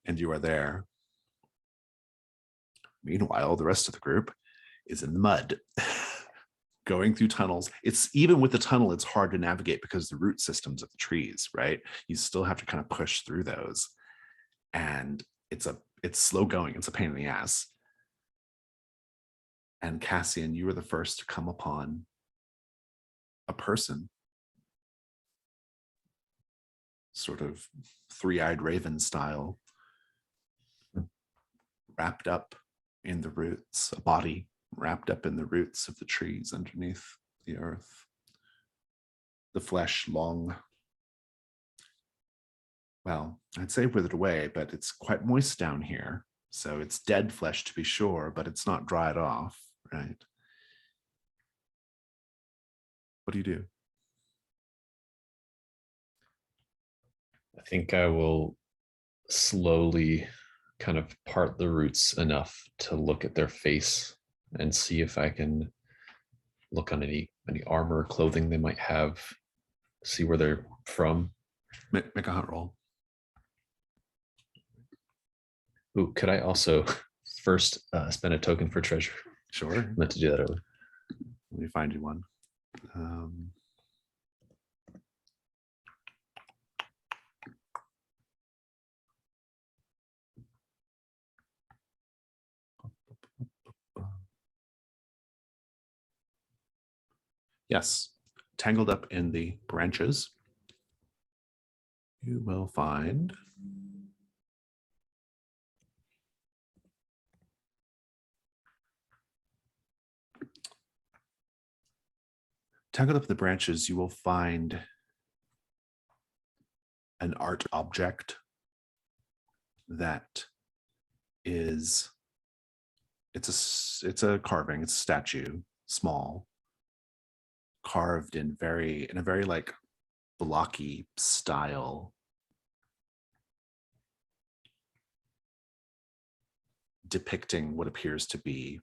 And you are there. Meanwhile, the rest of the group is in the mud, going through tunnels. It's even with the tunnel, it's hard to navigate because the root systems of the trees, right? You still have to kind of push through those. And it's slow going. It's a pain in the ass. And Cassian, you were the first to come upon a person, sort of three-eyed raven style, wrapped up in the roots, a body wrapped up in the roots of the trees underneath the earth. The flesh long, well, I'd say withered away, but it's quite moist down here. So it's dead flesh to be sure, but it's not dried off, right? What do you do?
I think I will slowly kind of part the roots enough to look at their face and see if I can look on any armor or clothing they might have, see where they're from.
Make a hunt roll.
Ooh, could I also first spend a token for treasure?
Sure.
I meant to do that earlier.
Let me find you one. Yes, tangled up in the branches, you will find tangled up in the branches, you will find an art object that is, it's a carving, it's a statue, small, carved in a very like blocky style, depicting what appears to be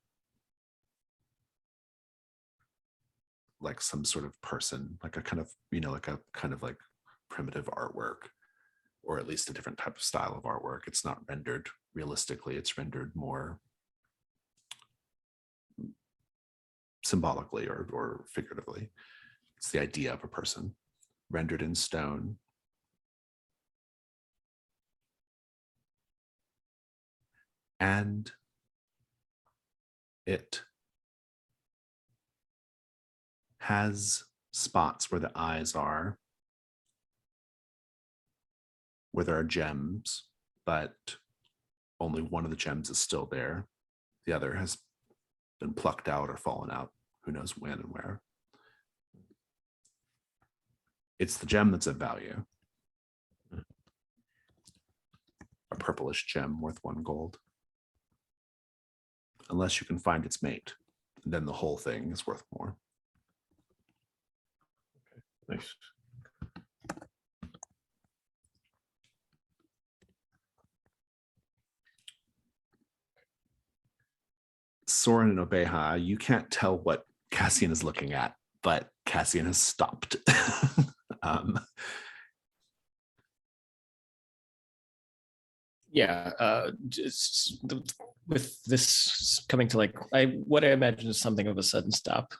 like some sort of person, like a kind of, like a kind of like primitive artwork, or at least a different type of style of artwork. It's not rendered realistically, it's rendered more symbolically or figuratively. It's the idea of a person rendered in stone. And it has spots where the eyes are, where there are gems, but only one of the gems is still there. The other has been plucked out or fallen out. Who knows when and where. It's the gem that's of value. A purplish gem worth 1 gold. Unless you can find its mate, then the whole thing is worth more.
Nice.
Soren and Obeha, you can't tell what Cassian is looking at, but Cassian has stopped.
With this coming to like what I imagine is something of a sudden stop.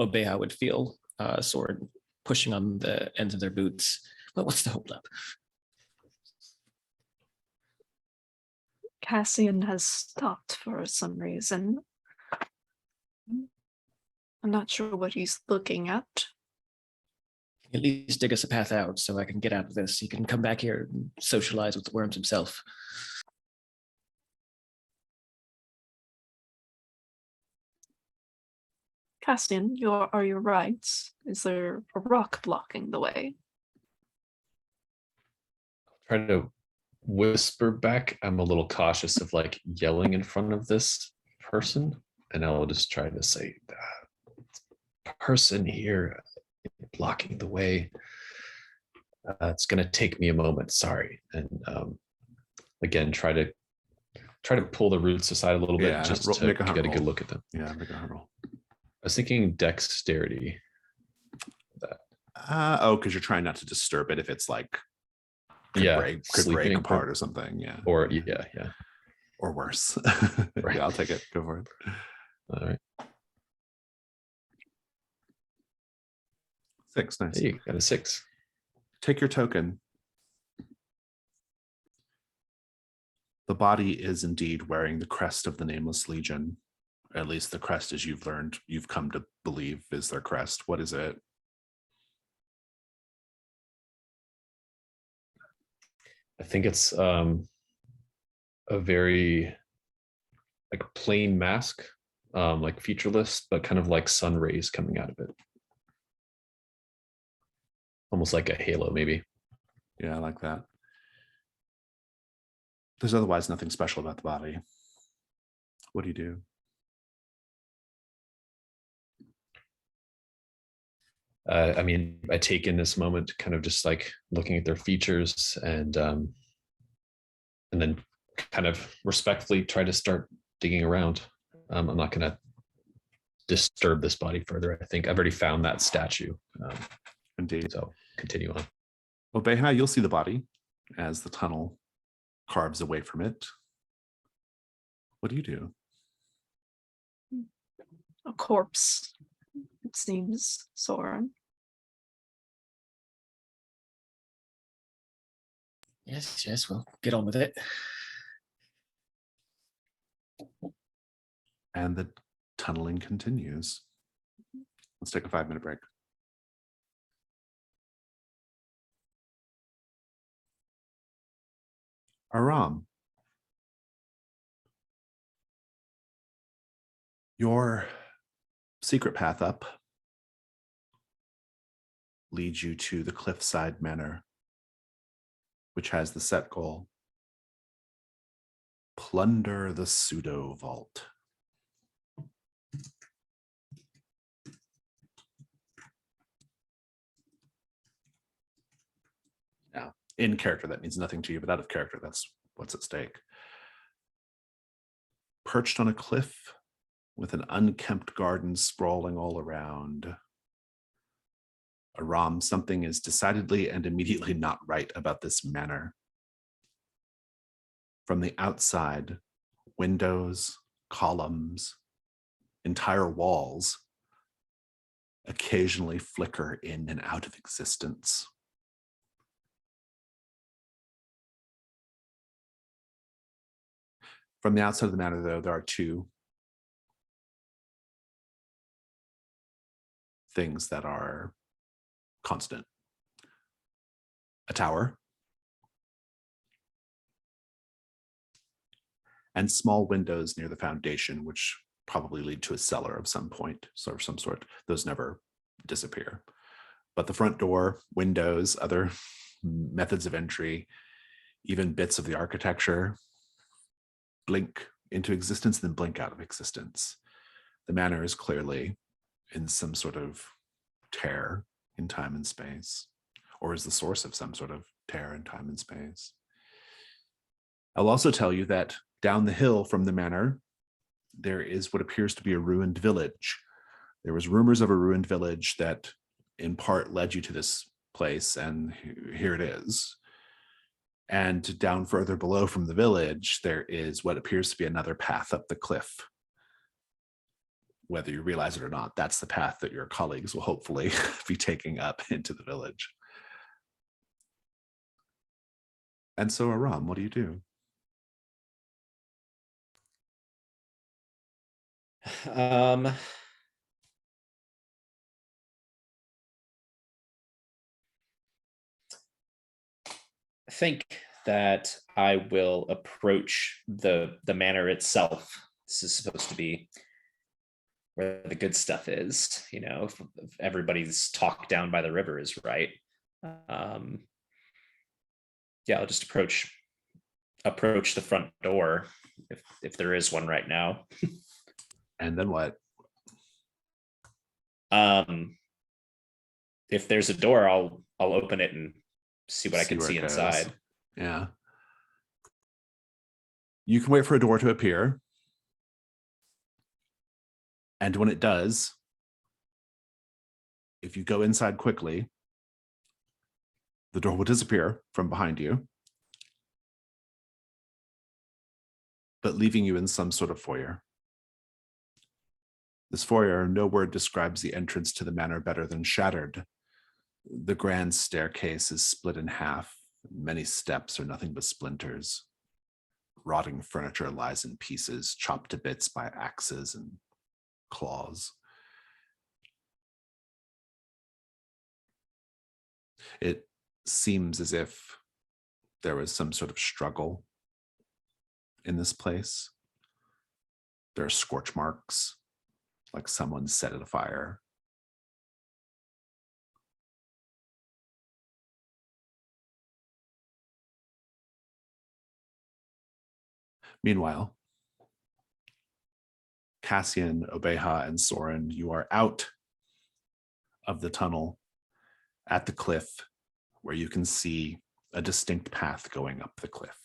Obeha would feel Sword pushing on the ends of their boots. Well, what's the holdup?
Cassian has stopped for some reason. I'm not sure what he's looking at.
At least dig us a path out so I can get out of this. He can come back here and socialize with the worms himself.
Cassian, are you right? Is there a rock blocking the way?
Try to whisper back. I'm a little cautious of like yelling in front of this person, and I'll just try to say, person here blocking the way. It's going to take me a moment. Sorry. And again, try to pull the roots aside a little bit,
Yeah,
just to
make a hunt
get a good
roll.
look at them.
Yeah, make a hunt roll.
I was thinking dexterity.
Because you're trying not to disturb it if it's like could break
sleeping
apart or something. Yeah.
Or yeah.
Or worse.
Right.
Yeah, I'll take it. Go for it.
All right.
6, nice.
Hey, you got a 6.
Take your token. The body is indeed wearing the crest of the Nameless Legion. At least the crest, as you've come to believe, is their crest. What is it?
I think it's a very like plain mask, like featureless, but kind of like sun rays coming out of it. Almost like a halo, maybe.
Yeah, I like that. There's otherwise nothing special about the body. What do you do?
I mean, I take in this moment, kind of just like looking at their features, and then kind of respectfully try to start digging around. I'm not going to disturb this body further. I think I've already found that statue.
Indeed.
So continue on.
Well, Beha, you'll see the body as the tunnel carves away from it. What do you do?
A corpse, it seems, Soren.
Yes, we'll get on with it.
And the tunneling continues. Let's take a 5-minute break. Aram, your secret path up leads you to the Cliffside Manor, which has the set goal: plunder the pseudo vault. Now, in character, that means nothing to you, but out of character, that's what's at stake. Perched on a cliff with an unkempt garden sprawling all around, Aram, something is decidedly and immediately not right about this manor. From the outside, windows, columns, entire walls occasionally flicker in and out of existence. From the outside of the manor, though, there are two things that are constant. A tower and small windows near the foundation, which probably lead to a cellar of some point, so of some sort. Those never disappear. But the front door, windows, other methods of entry, even bits of the architecture blink into existence, then blink out of existence. The manor is clearly in some sort of tear in time and space, or is the source of some sort of tear in time and space. I'll also tell you that down the hill from the manor, there is what appears to be a ruined village. There was rumors of a ruined village that in part led you to this place, and here it is. And down further below from the village, there is what appears to be another path up the cliff. Whether you realize it or not, that's the path that your colleagues will hopefully be taking up into the village. And so, Aram, what do you do?
I think that I will approach the manor itself. This is supposed to be where the good stuff is, you know, if everybody's talked down by the river is right. Yeah, I'll just approach the front door if there is one right now.
And then what?
If there's a door, I'll open it and see what I can
where
see
it goes.
inside.
Yeah. You can wait for a door to appear. And when it does, if you go inside quickly, the door will disappear from behind you, but leaving you in some sort of foyer. This foyer, no word describes the entrance to the manor better than shattered. The grand staircase is split in half. Many steps are nothing but splinters. Rotting furniture lies in pieces, chopped to bits by axes and claws. It seems as if there was some sort of struggle in this place. There are scorch marks, like someone set it afire. Meanwhile, Cassian, Obeha, and Soren, you are out of the tunnel at the cliff where you can see a distinct path going up the cliff.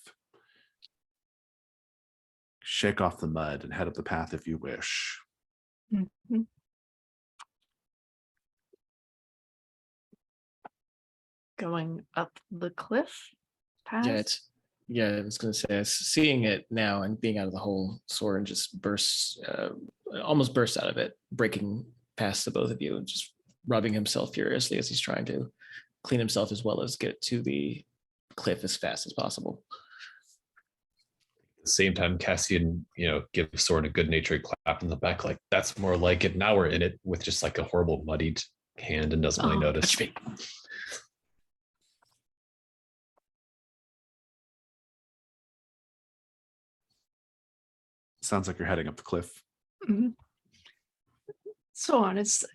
Shake off the mud and head up the path if you wish.
Mm-hmm. Going up the cliff path?
I was going to say, seeing it now and being out of the hole, Soren just almost bursts out of it, breaking past the both of you and just rubbing himself furiously as he's trying to clean himself as well as get to the cliff as fast as possible.
At the same time, Cassian, gives Soren a good-natured clap in the back, like, that's more like it. Now we're in it, with just like a horrible muddied hand and doesn't really notice.
Sounds like you're heading up the cliff.
Mm-hmm. Soren, it's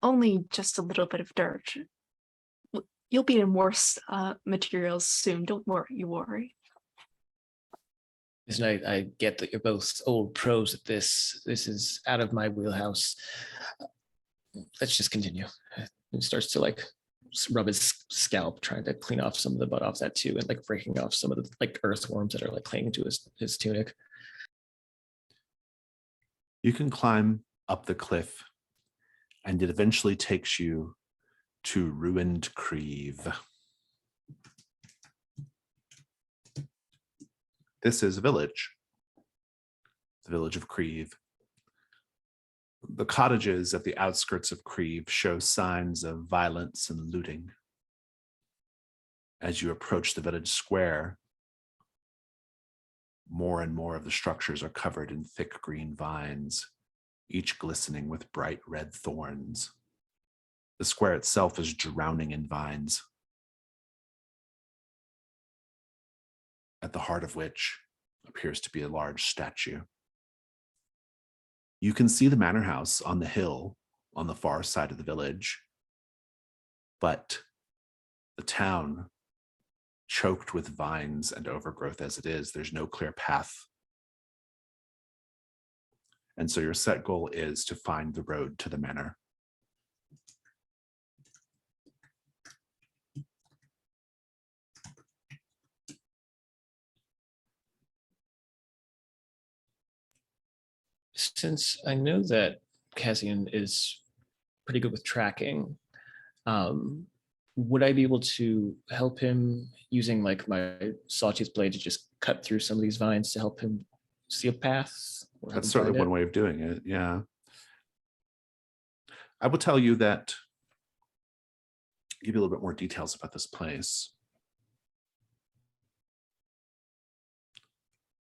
only just a little bit of dirt. You'll be in worse materials soon. Don't worry.
Listen, I get that you're both old pros at this. This is out of my wheelhouse. Let's just continue. He starts to rub his scalp, trying to clean off some of the mud off that too, and breaking off some of the earthworms that are clinging to his tunic.
You can climb up the cliff, and it eventually takes you to ruined Creve. This is a village, the village of Creve. The cottages at the outskirts of Creve show signs of violence and looting. As you approach the village square, more and more of the structures are covered in thick green vines, each glistening with bright red thorns. The square itself is drowning in vines, at the heart of which appears to be a large statue. You can see the manor house on the hill on the far side of the village, but the town, choked with vines and overgrowth as it is, there's no clear path. And so your set goal is to find the road to the manor.
Since I know that Cassian is pretty good with tracking, would I be able to help him using like my sawtooth blade to just cut through some of these vines to help him see a path? Or help
That's
him
certainly
find
one way of doing it. Yeah. I will tell you that, give you a little bit more details about this place.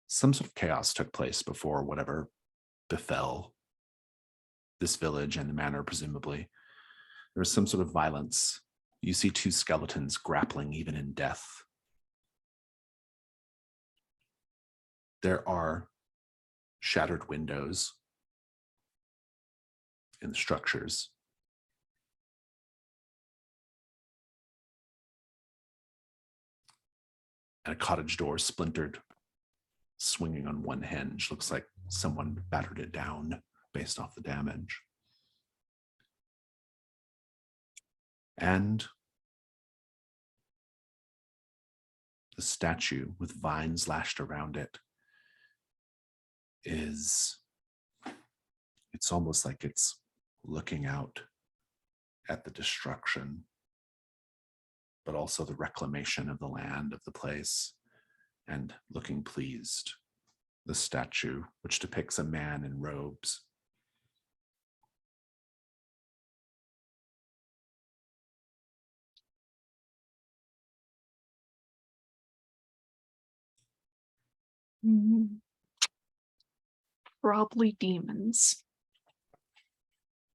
Some sort of chaos took place before whatever befell this village and the manor, presumably. There was some sort of violence. You see two skeletons grappling even in death. There are shattered windows in the structures. And a cottage door splintered, swinging on one hinge. Looks like someone battered it down based off the damage. And the statue with vines lashed around it it's almost like it's looking out at the destruction, but also the reclamation of the land of the place, and looking pleased. The statue, which depicts a man in robes.
Probably demons.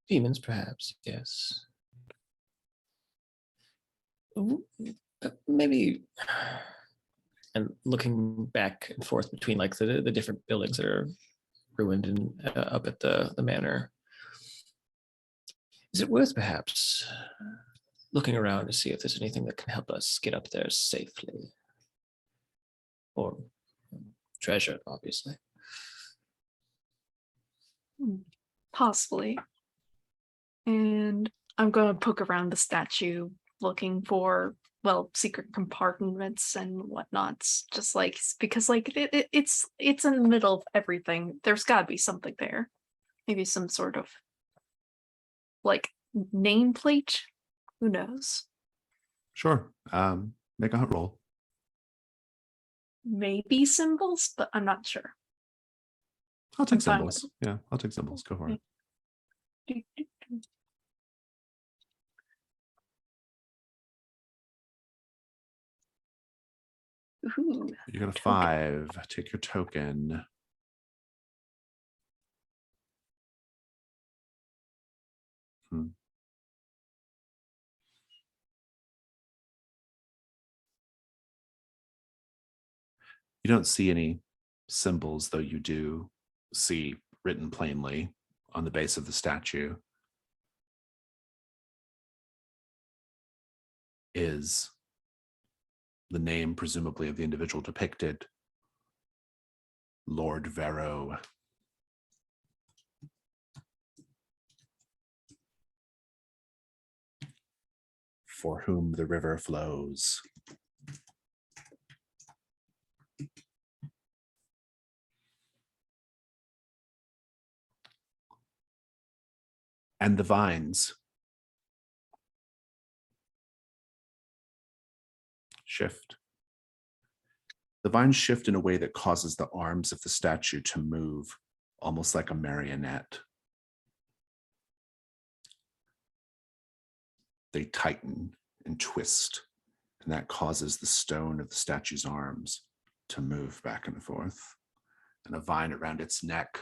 demons, perhaps? Yes. Maybe. And looking back and forth between like the different buildings that are ruined and up at the manor, is it worth perhaps looking around to see if there's anything that can help us get up there safely? Or treasure, obviously.
Possibly. And I'm going to poke around the statue looking for, well, secret compartments and whatnots, just like, because like it's in the middle of everything. There's got to be something there. Maybe some sort of like nameplate. Who knows?
Sure. Make a hunt roll.
Maybe symbols, but I'm not sure.
I'll take
I'm fine with
symbols. Yeah, I'll take symbols. Go for it.
Ooh,
You got a 5. Take your token. You don't see any symbols, though you do see written plainly on the base of the statue is the name, presumably, of the individual depicted, Lord Varro. For whom the river flows. And the vines shift. The vines shift in a way that causes the arms of the statue to move, almost like a marionette. They tighten and twist, and that causes the stone of the statue's arms to move back and forth, and a vine around its neck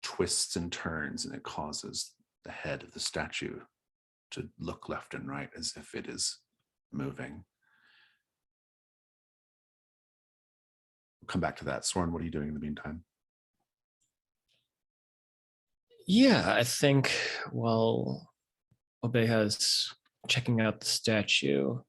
twists and turns, and it causes the head of the statue to look left and right as if it is moving. We'll come back to that. Soren, what are you doing in the meantime?
Yeah, I think while Obeha's checking out the statue,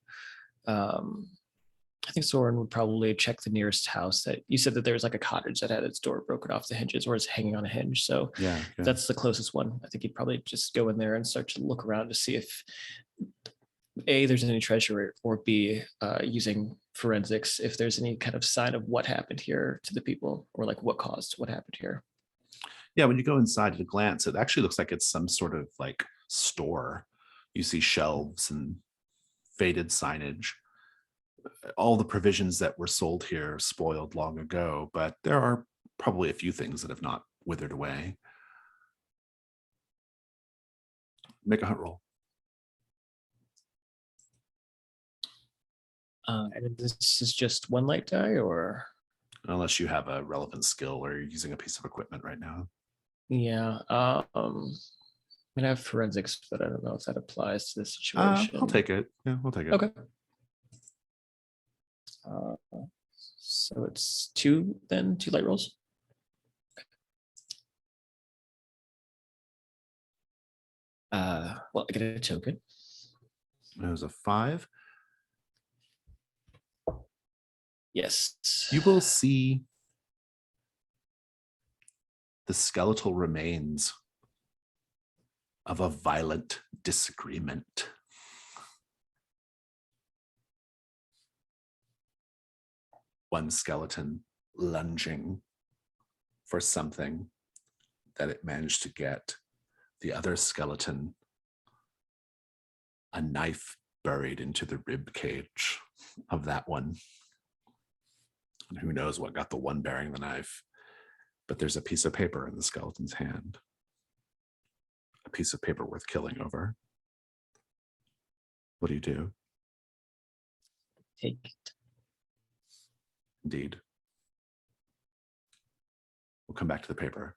I think Soren would probably check the nearest house. That you said that there was like a cottage that had its door broken off the hinges or it's hanging on a hinge. So
Yeah.
that's the closest one. I think he'd probably just go in there and start to look around to see if A, there's any treasure, or B, using forensics, if there's any kind of sign of what happened here to the people, or like what caused what happened here.
Yeah, when you go inside at a glance, it actually looks like it's some sort of like store. You see shelves and faded signage. All the provisions that were sold here spoiled long ago, but there are probably a few things that have not withered away. Make a hunt roll.
And this is just one light die, or
Unless you have a relevant skill or you're using a piece of equipment right now.
yeah. I mean, I have forensics, but I don't know if that applies to this situation.
I'll take it. Yeah, we'll take it.
Okay. So it's 2 then, 2 light rolls. Well, I get a token.
It was a 5.
Yes.
You will see the skeletal remains of a violent disagreement. One skeleton lunging for something that it managed to get. The other skeleton, a knife buried into the rib cage of that one. And who knows what got the one bearing the knife, but there's a piece of paper in the skeleton's hand. A piece of paper worth killing over. What do you do?
Take it.
Indeed. We'll come back to the paper.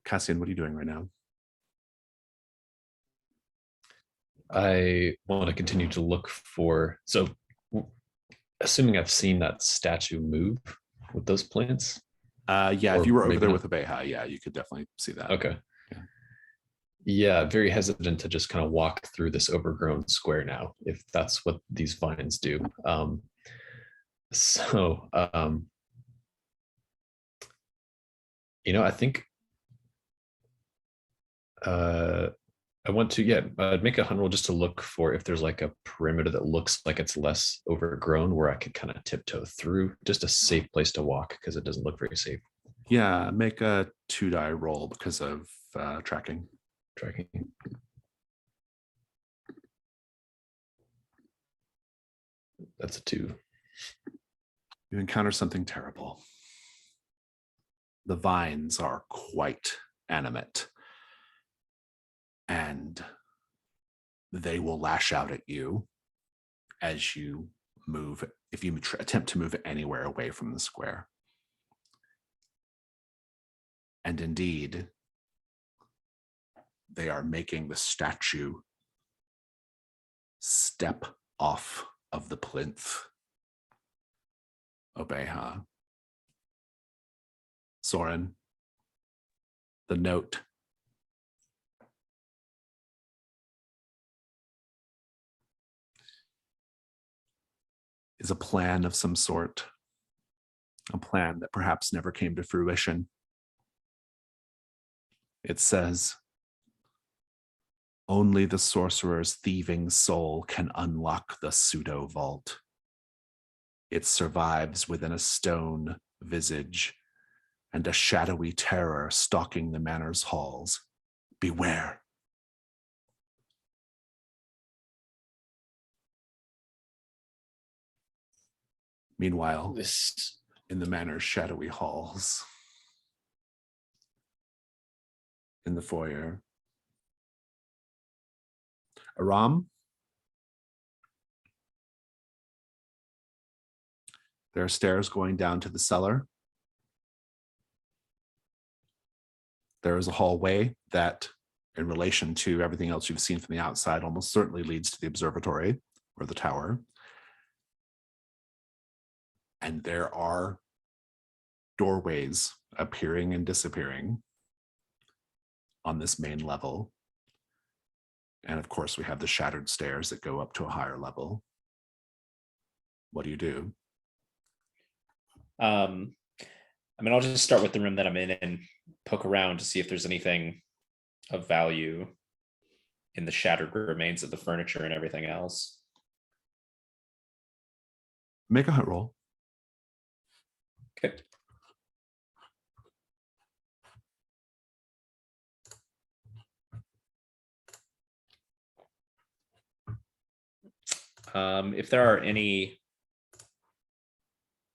Cassian, what are you doing right now?
I want to continue to look for, so assuming I've seen that statue move with those plants.
Yeah,
Or
if you were over
maybe
there
not.
with Abeja, yeah, you could definitely see that.
Okay.
Yeah.
Yeah, very hesitant to just kind of walk through this overgrown square now, if that's what these vines do. I think I want to, I'd make a hunt roll just to look for if there's like a perimeter that looks like it's less overgrown where I could kind of tiptoe through, just a safe place to walk because it doesn't look very safe.
Yeah, make a 2-die roll because of tracking.
Tracking. That's a 2.
You encounter something terrible. The vines are quite animate, and they will lash out at you as you move, if you attempt to move anywhere away from the square. And indeed, they are making the statue step off of the plinth. Obeha. Soren, the note. Is a plan of some sort, a plan that perhaps never came to fruition. It says, only the sorcerer's thieving soul can unlock the pseudo vault. It survives within a stone visage and a shadowy terror stalking the manor's halls. Beware. Meanwhile, in the manor's shadowy halls, in the foyer, Aram, There are stairs going down to the cellar. There is a hallway that, in relation to everything else you've seen from the outside, almost certainly leads to the observatory or the tower. And there are doorways appearing and disappearing on this main level. And of course, we have the shattered stairs that go up to a higher level. What do you do?
I mean, I'll just start with the room that I'm in and poke around to see if there's anything of value in the shattered remains of the furniture and everything else.
Make a hunt roll.
Okay. If there are any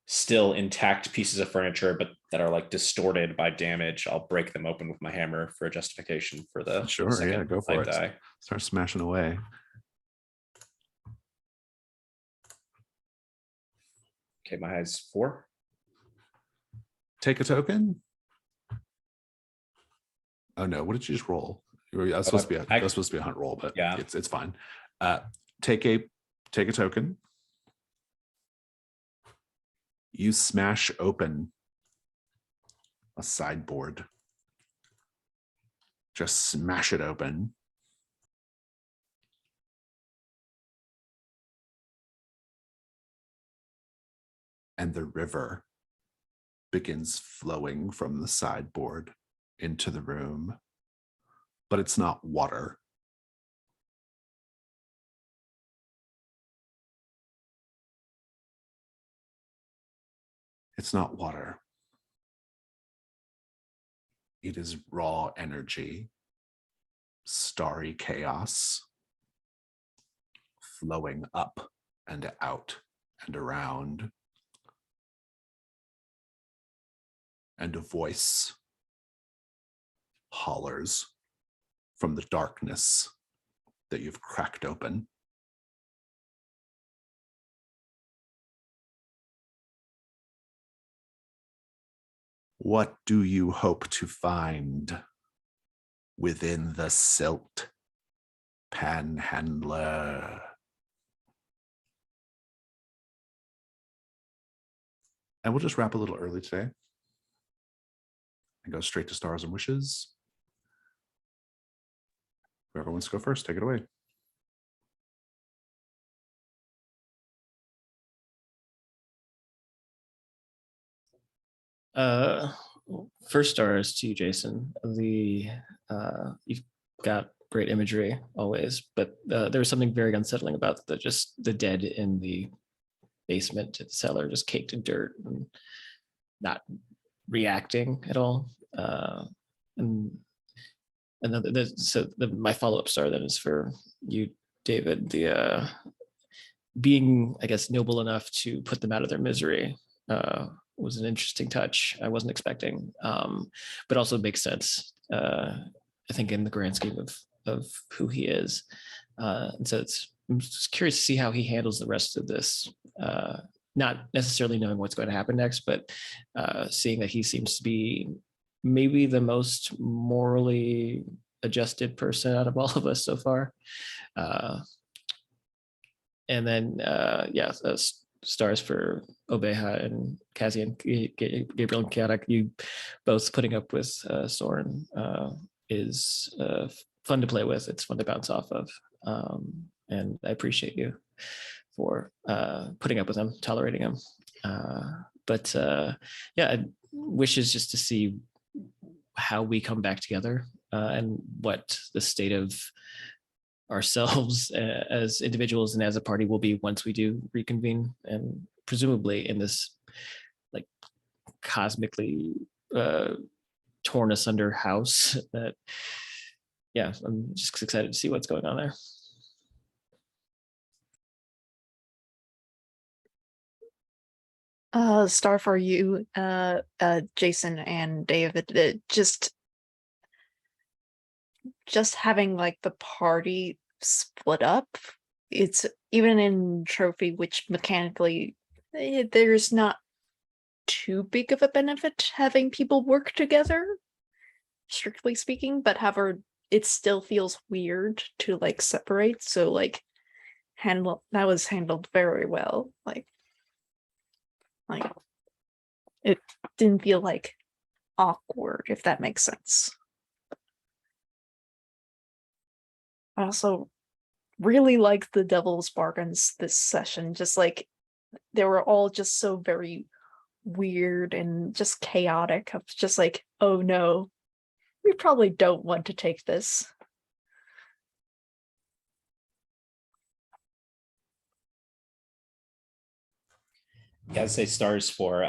still intact pieces of furniture, but that are like distorted by damage, I'll break them open with my hammer for a justification for the
Sure,
second
yeah, go for
light
it.
die.
Start smashing away.
Okay, my high's 4.
Take a token. Oh no, what did you just roll? That was supposed to be that was supposed to be a hunt roll, but
Yeah.
it's fine. Take a token. You smash open a sideboard. Just smash it open. And the river begins flowing from the sideboard into the room. But it's not water. It's not water. It is raw energy, starry chaos, flowing up and out and around. And a voice hollers from the darkness that you've cracked open. What do you hope to find within the silt, panhandler? And we'll just wrap a little early today and go straight to stars and wishes. Whoever wants to go first, take it away.
First stars to you, Jason. You've got great imagery always, but there was something very unsettling about the dead in the basement, the cellar, just caked in dirt and not reacting at all. And my follow-up star then is for you, David. The being, I guess, noble enough to put them out of their misery was an interesting touch. I wasn't expecting, but also makes sense. I think in the grand scheme of who he is, and so I'm just curious to see how he handles the rest of this. Not necessarily knowing what's going to happen next, but seeing that he seems to be maybe the most morally adjusted person out of all of us so far. And then, stars for Obeha and Kazi and Gabriel and Kiarak. You both putting up with Soren is fun to play with. It's fun to bounce off of. And I appreciate you for putting up with him, tolerating him. Wishes just to see how we come back together and what the state of ourselves as individuals and as a party will be once we do reconvene, and presumably in this like cosmically torn asunder house. That I'm just excited to see what's going on there.
Star for you, Jason and David. Just having like the party split up. It's even in Trophy, which mechanically there's not too big of a benefit having people work together, strictly speaking, but however, it still feels weird to like separate. So like that was handled very well. Like it didn't feel like awkward, if that makes sense. I also really liked the devil's bargains this session. Just like they were all just so very weird and just chaotic. Of just like, oh no, we probably don't want to take this.
Yeah, I'd say stars for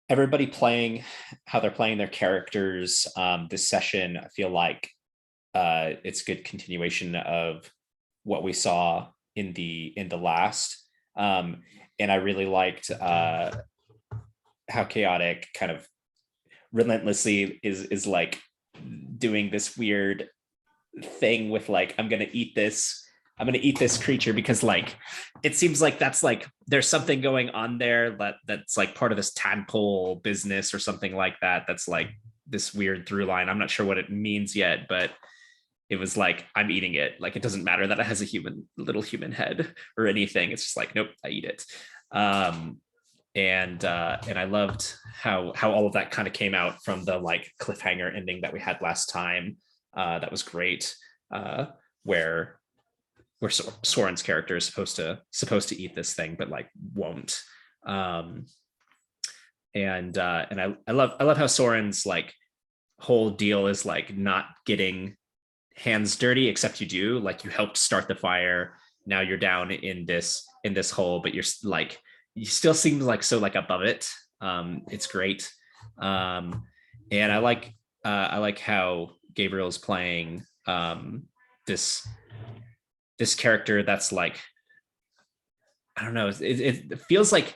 everybody playing how they're playing their characters. This session, I feel like it's good continuation of what we saw in the last. And I really liked how chaotic kind of relentlessly is like doing this weird thing with like, I'm gonna eat this creature because like it seems like that's like there's something going on there that's like part of this tadpole business or something like that. That's like this weird through line. I'm not sure what it means yet, but it was like, I'm eating it. Like, it doesn't matter that it has a little human head or anything. It's just like, nope, I eat it. And I loved how all of that kind of came out from the like cliffhanger ending that we had last time. That was great. Where Soren's character is supposed to eat this thing, but like won't. And I love how Soren's like whole deal is like not getting hands dirty, except you do. Like, you helped start the fire. Now you're down in this hole, but you're like, you still seem like so like above it. It's great. And I like how Gabriel's playing this character that's like, I don't know, it feels like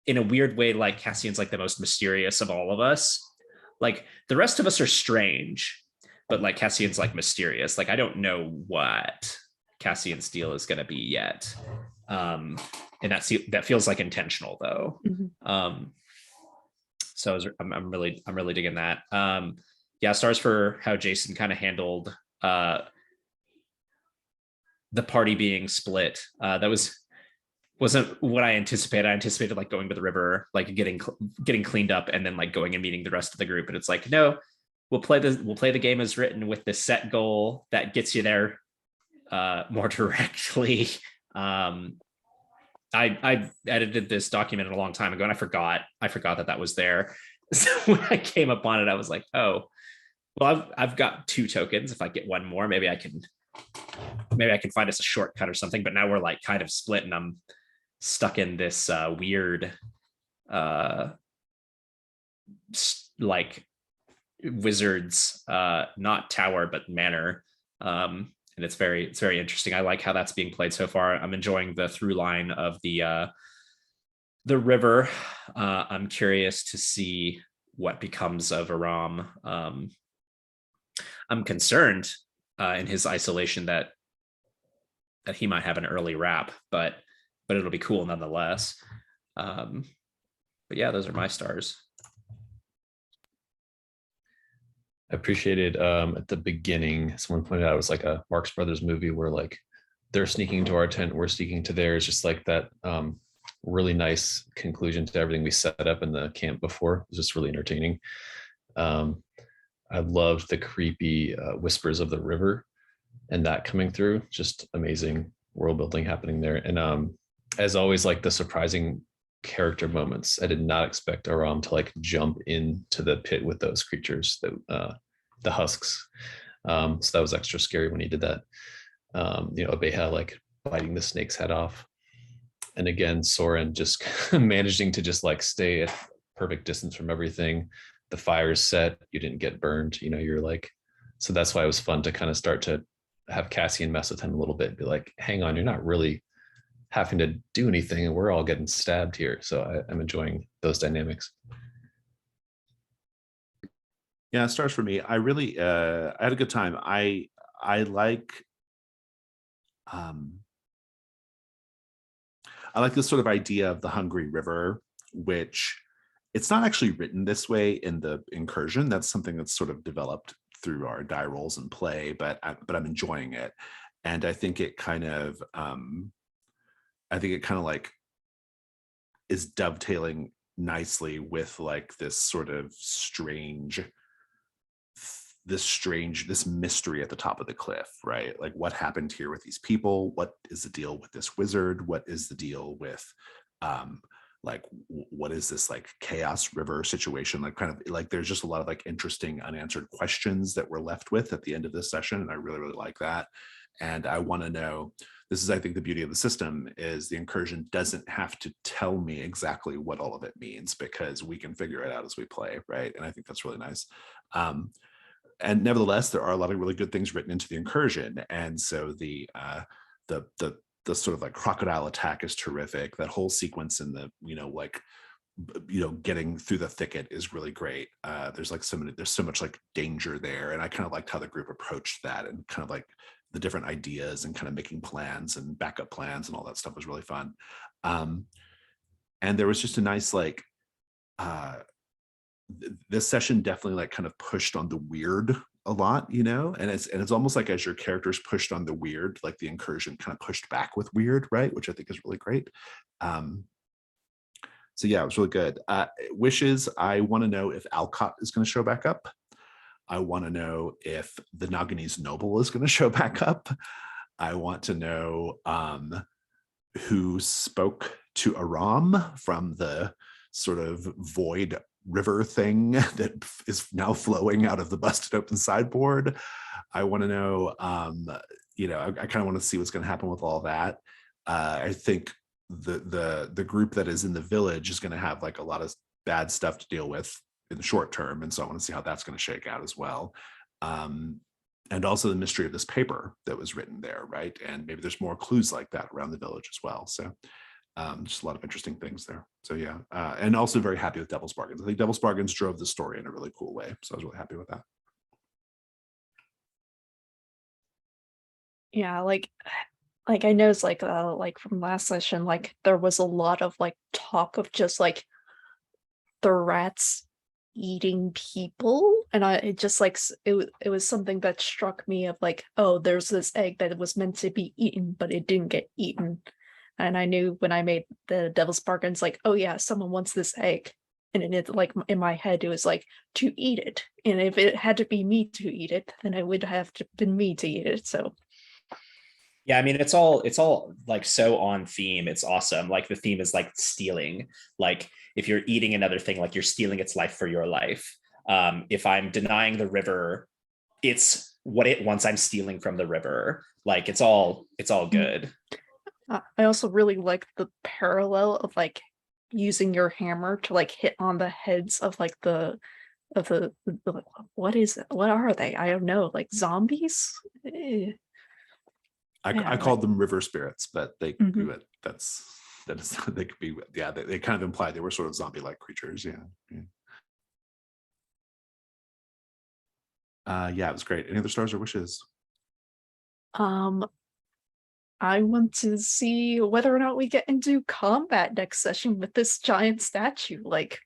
in a weird way like Cassian's like the most mysterious of all of us. Like, the rest of us are strange, but like Cassian's like mysterious. Like, I don't know what Cassian's deal is going to be yet. And that feels like intentional though. Mm-hmm. So I'm really digging that. Yeah, stars for how Jason kind of handled the party being split. That wasn't what I anticipated. I anticipated like going to the river, like getting cleaned up, and then like going and meeting the rest of the group. But it's like, no, we'll play the game as written with the set goal that gets you there more directly. I edited this document a long time ago, and I forgot that was there. So when I came upon it, I was like, oh, well, I've got 2 tokens. If I get one more, maybe I can find us a shortcut or something. But now we're like kind of split, and I'm stuck in this weird like wizards not tower but manor, and it's very interesting. I like how that's being played so far. I'm enjoying the through line of the river. I'm curious to see what becomes of Aram. I'm concerned in his isolation that he might have an early wrap, but it'll be cool nonetheless. But yeah, those are my stars.
I appreciated at the beginning, someone pointed out it was like a Marx Brothers movie where like they're sneaking into our tent, we're sneaking to theirs, just like that really nice conclusion to everything we set up in the camp before. It was just really entertaining. I loved the creepy whispers of the river and that coming through. Just amazing world building happening there. And as always, like the surprising character moments. I did not expect Aram to like jump into the pit with those creatures, that the husks. So that was extra scary when he did that. Abeha like biting the snake's head off. And again, Soren just managing to just like stay at perfect distance from everything. The fire's set, you didn't get burned, you're like, so that's why it was fun to kind of start to have Cassian mess with him a little bit, be like, hang on, you're not really having to do anything and we're all getting stabbed here. So I'm enjoying those dynamics.
Yeah, stars for me. I really I had a good time. I like I like this sort of idea of the hungry river, which it's not actually written this way in the incursion. That's something that's sort of developed through our die rolls and play, but I'm enjoying it. And I think it kind of like is dovetailing nicely with like this mystery at the top of the cliff, right? Like what happened here with these people? What is the deal with this wizard? What is the deal with like what is this like chaos river situation? Like kind of like there's just a lot of like interesting unanswered questions that we're left with at the end of this session. And I really, really like that. And I want to know, this is, I think, the beauty of the system is the incursion doesn't have to tell me exactly what all of it means, because we can figure it out as we play, right? And I think that's really nice. And nevertheless, there are a lot of really good things written into the incursion. And so the sort of like crocodile attack is terrific. That whole sequence in the, getting through the thicket is really great. There's so much like danger there. And I kind of liked how the group approached that, and kind of like the different ideas and kind of making plans and backup plans and all that stuff was really fun. And there was just a nice, like, this session definitely like kind of pushed on the weird a lot, and it's almost like as your characters pushed on the weird, like the incursion kind of pushed back with weird, right? Which I think is really great. So yeah, it was really good. Wishes, I want to know if Alcott is going to show back up. I want to know if the Naganese noble is going to show back up. I want to know who spoke to Aram from the sort of void river thing that is now flowing out of the busted open sideboard. I want to know, I kind of want to see what's going to happen with all that. I think the group that is in the village is going to have like a lot of bad stuff to deal with in the short term, and so I want to see how that's going to shake out as well. And also the mystery of this paper that was written there, right? And maybe there's more clues like that around the village as well. So just a lot of interesting things there. So yeah, and also very happy with Devil's Bargains. I think Devil's Bargains drove the story in a really cool way, so I was really happy with that.
Yeah, like I noticed like from last session, like there was a lot of like talk of just like the rats eating people, and it just like it was something that struck me of like, oh, there's this egg that was meant to be eaten but it didn't get eaten. And I knew when I made the Devil's Bargains, like, oh yeah, someone wants this egg, and it like in my head it was like to eat it, and if it had to be me to eat it, then it would have to been me to eat it. So
yeah, I mean, it's all like so on theme. It's awesome. Like the theme is like stealing. Like if you're eating another thing, like you're stealing its life for your life. If I'm denying the river, it's what it wants. I'm stealing from the river. Like it's all good.
I also really like the parallel of like using your hammer to like hit on the heads of like the what are they? I don't know, like zombies.
I called them river spirits, but they
Mhm.
they could be, yeah, they kind of implied they were sort of zombie-like creatures. Yeah. Yeah, it was great. Any other stars or wishes?
I want to see whether or not we get into combat next session with this giant statue. Like,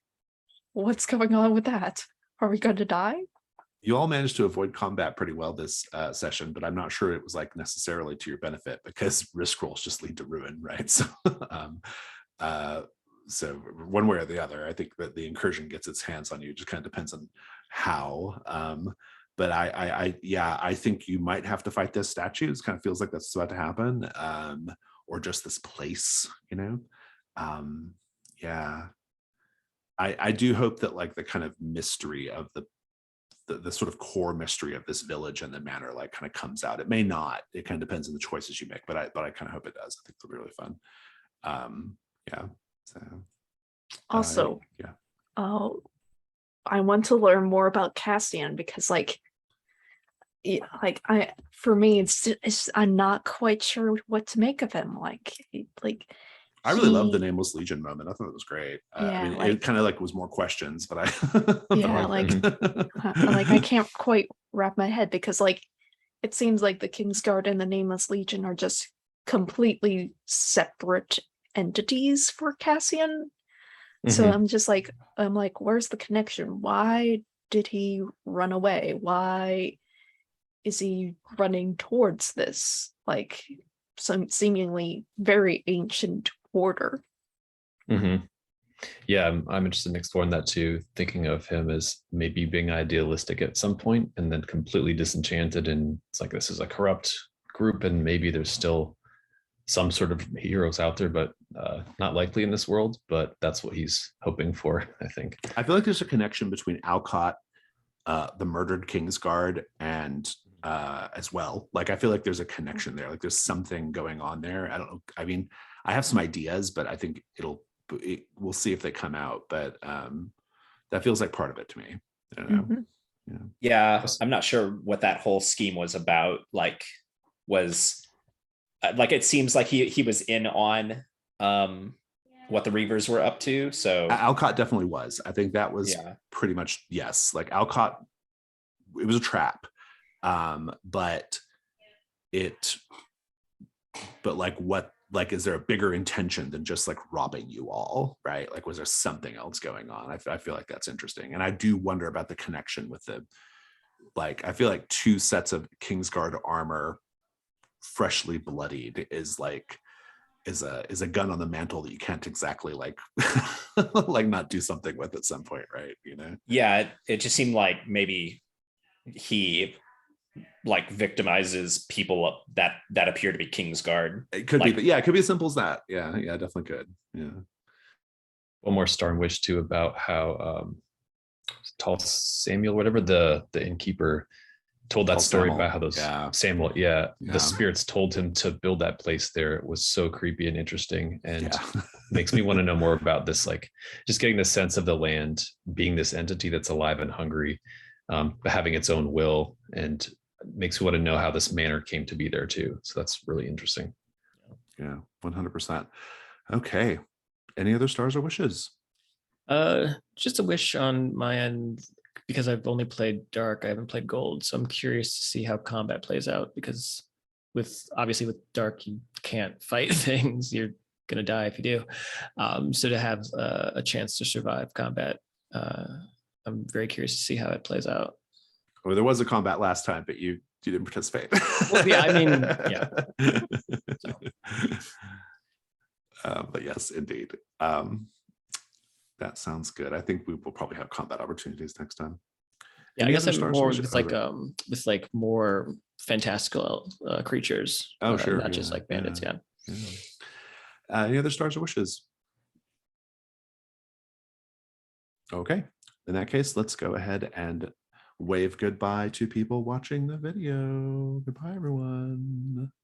what's going on with that? Are we going to die?
You all managed to avoid combat pretty well this session, but I'm not sure it was like necessarily to your benefit, because risk rolls just lead to ruin, right? So, so one way or the other, I think that the incursion gets its hands on you. It just kind of depends on how. But I think you might have to fight this statue. It kind of feels like that's about to happen, or just this place, yeah. I do hope that like the kind of mystery of the sort of core mystery of this village and the manor like kind of comes out. It may not. It kind of depends on the choices you make, but I kind of hope it does. I think it'll be really fun. Yeah. So
Also,
yeah.
I want to learn more about Castian, because like for me it's I'm not quite sure what to make of him.
I really loved the Nameless Legion moment. I thought it was great.
Yeah,
I mean,
like,
it kind of like was more questions, but
yeah, like I can't quite wrap my head, because like it seems like the Kingsguard and the Nameless Legion are just completely separate entities for Cassian. So
Mhm.
I'm like, where's the connection? Why did he run away? Why is he running towards this like some seemingly very ancient order?
Mhm. Yeah, I'm interested in exploring that too, thinking of him as maybe being idealistic at some point and then completely disenchanted. And it's like this is a corrupt group, and maybe there's still some sort of heroes out there, but not likely in this world. But that's what he's hoping for, I think.
I feel like there's a connection between Alcott, the murdered Kingsguard, and as well. Like I feel like there's a connection there. Like there's something going on there. I don't know. I mean, I have some ideas, but I think we'll see if they come out. But that feels like part of it to me. I don't know.
Mhm.
Yeah.
Yeah, I'm not sure what that whole scheme was about. Like, was like it seems like he was in on what the Reavers were up to. So
Alcott definitely was. I think that was
yeah,
pretty much yes. Like Alcott, it was a trap, but it, but like what? Like, is there a bigger intention than just like robbing you all, right? Like, was there something else going on? I feel like that's interesting, and I do wonder about the connection with the, like, I feel like 2 sets of Kingsguard armor, freshly bloodied, is like is a gun on the mantle that you can't exactly like like not do something with at some point, right? You know,
yeah, it just seemed like maybe he like victimizes people that appear to be Kingsguard.
it could be,
Like,
but yeah, it could be as simple as that. Yeah, yeah, definitely could. Yeah.
One more star and wish too about how tall Samuel, whatever the innkeeper, told that
Tall
story
Samuel.
about how those
Yeah.
Samuel, yeah,
Yeah.
the spirits told him to build that place there. It was so creepy and interesting, and
Yeah.
makes me want to know more about this. Like just getting the sense of the land being this entity that's alive and hungry, but having its own will, and makes me want to know how this manor came to be there too. So that's really interesting.
Yeah, 100%. Okay. Any other stars or wishes?
Just a wish on my end because I've only played Dark. I haven't played Gold, so I'm curious to see how combat plays out. Because with obviously with Dark, you can't fight things. You're gonna die if you do. So to have a chance to survive combat, I'm very curious to see how it plays out.
Well, there was a combat last time, but you didn't participate.
Well, yeah, I mean, yeah. So.
But yes, indeed. That sounds good. I think we will probably have combat opportunities next time.
Yeah,
Any
I guess
other
I'm
stars
more
or wishes?
with like more fantastical creatures.
Oh, sure.
Not just like bandits. Yeah.
Any other stars or wishes? Okay. In that case, let's go ahead and wave goodbye to people watching the video. Goodbye, everyone.